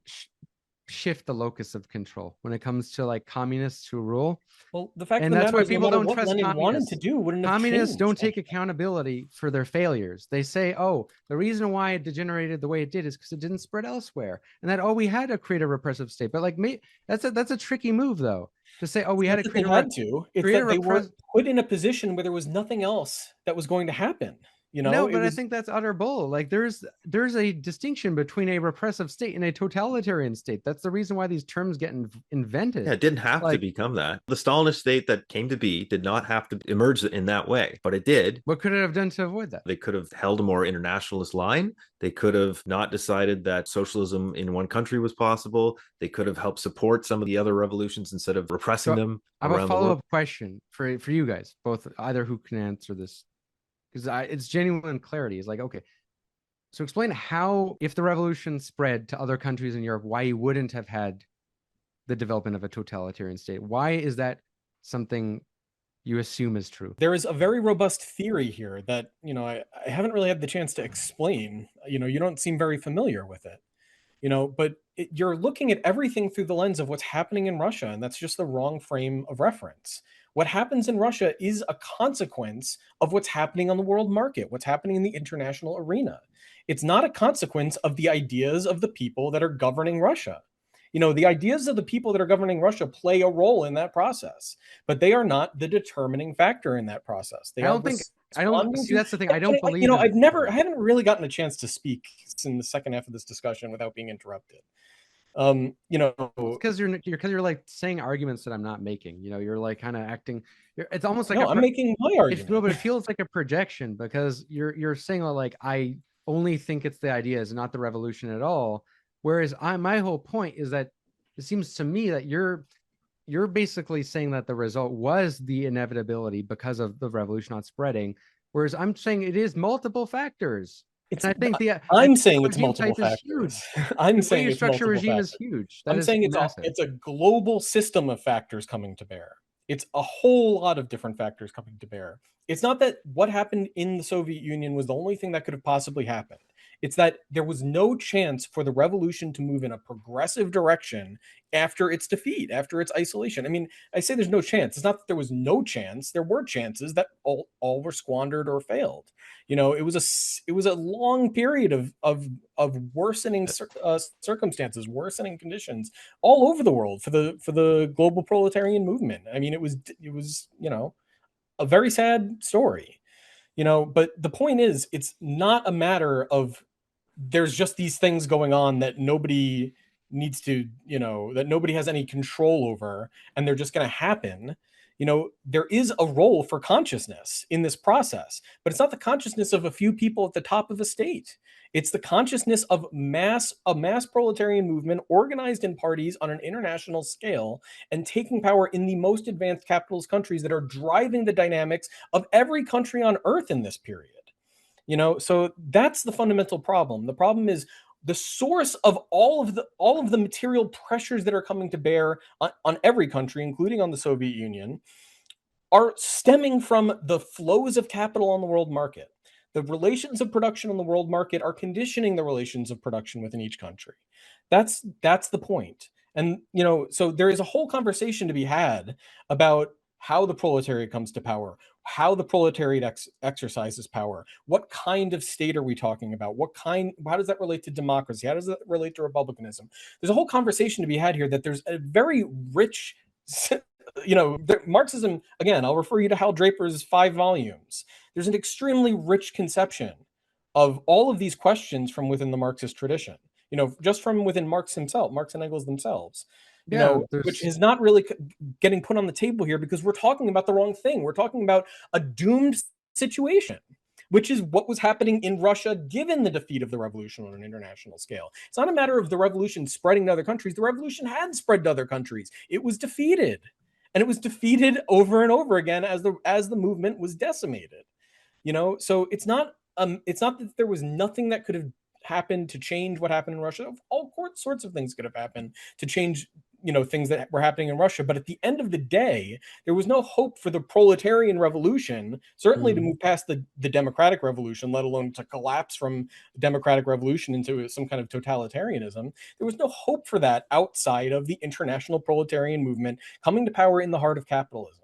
shift the locus of control when it comes to like communists who rule. Well, the fact and that's why people don't trust Lenin communists. Wanted to do wouldn't have communists changed. Don't take accountability for their failures. They say, oh, the reason why it degenerated the way it did is because it didn't spread elsewhere, and that we had to create a repressive state. But like, that's a tricky move though, to say, oh, we had to create It's that they were put in a position where there was nothing else that was going to happen. No, but I think that's utter bull. Like, there's a distinction between a repressive state and a totalitarian state. That's the reason why these terms get invented. Yeah, it didn't have to become that. The Stalinist state that came to be did not have to emerge in that way, but it did. What could it have done to avoid that? They could have held a more internationalist line. They could have not decided that socialism in one country was possible. They could have helped support some of the other revolutions instead of repressing them. I have a follow-up question for you guys, both, either who can answer this, because it's genuine clarity. It's like, okay, so explain how, if the revolution spread to other countries in Europe, why you wouldn't have had the development of a totalitarian state. Why is that something you assume is true? There is a very robust theory here that, I haven't really had the chance to explain. You don't seem very familiar with it, but you're looking at everything through the lens of what's happening in Russia, and that's just the wrong frame of reference. What happens in Russia is a consequence of what's happening on the world market, what's happening in the international arena. It's not a consequence of the ideas of the people that are governing Russia. The ideas of the people that are governing Russia play a role in that process, but they are not the determining factor in that process. That's the thing. I don't believe. I haven't really gotten a chance to speak in the second half of this discussion without being interrupted. Because you're like saying arguments that I'm not making. You're like kind of acting. It's almost like I'm making my argument. But it feels like a projection, because you're saying like, I only think it's the ideas and not the revolution at all. Whereas my whole point is that it seems to me that you're basically saying that the result was the inevitability because of the revolution not spreading. Whereas I'm saying it is multiple factors. I'm saying it's multiple factors. I'm saying your structure regime is huge. I'm saying it's a global system of factors coming to bear. It's a whole lot of different factors coming to bear. It's not that what happened in the Soviet Union was the only thing that could have possibly happened. It's that there was no chance for the revolution to move in a progressive direction after its defeat, after its isolation. I mean, I say there's no chance. It's not that there was no chance. There were chances that all were squandered or failed. You know, it was a long period of worsening circumstances, worsening conditions all over the world for the global proletarian movement. I mean, it was you know, a very sad story, you know, but the point is, it's not a matter of there's just these things going on that nobody needs to, you know, that nobody has any control over, and they're just going to happen. You know, there is a role for consciousness in this process, but it's not the consciousness of a few people at the top of a state. It's the consciousness of a mass proletarian movement organized in parties on an international scale and taking power in the most advanced capitalist countries that are driving the dynamics of every country on earth in this period. You know, so that's the fundamental problem. The problem is the source of all of the material pressures that are coming to bear on every country, including on the Soviet Union, are stemming from the flows of capital on the world market. The relations of production on the world market are conditioning the relations of production within each country. That's the point. And, you know, so there is a whole conversation to be had about how the proletariat comes to power, how the proletariat exercises power, what kind of state are we talking about, how does that relate to democracy, how does that relate to republicanism? There's a whole conversation to be had here, that there's a very rich, you know, Marxism, again, I'll refer you to Hal Draper's 5 volumes. There's an extremely rich conception of all of these questions from within the Marxist tradition, you know, just from within Marx himself, Marx and Engels themselves. You know, which is not really getting put on the table here, because we're talking about the wrong thing. We're talking about a doomed situation, which is what was happening in Russia given the defeat of the revolution on an international scale. It's not a matter of the revolution spreading to other countries. The revolution had spread to other countries. It was defeated, and it was defeated over and over again as the movement was decimated. You know, so it's not that there was nothing that could have happened to change what happened in Russia. All sorts of things could have happened to change, you know, things that were happening in Russia. But at the end of the day, there was no hope for the proletarian revolution, certainly to move past the democratic revolution, let alone to collapse from democratic revolution into some kind of totalitarianism. There was no hope for that outside of the international proletarian movement coming to power in the heart of capitalism.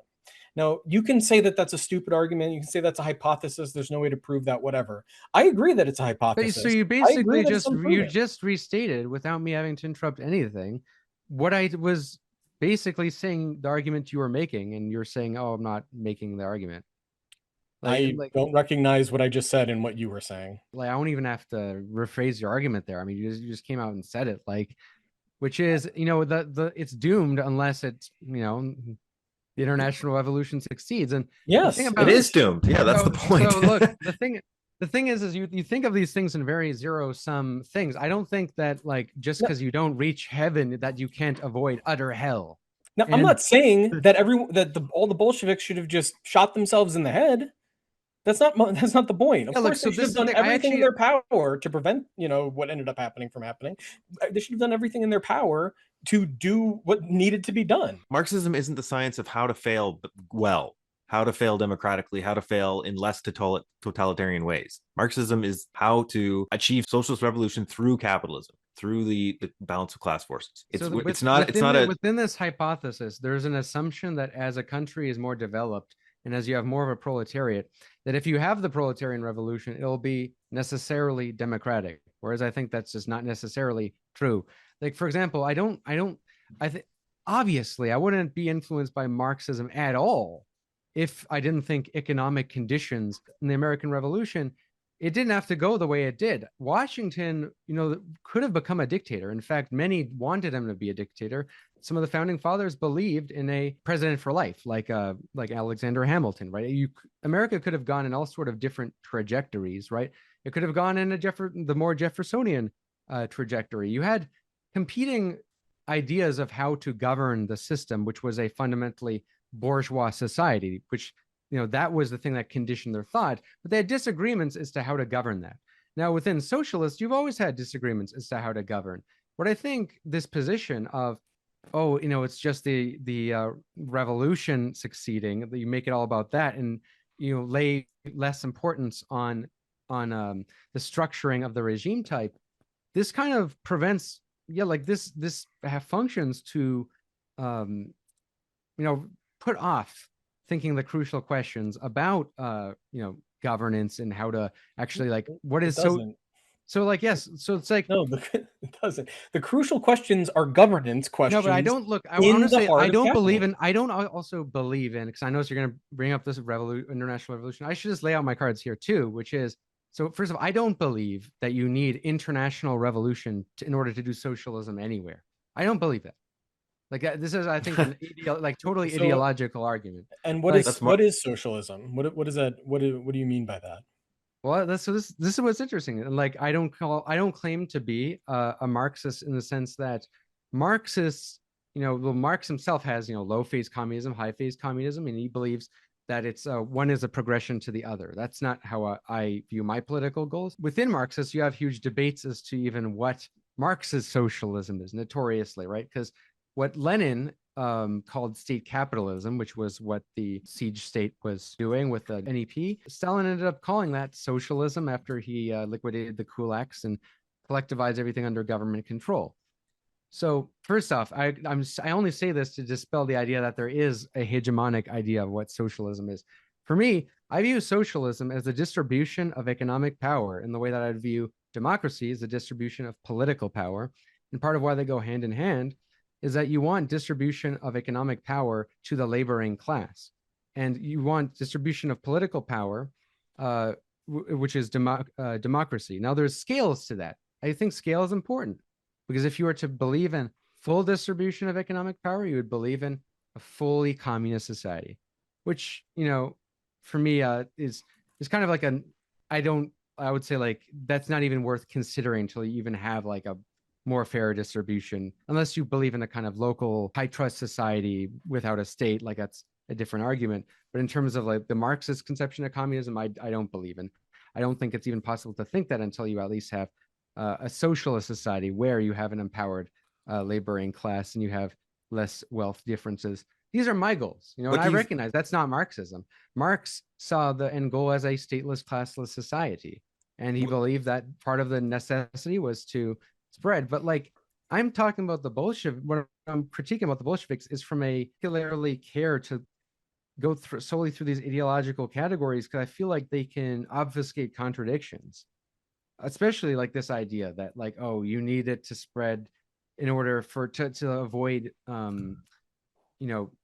Now, you can say that that's a stupid argument. You can say that's a hypothesis. There's no way to prove that, whatever. I agree that it's a hypothesis. But so you basically just restated, without me having to interrupt anything, what I was basically saying, the argument you were making, and you're saying, oh, I'm not making the argument. I don't recognize what I just said in what you were saying. Like, I don't even have to rephrase your argument there. I mean, you just came out and said it, like, which is, you know, it's doomed unless it's, you know, the international revolution succeeds. And yes, it is doomed. Yeah, that's the point. So look, the thing is you think of these things in very zero-sum things. I don't think that, like, just because you don't reach heaven that you can't avoid utter hell. Now, I'm not saying that all the Bolsheviks should have just shot themselves in the head. That's not the point. Of course, they should have done everything in their power to prevent, you know, what ended up happening from happening. They should have done everything in their power to do what needed to be done. Marxism isn't the science of how to fail well, how to fail democratically, how to fail in less totalitarian ways. Marxism is how to achieve socialist revolution through capitalism, through the balance of class forces. Within this hypothesis, there's an assumption that as a country is more developed and as you have more of a proletariat, that if you have the proletarian revolution, it'll be necessarily democratic. Whereas I think that's just not necessarily true. Like, for example, obviously I wouldn't be influenced by Marxism at all if I didn't think economic conditions in the American Revolution, it didn't have to go the way it did. Washington, you know, could have become a dictator. In fact, many wanted him to be a dictator. Some of the founding fathers believed in a president for life, like Alexander Hamilton, right? America could have gone in all sort of different trajectories, right? It could have gone in the more Jeffersonian trajectory. You had competing ideas of how to govern the system, which was a fundamentally bourgeois society, which, you know, that was the thing that conditioned their thought, but they had disagreements as to how to govern that. Now, within socialists, you've always had disagreements as to how to govern. What I think this position of, oh, you know, it's just the revolution succeeding, that you make it all about that, and, you know, lay less importance on the structuring of the regime type, this kind of prevents, like this functions to, put off thinking the crucial questions about, governance and how to actually like what is so like, yes. So it's like, no, it doesn't. The crucial questions are governance questions. No, but I don't look. I want to say I don't believe in. I don't also believe in, because I know you're going to bring up this international revolution. I should just lay out my cards here too, which is, so first of all, I don't believe that you need international revolution in order to do socialism anywhere. I don't believe that. Like this is, I think, an totally ideological argument. And what is socialism? What is that? What do you mean by that? Well, this is what's interesting. And like, I don't claim to be a Marxist in the sense that Marxists, Marx himself has, low phase communism, high phase communism, and he believes that it's one is a progression to the other. That's not how I view my political goals. Within Marxists, you have huge debates as to even what Marx's socialism is, notoriously, right? Because what Lenin called state capitalism, which was what the siege state was doing with the NEP. Stalin ended up calling that socialism after he liquidated the kulaks and collectivized everything under government control. So first off, I only say this to dispel the idea that there is a hegemonic idea of what socialism is. For me, I view socialism as the distribution of economic power in the way that I view democracy as the distribution of political power. And part of why they go hand in hand is that you want distribution of economic power to the laboring class, and you want distribution of political power, which is democracy. Now, there's scales to that. I think scale is important, because if you were to believe in full distribution of economic power, you would believe in a fully communist society, which, for me, is kind of like I would say like that's not even worth considering until you even have like a more fair distribution, unless you believe in a kind of local high trust society without a state. Like that's a different argument. But in terms of like the Marxist conception of communism, I don't believe in. I don't think it's even possible to think that until you at least have a socialist society where you have an empowered laboring class and you have less wealth differences. These are my goals, and I recognize that's not Marxism. Marx saw the end goal as a stateless, classless society, and he believed that part of the necessity was to spread. But like, I'm talking about the Bolshevik, what I'm critiquing about the Bolsheviks is from a particularly care to go solely through these ideological categories, because I feel like they can obfuscate contradictions, especially like this idea that like, oh, you need it to spread in order to avoid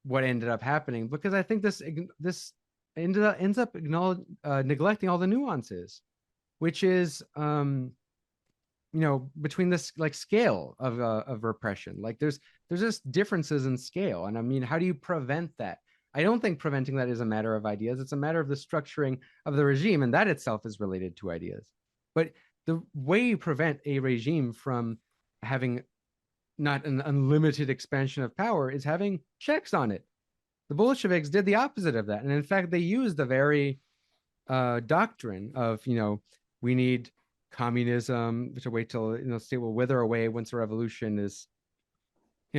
what ended up happening, because I think this ends up neglecting all the nuances, which is between this like scale of repression. Like there's just differences in scale. And I mean, how do you prevent that? I don't think preventing that is a matter of ideas. It's a matter of the structuring of the regime, and that itself is related to ideas. But the way you prevent a regime from having not an unlimited expansion of power is having checks on it. The Bolsheviks did the opposite of that. And in fact, they used the very doctrine of, we need communism to wait till state will wither away once the revolution is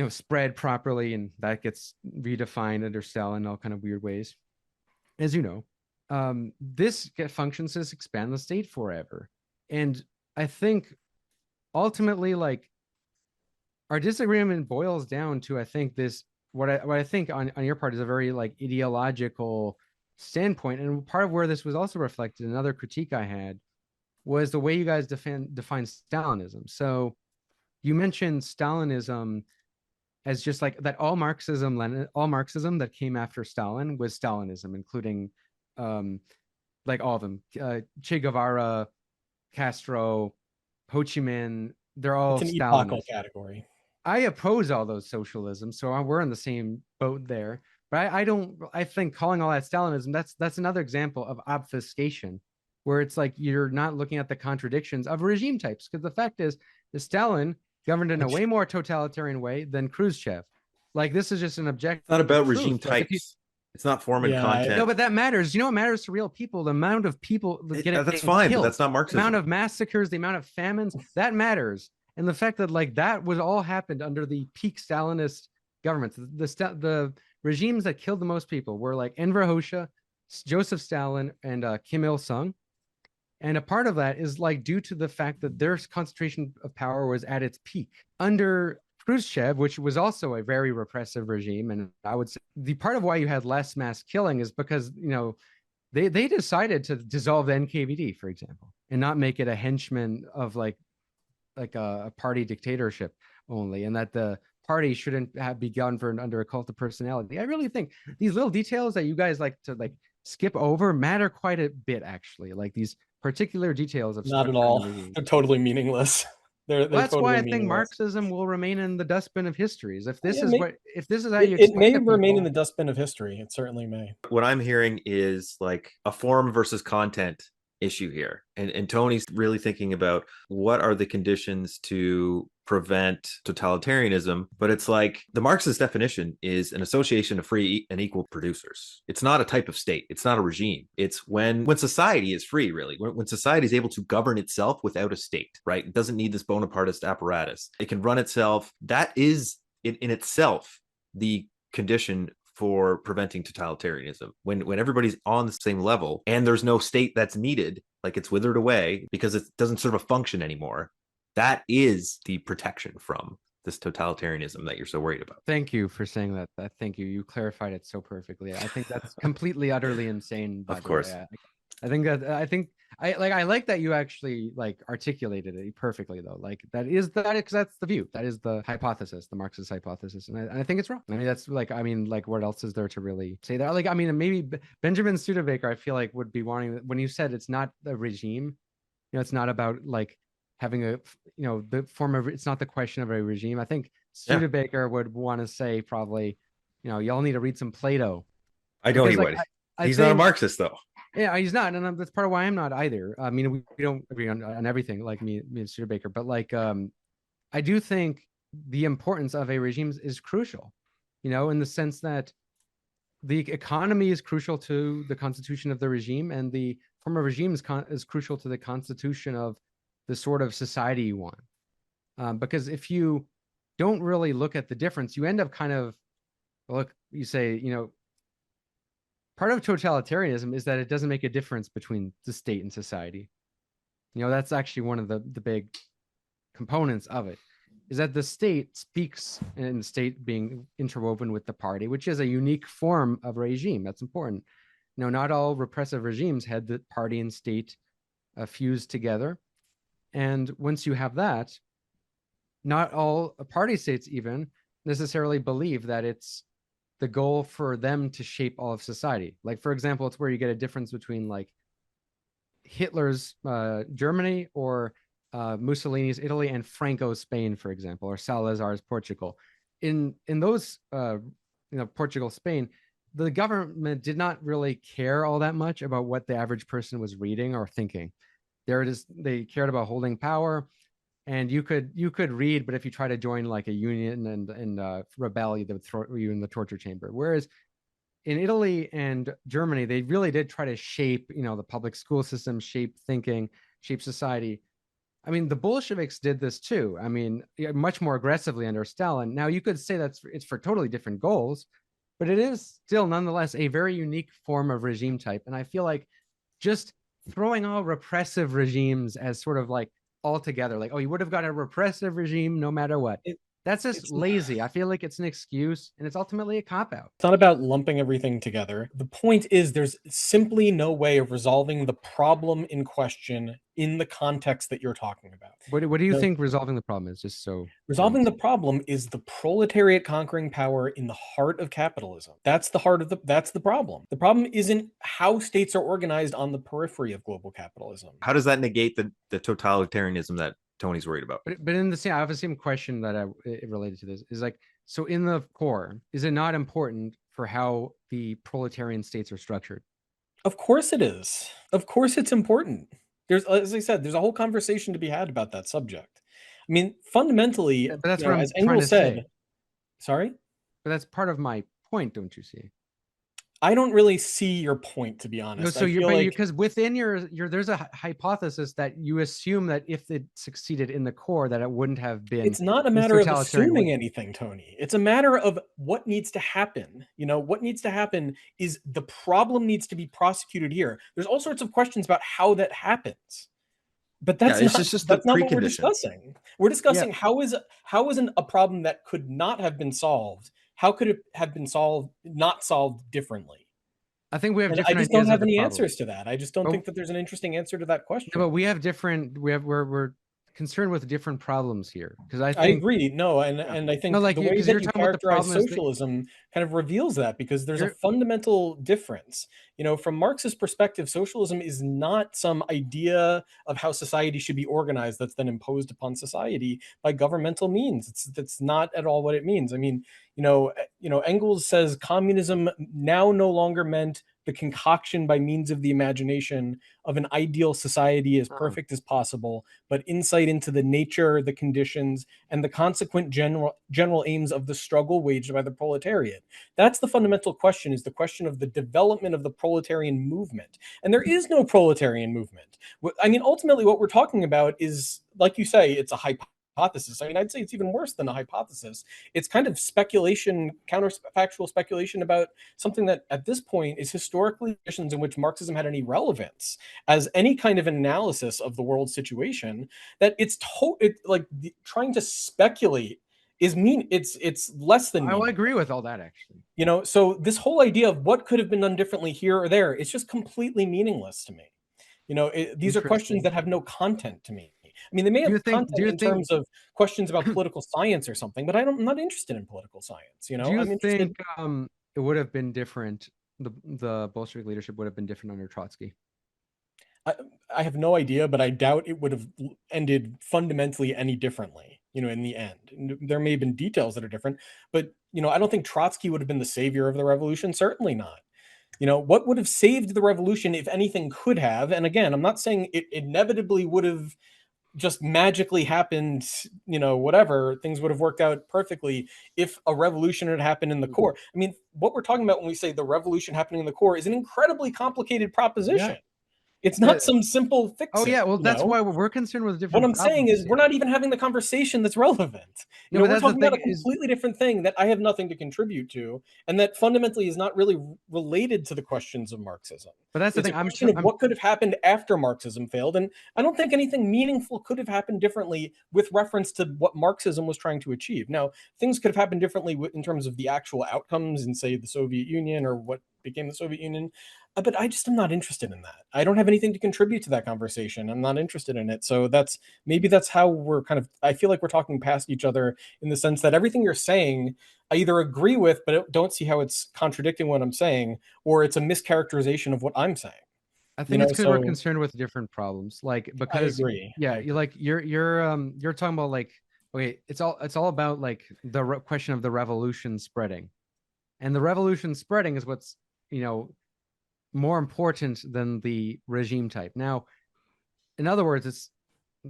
spread properly, and that gets redefined under Stalin in all kind of weird ways. As you know, this functions as expand the state forever. And I think ultimately, like, our disagreement boils down to, I think, this what I think on your part is a very like ideological standpoint. And part of where this was also reflected, another critique I had, was the way you guys define Stalinism. So you mentioned Stalinism as just like that all Marxism that came after Stalin was Stalinism, including like all of them. Che Guevara, Castro, Ho Chi Minh, they're all it's an Stalinist. Epochal category. I oppose all those socialisms, so we're in the same boat there. But I think calling all that Stalinism, that's another example of obfuscation, where it's like you're not looking at the contradictions of regime types. Because the fact is that Stalin governed in a way more totalitarian way than Khrushchev. Like, this is just an objective. It's not about regime types. It's not form and content. No, but that matters. What matters to real people? The amount of people getting that's fine, killed, but that's not Marxism. The amount of massacres, the amount of famines, that matters. And the fact that like that was all happened under the peak Stalinist governments. The regimes that killed the most people were like Enver Hoxha, Joseph Stalin, and Kim Il-sung. And a part of that is like due to the fact that their concentration of power was at its peak under Khrushchev, which was also a very repressive regime. And I would say the part of why you had less mass killing is because, you know, they decided to dissolve the NKVD, for example, and not make it a henchman of like a party dictatorship only, and that the party shouldn't have be governed under a cult of personality. I really think these little details that you guys like to like skip over matter quite a bit, actually. Like these particular details of Not at all. They're totally meaningless. They're that's totally why I think meaningless. Marxism will remain in the dustbin of histories. If this is if this is how it, you it may explain remain in the dustbin of history. It certainly may. What I'm hearing is like a form versus content issue here. And Tony's really thinking about what are the conditions to prevent totalitarianism. But it's like the Marxist definition is an association of free and equal producers. It's not a type of state. It's not a regime. It's when society is free, really, when society is able to govern itself without a state, right? It doesn't need this Bonapartist apparatus. It can run itself. That is in itself the condition for preventing totalitarianism. When everybody's on the same level and there's no state that's needed, like it's withered away because it doesn't serve a function anymore, that is the protection from this totalitarianism that you're so worried about. Thank you for saying that. Thank you. You clarified it so perfectly. I think that's completely, utterly insane. Of course. I think I like that you actually like articulated it perfectly, though. Like because that's the view. That is the hypothesis, the Marxist hypothesis, and I think it's wrong. I mean, that's like, I mean, like, what else is there to really say that? Like, I mean, maybe Benjamin Studebaker, I feel like, would be wanting, when you said it's not a regime, you know, it's not about like having a, you know, the form of, it's not the question of a regime. I think Studebaker would want to say probably, you know, y'all need to read some Plato. I know he would. He's not a Marxist, though. Yeah, he's not, and that's part of why I'm not either. I mean, we don't agree on everything, like me and Studebaker, but like, I do think the importance of a regime is crucial, you know, in the sense that the economy is crucial to the constitution of the regime, and the form of regime is crucial to the constitution of the sort of society you want. Because if you don't really look at the difference, you end up kind of, you say, you know, part of totalitarianism is that it doesn't make a difference between the state and society. You know, that's actually one of the big components of it, is that the state speaks, and the state being interwoven with the party, which is a unique form of regime. That's important. You know, not all repressive regimes had the party and state fused together. And once you have that, not all party states even necessarily believe that it's the goal for them to shape all of society. Like, for example, it's where you get a difference between like Hitler's Germany, or Mussolini's Italy, and Franco's Spain, for example, or Salazar's Portugal. In those, you know, Portugal, Spain, the government did not really care all that much about what the average person was reading or thinking. They cared about holding power. And you could read, but if you try to join like a union and rebel, they would throw you in the torture chamber. Whereas in Italy and Germany, they really did try to shape, you know, the public school system, shape thinking, shape society. I mean, the Bolsheviks did this too. I mean, much more aggressively under Stalin. Now, you could say it's for totally different goals, but it is still nonetheless a very unique form of regime type. And I feel like just throwing all repressive regimes as sort of like all together, like, oh, you would have got a repressive regime no matter what. That's just lazy. I feel like it's an excuse, and it's ultimately a cop-out. It's not about lumping everything together. The point is there's simply no way of resolving the problem in question in the context that you're talking about. What do you think resolving the problem is? Just so resolving the problem is the proletariat conquering power in the heart of capitalism. That's the heart of that's the problem. The problem isn't how states are organized on the periphery of global capitalism. How does that negate the totalitarianism that Tony's worried about? But in the same, I have the same question that related to this is like, so in the core, is it not important for how the proletarian states are structured? Of course it is. Of course it's important. There's, as I said, there's a whole conversation to be had about that subject. I mean, fundamentally, but that's what I'm as trying Engels to said. say. Sorry? But that's part of my point, don't you see? I don't really see your point, to be No, honest. so I feel like because within your there's a hypothesis that you assume that if it succeeded in the core, that it wouldn't have been it's not a this matter of totalitarian assuming way. anything, Tony. It's a matter of what needs to happen. You know, what needs to happen is the problem needs to be prosecuted here. There's all sorts of questions about how that happens. But Yeah, it's just the that's not what we're precondition. discussing. We're discussing Yeah. how is a problem that could not have been solved, how could it have been solved, not solved differently? I think we have And I different just don't ideas of have the any problem. answers to that. I just don't But, think that there's an interesting answer to that no, question. but we have different. We're concerned with different problems here because I I think agree. No, yeah. and I No, think like the you way because that you're you talking about the characterize problem is that socialism kind of reveals that, because there's a you're fundamental difference. You know, from Marxist perspective, socialism is not some idea of how society should be organized that's then imposed upon society by governmental means. That's not at all what it means. I mean, Engels says communism now no longer meant the concoction by means of the imagination of an ideal society as perfect as possible, but insight into the nature, the conditions, and the consequent general aims of the struggle waged by the proletariat. That's the fundamental question, is the question of the development of the proletarian movement. And there is no proletarian movement. I mean, ultimately, what we're talking about is, like you say, it's a hypothesis. I mean, I'd say it's even worse than a hypothesis. It's kind of speculation, counterfactual speculation about something that at this point is historically conditions in which Marxism had any relevance as any kind of analysis of the world situation, that trying to speculate is mean. It's less than I will meaning. agree with all that actually. So this whole idea of what could have been done differently here or there, it's just completely meaningless to me. These are questions Interesting. that have no content to me. I mean, they may Do you have think? Do content you in think? terms of questions about political science or something, but I'm not interested in political science. Do you I'm interested. think it would have been different? The Bolshevik leadership would have been different under Trotsky. I have no idea, but I doubt it would have ended fundamentally any differently, in the end. There may have been details that are different, but, I don't think Trotsky would have been the savior of the revolution. Certainly not. What would have saved the revolution, if anything could have, and again, I'm not saying it inevitably would have just magically happened, whatever, things would have worked out perfectly if a revolution had happened in the core. I mean, what we're talking about when we say the revolution happening in the core is an incredibly complicated proposition. Yeah. It's not some simple fix. Oh yeah, well that's why we're concerned with different. What I'm saying is we're not even having the conversation that's relevant. No, but We're that's the talking about a thing is- completely different thing that I have nothing to contribute to, and that fundamentally is not really related to the questions of Marxism. But that's the It's thing. a question of what could have happened after Marxism failed, and I don't think anything meaningful could have happened differently with reference to what Marxism was trying to achieve. Now, things could have happened differently in terms of the actual outcomes in, say, the Soviet Union or what became the Soviet Union. But I just am not interested in that. I don't have anything to contribute to that conversation. I'm not interested in it. So maybe that's how we're I feel like we're talking past each other, in the sense that everything you're saying, I either agree with, but don't see how it's contradicting what I'm saying, or it's a mischaracterization of what I'm saying. I think it's because we're concerned with different problems. Like, because I agree. Yeah, you're talking about like, okay, it's all about like the question of the revolution spreading. And the revolution spreading is what's, more important than the regime type. Now, in other words,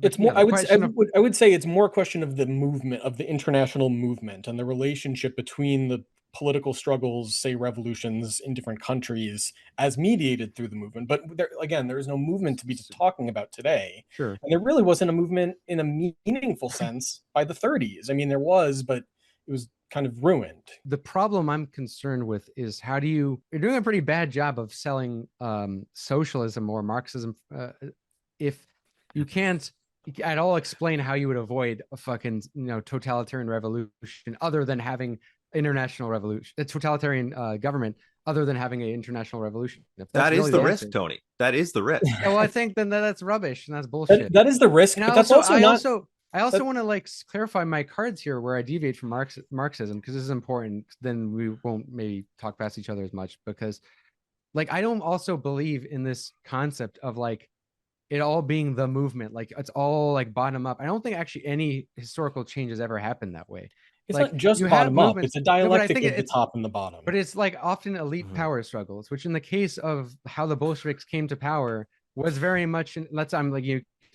it's more. I would say it's more a question of the movement, of the international movement, and the relationship between the political struggles, say revolutions in different countries, as mediated through the movement. But there is no movement to be talking about today. Sure. And there really wasn't a movement in a meaningful sense by the 30s. I mean, there was, but it was kind of ruined. The problem I'm concerned with is you're doing a pretty bad job of selling socialism or Marxism if you can't at all explain how you would avoid a fucking totalitarian revolution other than having international revolution, a totalitarian government other than having an international revolution. That is the risk, Tony. That is the risk. Well, I think then that's rubbish and that's bullshit. That is the risk. And but that's I also want to clarify my cards here where I deviate from Marxism, because this is important. Then we won't maybe talk past each other as much, because I don't also believe in this concept of it all being the movement. It's all bottom up. I don't think actually any historical change has ever happened that way. It's not just bottom up. It's a dialectic of the top and the bottom. But it's often elite power struggles, which in the case of how the Bolsheviks came to power was very much.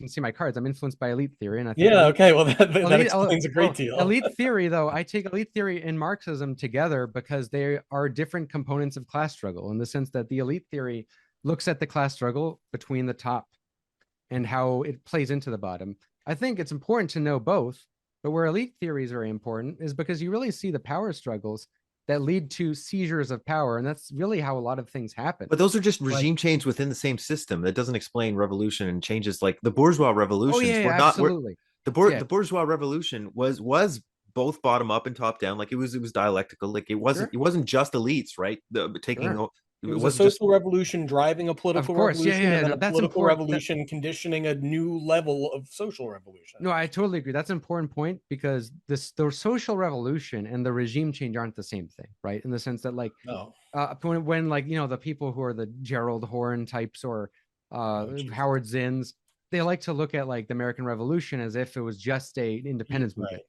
can see my cards. I'm influenced by elite theory, and I think Yeah. Okay. Well, that explains a great deal. Elite theory, though, I take elite theory and Marxism together because they are different components of class struggle, in the sense that the elite theory looks at the class struggle between the top and how it plays into the bottom. I think it's important to know both, but where elite theory is very important is because you really see the power struggles that lead to seizures of power, and that's really how a lot of things happen. But those are just regime change within the same system. That doesn't explain revolution and changes like the bourgeois revolutions. Oh, yeah, absolutely. The bourgeois revolution was both bottom up and top down. Like it was dialectical. Like it wasn't just elites, right? It was a social revolution driving a political revolution, and then a political revolution conditioning a new level of social revolution. No, I totally agree. That's an important point, because the social revolution and the regime change aren't the same thing, right? In the sense that, like, when like, you know, the people who are the Gerald Horne types or Howard Zinns, they like to look at like the American Revolution as if it was just a independence movement.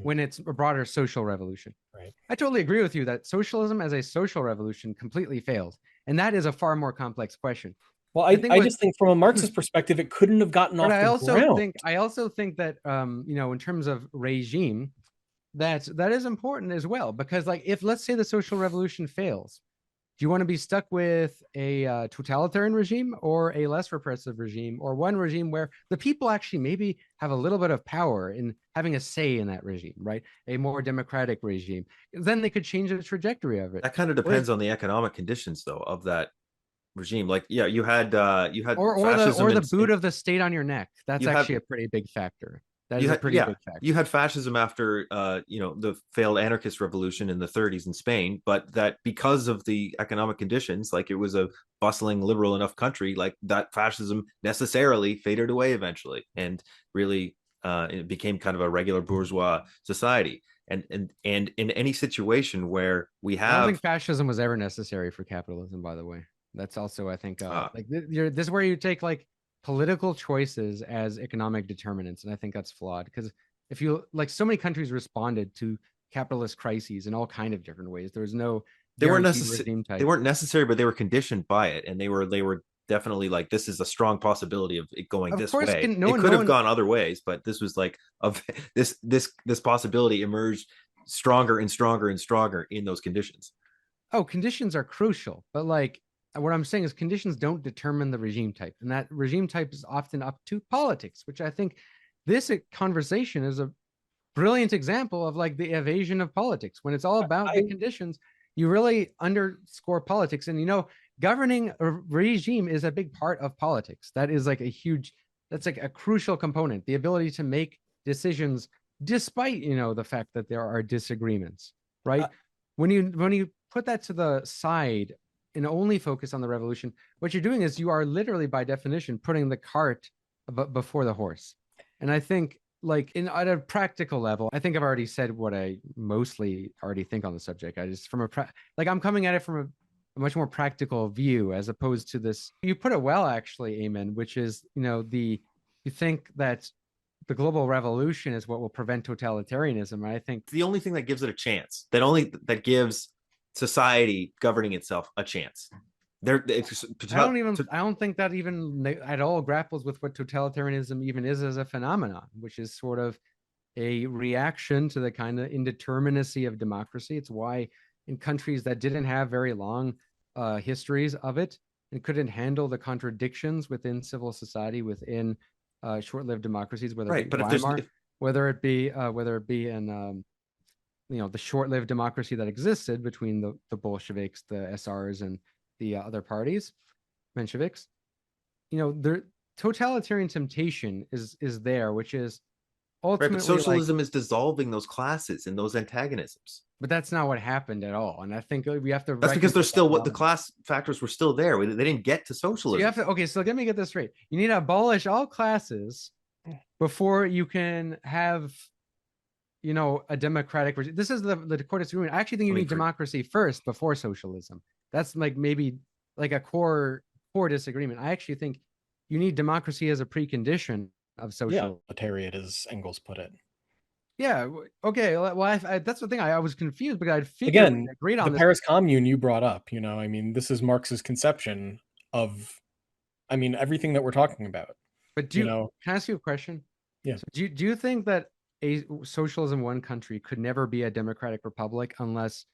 When it's a broader social revolution. Right. I totally agree with you that socialism as a social revolution completely failed. And that is a far more complex question. Well, I just think from a Marxist perspective, it couldn't have gotten off the ground. I also think that, you know, in terms of regime, that is important as well, because like, if let's say the social revolution fails, do you want to be stuck with a totalitarian regime or a less repressive regime, or one regime where the people actually maybe have a little bit of power in having a say in that regime, right? A more democratic regime. Then they could change the trajectory of it. That kind of depends on the economic conditions, though, of that regime. Like, yeah, you had the boot of the state on your neck. That's actually a pretty big factor. That is a pretty big factor. You had fascism after the failed anarchist revolution in the 30s in Spain, but that because of the economic conditions, like it was a bustling liberal enough country, like that fascism necessarily faded away eventually, and really it became kind of a regular bourgeois society. And in any situation where we have, I don't think fascism was ever necessary for capitalism, by the way. That's also, I think, like this is where you take like political choices as economic determinants, and I think that's flawed, because if you like, so many countries responded to capitalist crises in all kind of different ways. There was no they weren't necessary, but they were conditioned by it, and they were definitely like, this is a strong possibility of it going this way. It could have gone other ways, but this was like this possibility emerged stronger and stronger and stronger in those conditions. Oh, conditions are crucial, but like, what I'm saying is conditions don't determine the regime type, and that regime type is often up to politics, which I think this conversation is a brilliant example of like the evasion of politics. When it's all about the conditions, you really underscore politics. And, you know, governing a regime is a big part of politics. That is like that's like a crucial component, the ability to make decisions despite, you know, the fact that there are disagreements, right? When you put that to the side and only focus on the revolution, what you're doing is you are literally, by definition, putting the cart before the horse. And I think, like, at a practical level, I think I've already said what I mostly already think on the subject. I just, I'm coming at it from a much more practical view, as opposed to this. You put it well, actually, Eamon, which is, you know, you think that the global revolution is what will prevent totalitarianism. And I think the only thing that gives it a chance, that gives society governing itself a chance. I don't think that even at all grapples with what totalitarianism even is as a phenomenon, which is sort of a reaction to the kind of indeterminacy of democracy. It's why in countries that didn't have very long histories of it and couldn't handle the contradictions within civil society, within short-lived democracies, whether it be Weimar, whether it be in the short-lived democracy that existed between the Bolsheviks, the SRs, and the other parties, Mensheviks. You know, the totalitarian temptation is there, which is ultimately, right, but socialism is dissolving those classes and those antagonisms. But that's not what happened at all, and I think we have to. That's because there's still the class factors were still there. They didn't get to socialism. So let me get this straight. You need to abolish all classes before you can have, you know, a democratic regime. This is the core disagreement. I actually think you need democracy first before socialism. That's like maybe like a core disagreement. I actually think you need democracy as a precondition of social. Proletariat, as Engels put it. Yeah. Okay. Well, that's the thing. I was confused, but I'd figured again agreed on the Paris Commune you brought up. You know, I mean, this is Marx's conception of, I mean, everything that we're talking about. But you know. can I ask you a question? Yeah. So do you think that a socialism one country could never be a democratic republic unless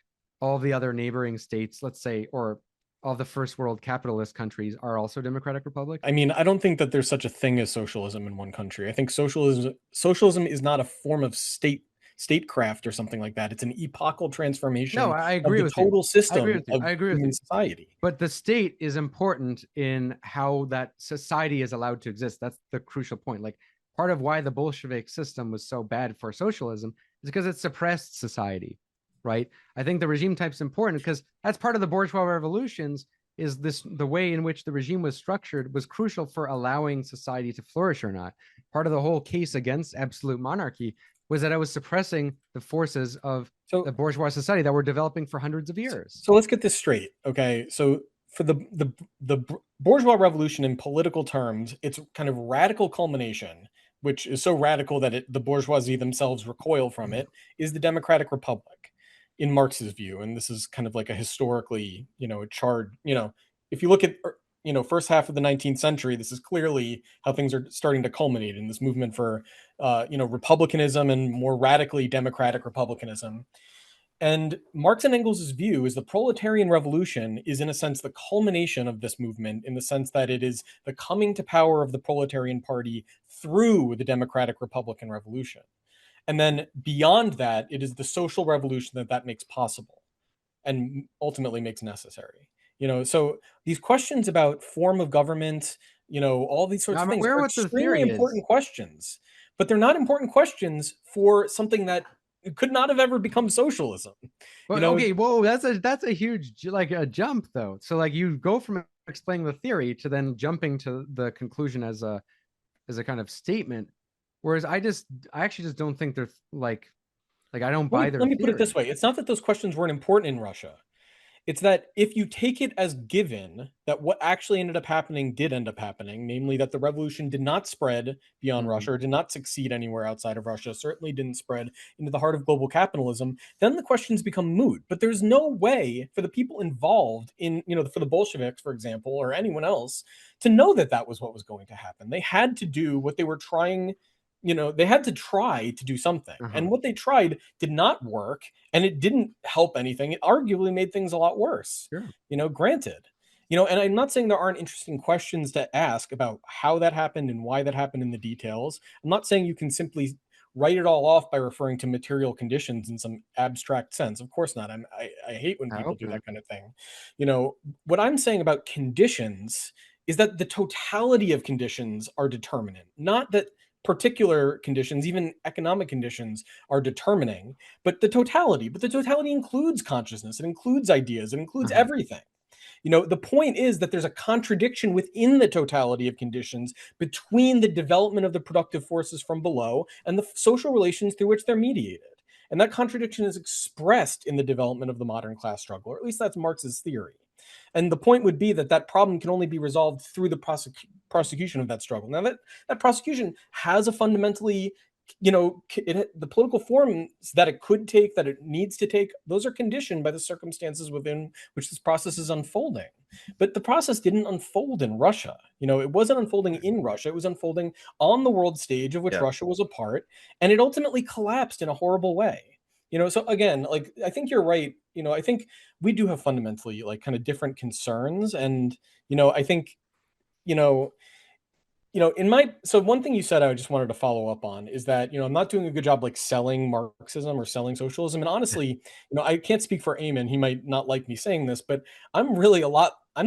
all the other neighboring states, let's say, or all the first world capitalist countries are also democratic republic? I mean, I don't think that there's such a thing as socialism in one country. I think socialism is not a form of statecraft or something like that. It's an epochal No, transformation I of agree the with you. total I agree system with you. of I agree with human you. society. But the state is important in how that society is allowed to exist. That's the crucial point. Like part of why the Bolshevik system was so bad for socialism is because it suppressed society, right? I think the regime type's important because that's part of the bourgeois revolutions. Is this the way in which the regime was structured was crucial for allowing society to flourish or not? Part of the whole case against absolute monarchy was that it was suppressing the forces of the bourgeois society that were developing for hundreds of years. So let's get this straight, okay? So for the bourgeois revolution in political terms, its kind of radical culmination, which is so radical that the bourgeoisie themselves recoil from it, is the democratic republic in Marx's view. And this is kind of like a historically, charred, if you look at, first half of the 19th century, this is clearly how things are starting to culminate in this movement for, republicanism and more radically democratic republicanism. And Marx and Engels' view is the proletarian revolution is, in a sense, the culmination of this movement, in the sense that it is the coming to power of the proletarian party through the democratic republican revolution. And then beyond that, it is the social revolution that makes possible and ultimately makes necessary. So these questions about form of government, all these sorts of things are extremely important questions, but they're not important questions for something that could not have ever become socialism. Well, okay, whoa, that's a huge a jump though. So like you go from explaining the theory to then jumping to the conclusion as a kind of statement, whereas I actually just don't think they're like I don't buy their. Let me put it this way: it's not that those questions weren't important in Russia. It's that if you take it as given that what actually ended up happening did end up happening, namely that the revolution did not spread beyond Russia or did not succeed anywhere outside of Russia, certainly didn't spread into the heart of global capitalism, then the questions become moot. But there's no way for the people involved in, for the Bolsheviks, for example, or anyone else, to know that that was what was going to happen. They had to do what they were trying. They had to try to do something. And what they tried did not work, and it didn't help anything. It arguably made things a lot worse. Sure. Granted. And I'm not saying there aren't interesting questions to ask about how that happened and why that happened in the details. I'm not saying you can simply write it all off by referring to material conditions in some abstract sense. Of course not. I hate when people do that kind of thing. What I'm saying about conditions is that the totality of conditions are determinant, not that particular conditions, even economic conditions, are determining, but the totality includes consciousness, it includes ideas, it includes everything. The point is that there's a contradiction within the totality of conditions between the development of the productive forces from below and the social relations through which they're mediated. And that contradiction is expressed in the development of the modern class struggle, or at least that's Marx's theory. And the point would be that problem can only be resolved through the prosecution of that struggle. Now, that prosecution has a fundamentally, the political forms that it could take, that it needs to take, those are conditioned by the circumstances within which this process is unfolding. But the process didn't unfold in Russia. It wasn't unfolding in Russia. It was unfolding on the world stage of which Russia was a part, and it ultimately collapsed in a horrible way. So again, I think you're right. I think we do have fundamentally kind of different concerns. And, I think, so one thing you said I just wanted to follow up on is that, I'm not doing a good job selling Marxism or selling socialism. And honestly, I can't speak for Eamon. He might not like me saying this, but I'm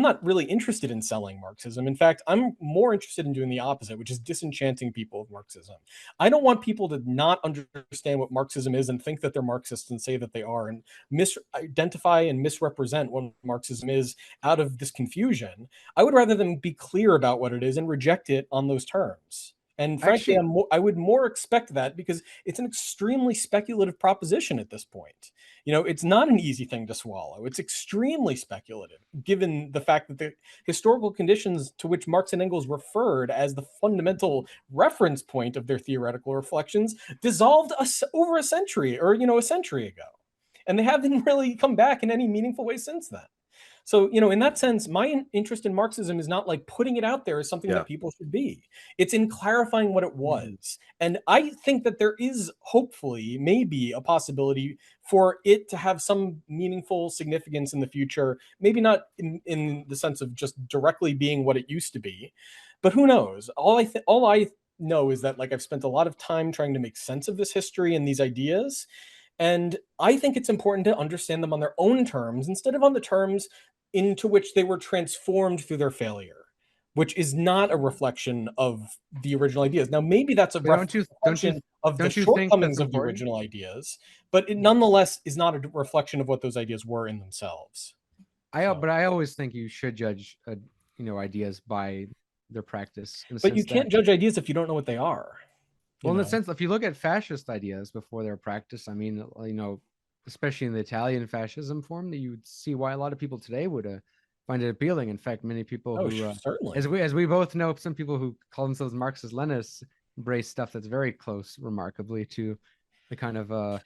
not really interested in selling Marxism. In fact, I'm more interested in doing the opposite, which is disenchanting people of Marxism. I don't want people to not understand what Marxism is and think that they're Marxists and say that they are and misidentify and misrepresent what Marxism is out of this confusion. I would rather them be clear about what it is and reject it on those terms. And frankly, I would more expect that because it's an extremely speculative proposition at this point. It's not an easy thing to swallow. It's extremely speculative, given the fact that the historical conditions to which Marx and Engels referred as the fundamental reference point of their theoretical reflections dissolved over a century or, a century ago. And they haven't really come back in any meaningful way since then. So, in that sense, my interest in Marxism is not like putting it out there as something that people should be. It's in clarifying what it was. And I think that there is hopefully maybe a possibility for it to have some meaningful significance in the future. Maybe not in the sense of just directly being what it used to be, but who knows? All I know is that, like, I've spent a lot of time trying to make sense of this history and these ideas. And I think it's important to understand them on their own terms instead of on the terms into which they were transformed through their failure, which is not a reflection of the original ideas. Now, maybe that's a reflection of the shortcomings of the original ideas, but it nonetheless is not a reflection of what those ideas were in themselves. But I always think you should judge, ideas by their practice. But you can't judge ideas if you don't know what they are. Well, in the sense, if you look at fascist ideas before their practice, I mean, especially in the Italian fascism form, that you would see why a lot of people today would find it appealing. In fact, many people who, certainly, as we both know, some people who call themselves Marxist-Leninists embrace stuff that's very close, remarkably, to the kind of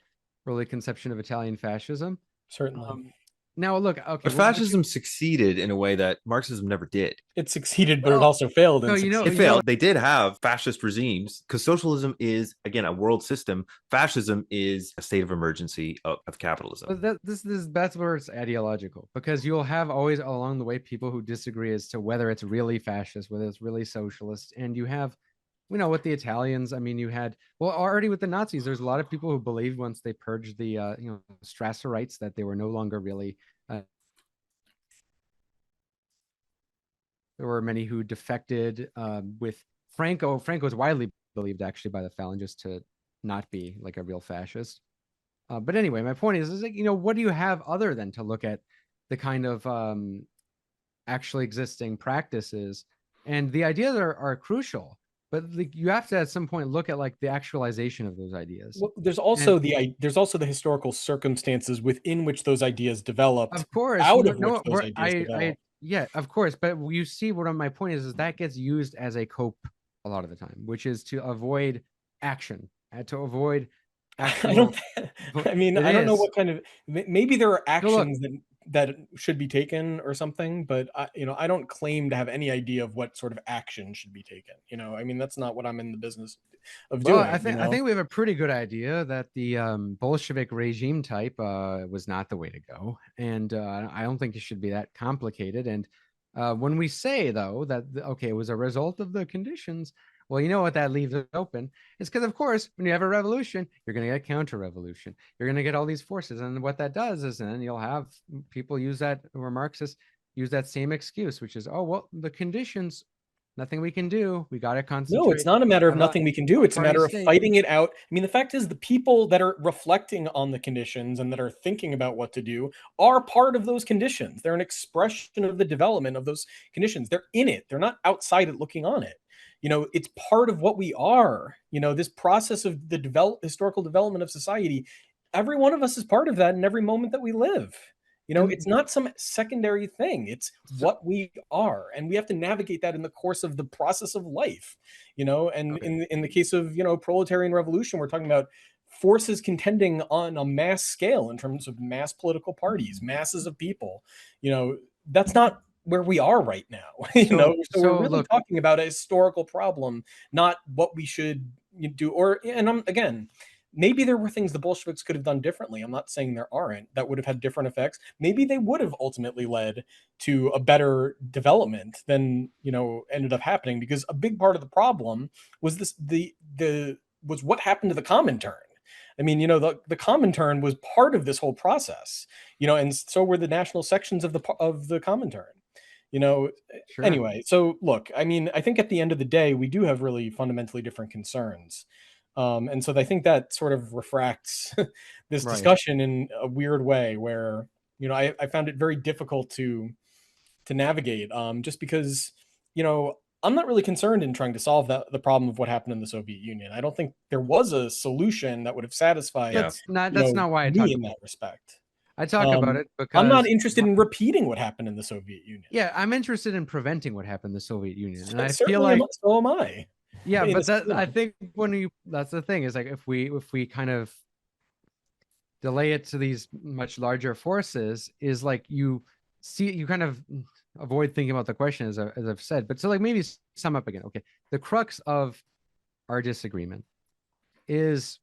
early conception of Italian fascism. Certainly. Now, look, okay. But fascism succeeded in a way that Marxism never did. It succeeded, but it also failed. It failed. They did have fascist regimes because socialism is, again, a world system. Fascism is a state of emergency of capitalism. But that's where it's ideological, because you'll have always along the way people who disagree as to whether it's really fascist, whether it's really socialist. And you have, with the Italians, I mean, you had, already with the Nazis, there's a lot of people who believed once they purged the, Strasserites that they were no longer really. There were many who defected with Franco. Franco was widely believed, actually, by the Phalangists to not be like a real fascist. But anyway, my point is like, what do you have other than to look at the kind of actually existing practices? And the ideas are crucial. But you have to at some point look at like the actualization of those ideas. Well, there's also the historical circumstances within which those ideas developed. Of course, yeah, of course. But you see, what my point is that gets used as a cope a lot of the time, which is to avoid action, to avoid. I don't know what kind of. Maybe there are actions that should be taken or something, but I don't claim to have any idea of what sort of action should be taken. I mean, that's not what I'm in the business of doing. I think we have a pretty good idea that the Bolshevik regime type was not the way to go, and I don't think it should be that complicated. And when we say, though, that it was a result of the conditions, well, you know what that leaves open? It's because, of course, when you have a revolution, you're going to get counter-revolution. You're going to get all these forces. And what that does is then you'll have people use that, or Marxists use that same excuse, which is, the conditions, nothing we can do. We got to concentrate. No, it's not a matter of nothing we can do. It's a matter of fighting it out. I mean, the fact is the people that are reflecting on the conditions and that are thinking about what to do are part of those conditions. They're an expression of the development of those conditions. They're in it. They're not outside it looking on it. It's part of what we are. This process of the historical development of society, every one of us is part of that in every moment that we live. It's not some secondary thing. It's what we are. And we have to navigate that in the course of the process of life, in the case of, proletarian revolution, we're talking about forces contending on a mass scale in terms of mass political parties, masses of people. That's not where we are right now. So we're really talking about a historical problem, not what we should do. Again, maybe there were things the Bolsheviks could have done differently. I'm not saying there aren't, that would have had different effects. Maybe they would have ultimately led to a better development than, ended up happening, because a big part of the problem was was what happened to the Comintern. I mean, the Comintern was part of this whole process, and so were the national sections of the Comintern. Sure. Anyway, so look, I mean, I think at the end of the day, we do have really fundamentally different concerns. And so I think that sort of refracts this discussion in a weird way where, I found it very difficult to navigate, just because, I'm not really concerned in trying to solve the problem of what happened in the Soviet Union. I don't think there was a solution that would have satisfied that's not why I talk in that respect. I talk about it because I'm not interested in repeating what happened in the Soviet Union. Yeah, I'm interested in preventing what happened in the Soviet Union. And I feel like so am I. Yeah, but I think that's the thing is like if we kind of delay it to these much larger forces, is like you see, you kind of avoid thinking about the question as I've said, but so like maybe sum up again. Okay, the crux of our disagreement is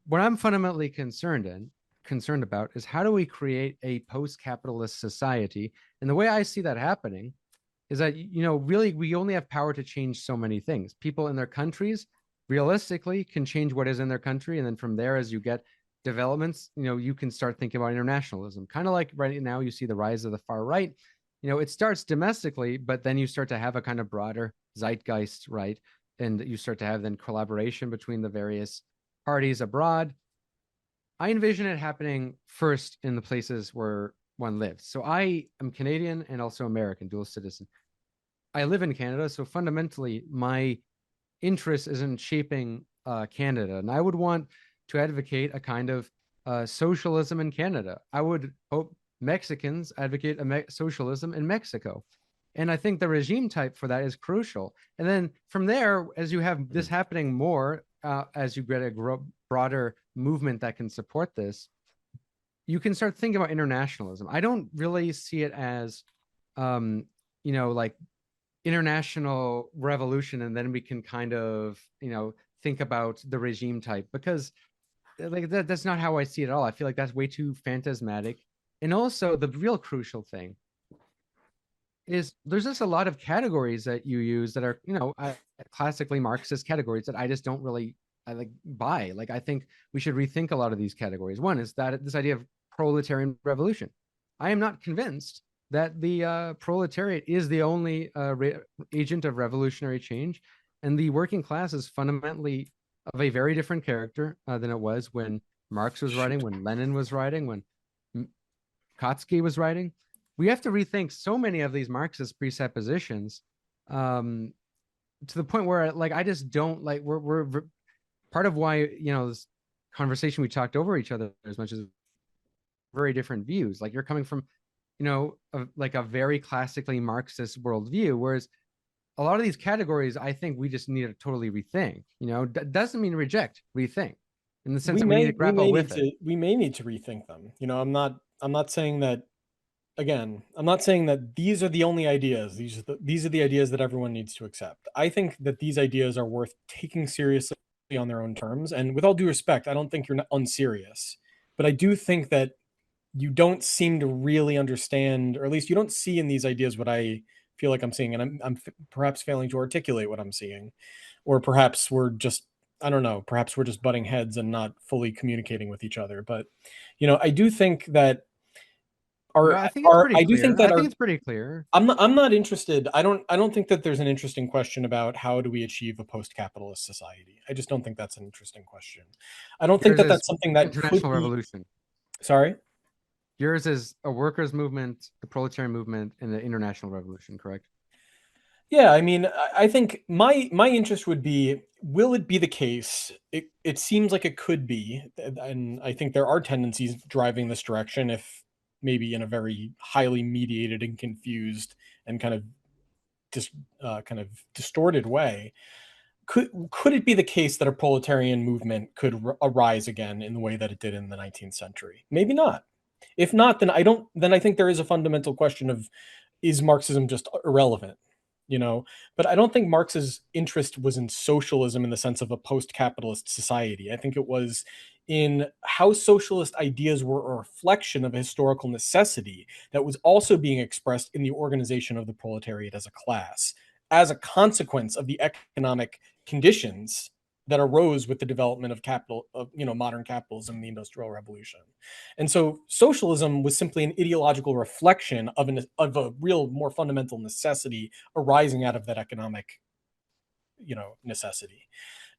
what I'm fundamentally concerned about is how do we create a post-capitalist society? And the way I see that happening is that, really we only have power to change so many things. People in their countries realistically can change what is in their country, and then from there, as you get developments, you can start thinking about internationalism. Kind of like right now you see the rise of the far right. It starts domestically, but then you start to have a kind of broader zeitgeist, right? And you start to have then collaboration between the various parties abroad. I envision it happening first in the places where one lives. So I am Canadian and also American, dual citizen. I live in Canada, so fundamentally my interest is in shaping Canada, and I would want to advocate a kind of socialism in Canada. I would hope Mexicans advocate socialism in Mexico. And I think the regime type for that is crucial. And then from there, as you have this happening more, as you get a broader movement that can support this, you can start thinking about internationalism. I don't really see it as, like international revolution, and then we can kind of, think about the regime type, because like that's not how I see it at all. I feel like that's way too phantasmatic. And also the real crucial thing is there's just a lot of categories that you use that are, classically Marxist categories that I just don't really buy. Like, I think we should rethink a lot of these categories. One is that this idea of proletarian revolution. I am not convinced that the proletariat is the only agent of revolutionary change, and the working class is fundamentally of a very different character than it was when Marx was writing, when Lenin was writing, when Kautsky was writing. We have to rethink so many of these Marxist presuppositions, to the point where I just don't we're part of why this conversation we talked over each other as much as very different views. Like, you're coming from a very classically Marxist worldview, whereas a lot of these categories I think we just need to totally rethink. Doesn't mean reject, rethink, in the sense that we need to grapple with it. We may need to rethink them. I'm not saying that. Again, I'm not saying that these are the only ideas. These are the ideas that everyone needs to accept. I think that these ideas are worth taking seriously on their own terms. And with all due respect, I don't think you're unserious, but I do think that you don't seem to really understand, or at least you don't see in these ideas what I feel like I'm seeing. And I'm perhaps failing to articulate what I'm seeing, or perhaps we're just, I don't know, perhaps we're just butting heads and not fully communicating with each other. But, I do think that I think it's pretty clear. I think it's pretty clear. I'm not interested. I don't think that there's an interesting question about how do we achieve a post-capitalist society. I just don't think that's an interesting question. I don't think that that's something that international revolution. Sorry? Yours is a workers' movement, the proletarian movement, and the international revolution, correct? Yeah, I mean, I think my interest would be, will it be the case? It seems like it could be, and I think there are tendencies driving this direction, if maybe in a very highly mediated and confused and kind of distorted way. Could it be the case that a proletarian movement could arise again in the way that it did in the 19th century? Maybe not. If not, then I think there is a fundamental question of, is Marxism just irrelevant? But I don't think Marx's interest was in socialism in the sense of a post-capitalist society. I think it was in how socialist ideas were a reflection of a historical necessity that was also being expressed in the organization of the proletariat as a class, as a consequence of the economic conditions that arose with the development of modern capitalism, the Industrial Revolution. And so socialism was simply an ideological reflection of a real, more fundamental necessity arising out of that economic, necessity.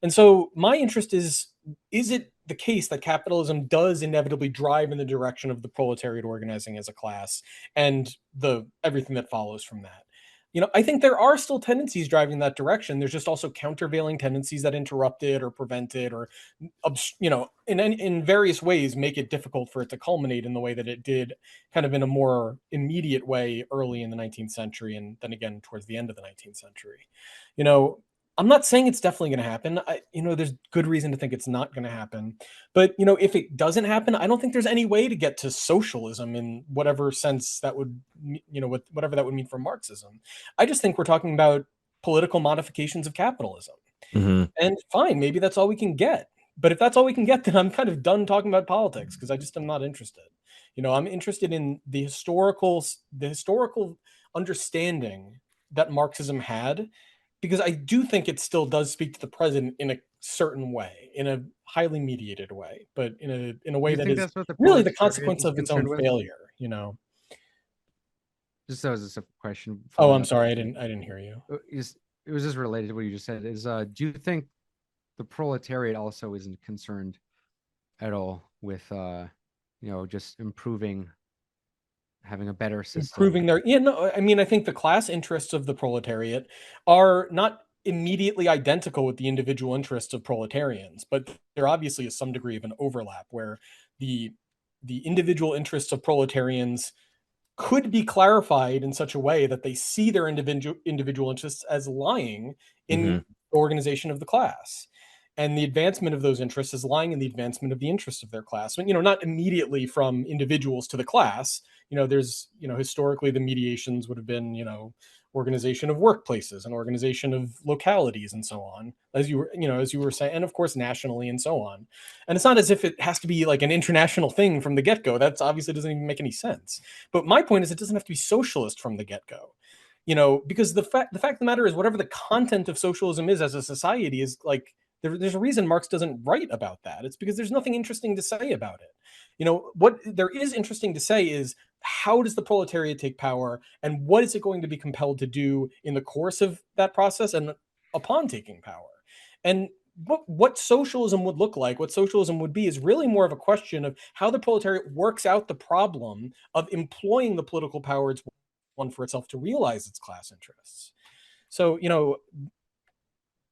And so my interest is it the case that capitalism does inevitably drive in the direction of the proletariat organizing as a class and everything that follows from that? I think there are still tendencies driving that direction. There's just also countervailing tendencies that interrupt it or prevent it, or, in various ways make it difficult for it to culminate in the way that it did, kind of in a more immediate way early in the 19th century, and then again towards the end of the 19th century. I'm not saying it's definitely going to happen. There's good reason to think it's not going to happen. But, if it doesn't happen, I don't think there's any way to get to socialism in whatever sense that would, whatever that would mean for Marxism. I just think we're talking about political modifications of capitalism. Mhm. And fine, maybe that's all we can get. But if that's all we can get, then I'm kind of done talking about politics because I just am not interested. I'm interested in the historical understanding that Marxism had, because I do think it still does speak to the present in a certain way, in a highly mediated way, but in a Do way you that think is that's what the really the proletariat consequence is of its own concerned with? failure. Just that was just a question. Oh, Following I'm up. sorry, I didn't hear you. It was just related to what you just said. Do you think the proletariat also isn't concerned at all with just improving, having a better system? Improving their I think the class interests of the proletariat are not immediately identical with the individual interests of proletarians, but there obviously is some degree of an overlap where the individual interests of proletarians could be clarified in such a way that they see their individual interests as lying in Mhm. the organization of the class, and the advancement of those interests is lying in the advancement of the interests of their class. Not immediately from individuals to the class. There's historically the mediations would have been organization of workplaces and organization of localities and so on, as you were saying, and of course nationally and so on. And it's not as if it has to be like an international thing from the get-go. That's obviously doesn't even make any sense. But my point is, it doesn't have to be socialist from the get-go. Because the fact of the matter is, whatever the content of socialism is as a society is like, there's a reason Marx doesn't write about that. It's because there's nothing interesting to say about it. What there is interesting to say is, how does the proletariat take power, and what is it going to be compelled to do in the course of that process and upon taking power? And what socialism would look like, what socialism would be, is really more of a question of how the proletariat works out the problem of employing the political power it's won for itself to realize its class interests. So,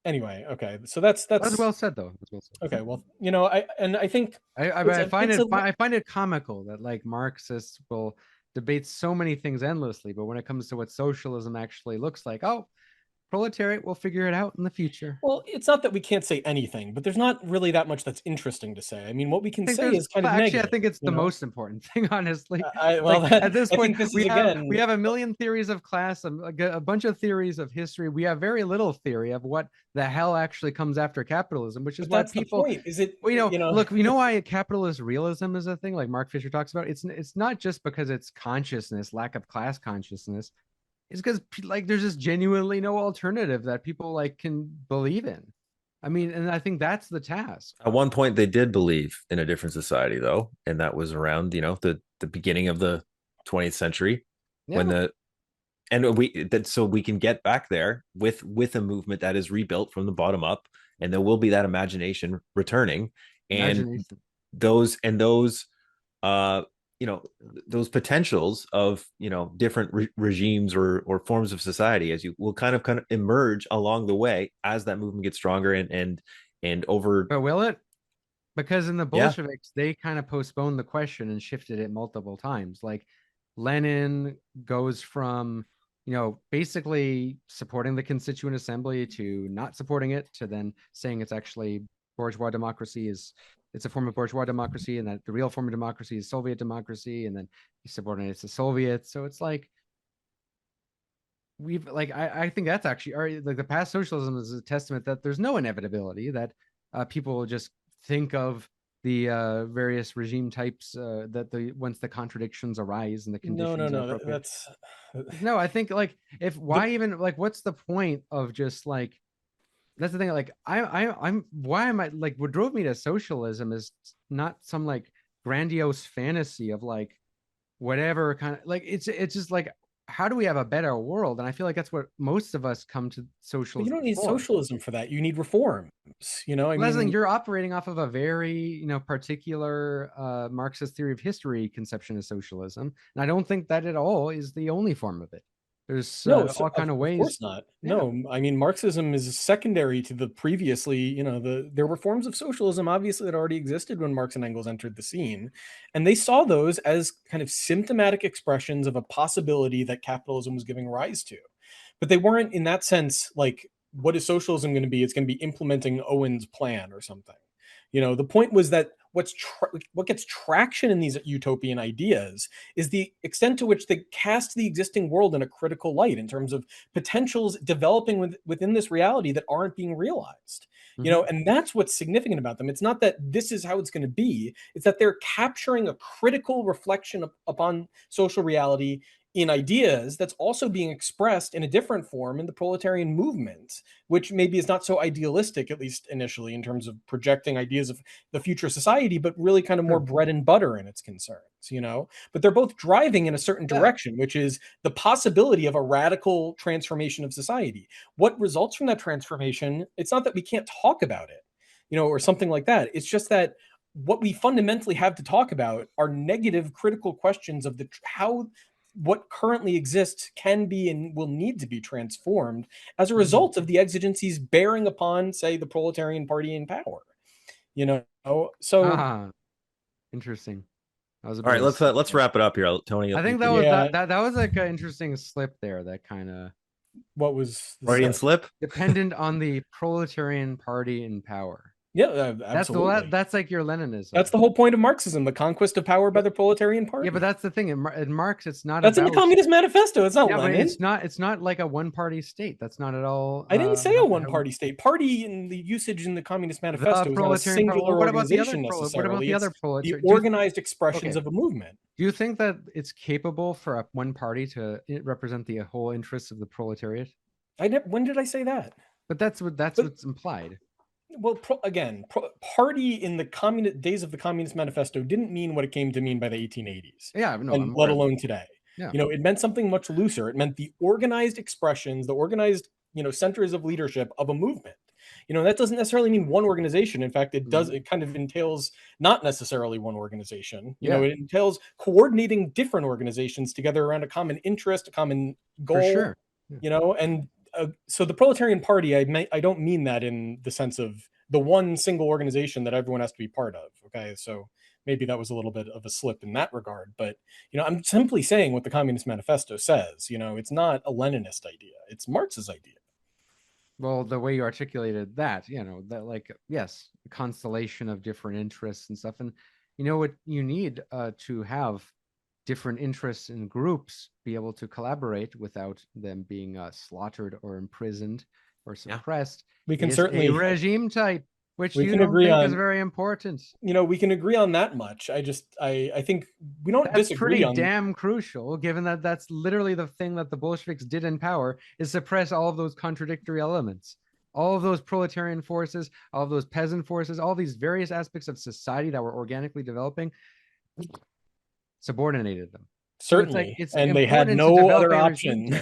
anyway, okay. So that's Well said, though. That's well said. okay. Well, I think I find it comical that like Marxists will debate so many things endlessly, but when it comes to what socialism actually looks like, oh, proletariat will figure it out in the future. Well, it's not that we can't say anything, but there's not really that much that's interesting to say. I mean, what we can say is kind of actually, negative. I think it's the most important thing, honestly. Well, at this I point, think this we is have again. we have a million theories of class, a bunch of theories of history. We have very little theory of what the hell actually comes after capitalism, which is why That's people. the point. Is it? Look, you know why capitalist realism is a thing, like Mark Fisher talks about. It's not just because it's consciousness, lack of class consciousness. It's because like there's just genuinely no alternative that people like can believe in. I mean, and I think that's the task. At one point, they did believe in a different society, though, and that was around the beginning of the 20th century, when so we can get back there with a movement that is rebuilt from the bottom up, and there will be that imagination returning, and those uh those potentials of different regimes or forms of society, as you will kind of emerge along the way as that movement gets stronger and over. But will it? Because in the Yeah. Bolsheviks, they kind of postponed the question and shifted it multiple times. Like Lenin goes from, basically supporting the Constituent Assembly to not supporting it, to then saying it's actually bourgeois democracy it's a form of bourgeois democracy, and that the real form of democracy is Soviet democracy, and then he subordinates the Soviets. So it's like I think that's actually like the past socialism is a testament that there's no inevitability, that people will just think of the various regime types that once the contradictions arise and the conditions are appropriate. That's no, I think like even like what's the point of just like, that's the thing, like I'm why am I like, what drove me to socialism is not some like grandiose fantasy of like whatever kind of like, it's just like, how do we have a better world? And I feel like that's what most of us come to socialism. But you don't need socialism for that. You need reforms. I mean, you're operating off of a very particular Marxist theory of history conception of socialism, and I don't think that at all is the only form of it. There's all kind of ways. Of course not. Yeah. No, I mean, Marxism is secondary to the previously, there were forms of socialism, obviously, that already existed when Marx and Engels entered the scene. And they saw those as kind of symptomatic expressions of a possibility that capitalism was giving rise to. But they weren't, in that sense, like what is socialism going to be? It's going to be implementing Owen's plan or something. The point was that what gets traction in these utopian ideas is the extent to which they cast the existing world in a critical light in terms of potentials developing within this reality that aren't being realized. And that's what's significant about them. It's not that this is how it's going to be. It's that they're capturing a critical reflection upon social reality in ideas that's also being expressed in a different form in the proletarian movement, which maybe is not so idealistic, at least initially, in terms of projecting ideas of the future society, but really kind of more bread and butter in its concerns, But they're both driving in a certain direction, which is the possibility of a radical transformation of society. What results from that transformation, it's not that we can't talk about it, or something like that. It's just that what we fundamentally have to talk about are negative, critical questions of how what currently exists can be and will need to be transformed as a result of the exigencies bearing upon, say, the proletarian party in power. So interesting. All right, let's wrap it up here, Tony. I think that was that was like an interesting slip there. That kind of what was the Freudian slip? Dependent on the proletarian party in power. Yeah, absolutely. That's like your Leninism. That's the whole point of Marxism, the conquest of power by the proletarian party. Yeah, but that's the thing. In Marx, it's not. That's in the Communist Manifesto. It's not Lenin. It's not like a one-party state. That's not at all. I didn't say a one-party state. Party in the usage in the Communist Manifesto is not a singular organization necessarily. What about the other proletarian? The organized expressions of a movement. Do you think that it's capable for one party to represent the whole interests of the proletariat? When did I say that? But that's what's implied. Well, party in the days of the Communist Manifesto didn't mean what it came to mean by the 1880s. Yeah, no, and let alone today. Yeah. It meant something much looser. It meant the organized expressions, the organized, centers of leadership of a movement. That doesn't necessarily mean one organization. In fact, it does. It kind of entails not necessarily one organization. It entails coordinating different organizations together around a common interest, a common goal. For sure. And so the proletarian party, I don't mean that in the sense of the one single organization that everyone has to be part of. Okay, so maybe that was a little bit of a slip in that regard, but I'm simply saying what the Communist Manifesto says. It's not a Leninist idea; it's Marx's idea. Well, the way you articulated that, that like yes, a constellation of different interests and stuff, and what you need to have different interests and groups be able to collaborate without them being slaughtered or imprisoned or suppressed. We can certainly a regime type, which we you can don't agree think on, is very important. We can agree on that much. I think we don't disagree pretty on. Damn crucial, given that that's literally the thing that the Bolsheviks did in power, is suppress all of those contradictory elements. All of those proletarian forces, all of those peasant forces, all these various aspects of society that were organically developing, subordinated them. Certainly, so and they had no other option.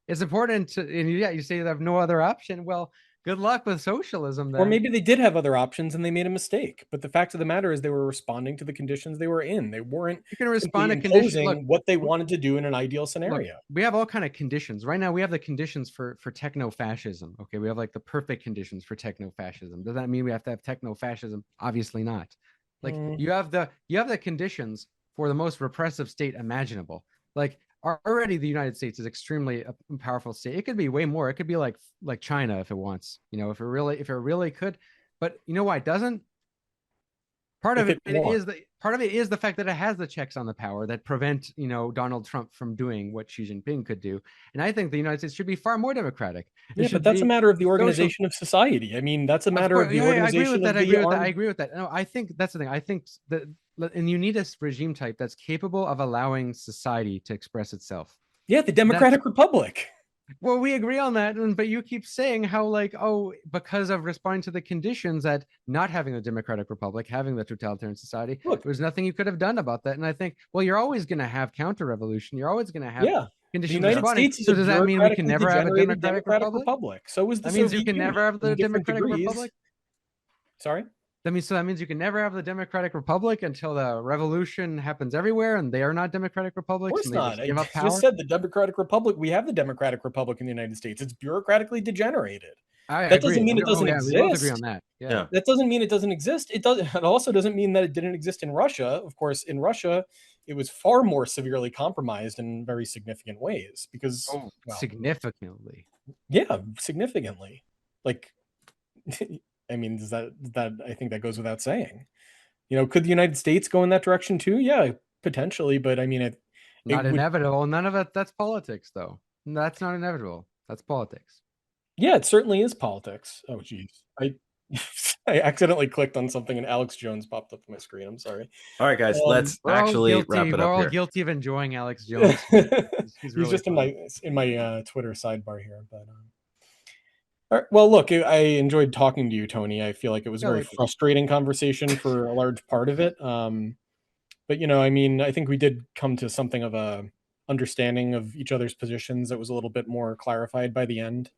It's important to, and you say they have no other option. Well, good luck with socialism then. Or maybe they did have other options and they made a mistake. But the fact of the matter is they were responding to the conditions they were in. They weren't imposing what they wanted to do in an ideal scenario. Look, we have all kind of conditions. Right now we have the conditions for techno-fascism. Okay, we have like the perfect conditions for techno-fascism. Does that mean we have to have techno-fascism? Obviously not. Like you have the conditions for the most repressive state imaginable. Like already the United States is extremely a powerful state. It could be way more. It could be like China if it wants, if it really could. But you know why it doesn't? Part of it is the fact that it has the checks on the power that prevent, Donald Trump from doing what Xi Jinping could do. And I think the United States should be far more democratic. Yeah, but that's a matter of the organization of society. I mean, that's a matter of the organization of the armed... I agree with that. No, I think that's the thing. I think that, and you need a regime type that's capable of allowing society to express itself. Yeah, the Democratic Republic. Well, we agree on that, but you keep saying how because of responding to the conditions that not having a democratic republic, having the totalitarian society, there was nothing you could have done about that. And I think, well, you're always going to have counter-revolution. You're always going to have conditions. The United States so does that mean we can never have a democratic republic? So is the That means you can never have the democratic republic? Sorry? That means you can never have the democratic republic until the revolution happens everywhere, and they are not democratic republics. Of course not. I just said the democratic republic. We have the democratic republic in the United States. It's bureaucratically degenerated. That doesn't mean it doesn't exist. We both agree on that. Yeah. That doesn't mean it doesn't exist. It also doesn't mean that it didn't exist in Russia. Of course, in Russia, it was far more severely compromised in very significant ways because significantly. Yeah, significantly. Like, I mean, does that I think that goes without saying. Could the United States go in that direction too? Yeah, potentially, but I mean, it Not would. inevitable. None of it. That's politics, though. That's not inevitable. That's politics. Yeah, it certainly is politics. Oh, geez, I accidentally clicked on something and Alex Jones popped up on my screen. I'm sorry. All right, guys, let's We're all actually guilty. wrap it We're up all here. guilty of enjoying Alex Jones. He's He's really just fun. in my Twitter sidebar here, but. All right, well, look, I enjoyed talking to you, Tony. I feel like it was a very frustrating conversation for a large part of it. But I mean, I think we did come to something of a understanding of each other's positions that was a little bit more clarified by the end.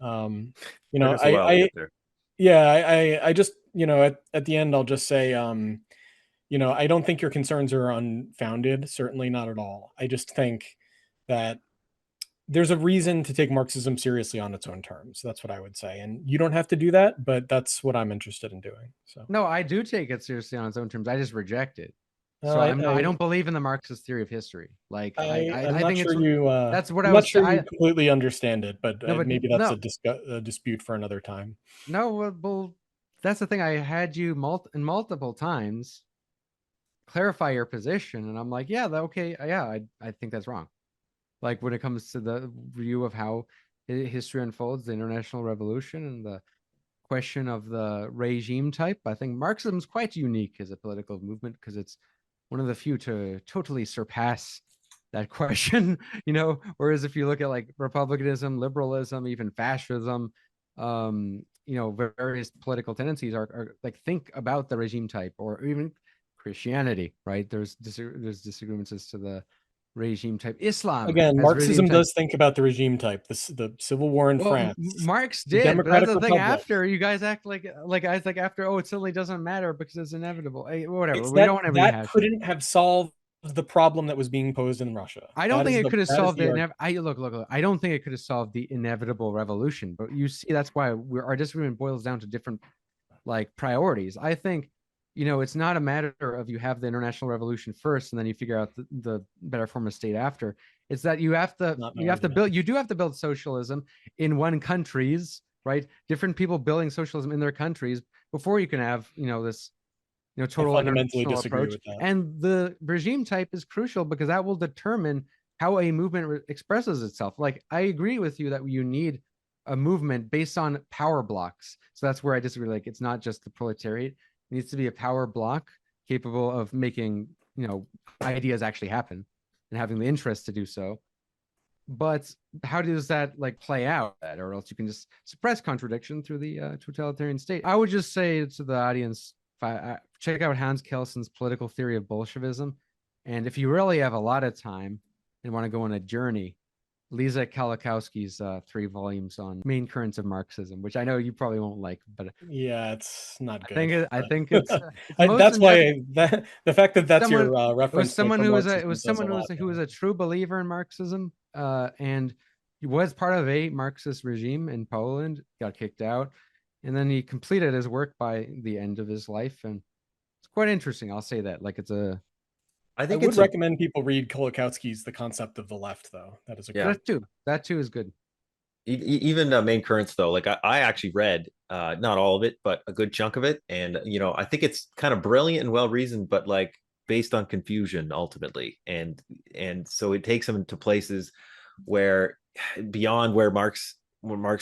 Took us a while to get there. Yeah, I just, at the end, I'll just say, I don't think your concerns are unfounded. Certainly not at all. I just think that there's a reason to take Marxism seriously on its own terms. That's what I would say. And you don't have to do that, but that's what I'm interested in doing. So no, I do take it seriously on its own terms. I just reject it. Well, So I don't believe in the Marxist theory of history. Like I'm I not think sure it's that's what I'm I not was sure you completely understand it, but, no, but maybe that's no. a dispute for another time. No, well, that's the thing. I had you multiple times clarify your position, and I'm like, yeah, okay, yeah, I think that's wrong. Like when it comes to the view of how history unfolds, the international revolution, and the question of the regime type, I think Marxism is quite unique as a political movement because it's one of the few to totally surpass that question. Whereas if you look at like republicanism, liberalism, even fascism, various political tendencies are like, think about the regime type, or even Christianity, right? There's disagreements as to the regime type. Islam, again, Marxism type. does think about the regime type, the civil war in France. Marx did, but that's the thing. After you guys act like guys like after, oh, it suddenly doesn't matter because it's inevitable. Whatever. We don't want to rehash that couldn't have solved the problem that was being posed in Russia. I don't think it could have solved it. Look. I don't think it could have solved the inevitable revolution. But you see, that's why our disagreement boils down to different like priorities. I think it's not a matter of you have the international revolution first and then you figure out the better form of state after. It's that you have to build socialism in one countries, right? Different people building socialism in their countries before you can have this total international approach. And the regime type is crucial because that will determine how a movement expresses itself. Like, I agree with you that you need a movement based on power blocks. So that's where I disagree. Like, it's not just the proletariat. It needs to be a power block capable of making, ideas actually happen and having the interest to do so. But how does that like play out? Or else you can just suppress contradiction through the totalitarian state. I would just say to the audience, check out Hans Kelson's Political Theory of Bolshevism. And if you really have a lot of time and want to go on a journey, Lisa Kalakowski's 3 volumes on main currents of Marxism, which I know you probably won't like, but yeah, it's not good. I think it's that's why the fact that that's your reference. It was someone who was a true believer in Marxism, and he was part of a Marxist regime in Poland, got kicked out, and then he completed his work by the end of his life, and it's quite interesting. I'll say that. Like, I would recommend people read Kolakowski's The Concept of the Left, though. That is a that too is good. Even main currents, though, like I actually read not all of it, but a good chunk of it, and I think it's kind of brilliant and well reasoned, but like based on confusion ultimately, and so it takes them to places where beyond where Marx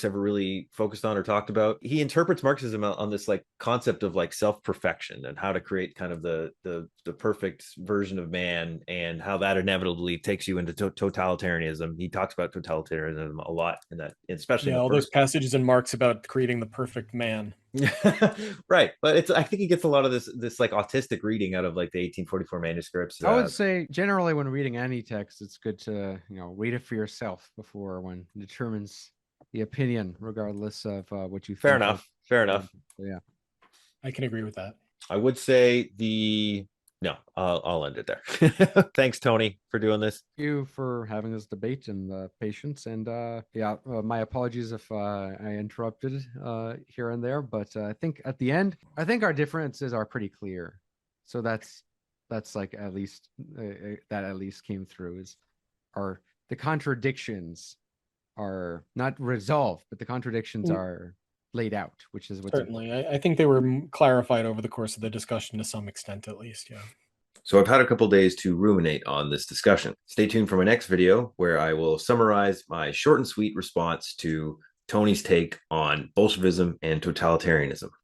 ever really focused on or talked about. He interprets Marxism on this like concept of like self-perfection and how to create kind of the perfect version of man, and how that inevitably takes you into totalitarianism. He talks about totalitarianism a lot in that, especially all those passages in Marx about creating the perfect man. Right, but I think he gets a lot of this like autistic reading out of like the 1844 manuscripts. I would say generally when reading any text, it's good to read it for yourself before one determines the opinion, regardless of what you think. Fair enough. Yeah, I can agree with that. I would say I'll end it there. Thanks, Tony, for doing this. Thank you for having this debate and the patience. And my apologies if I interrupted here and there, but I think at the end, our differences are pretty clear. So that's like at least came through. The contradictions are not resolved, but the contradictions are laid out, which is what's Certainly. I think they were clarified over the course of the discussion to some extent, at least. Yeah. So I've had a couple days to ruminate on this discussion. Stay tuned for my next video where I will summarize my short and sweet response to Tony's take on Bolshevism and totalitarianism.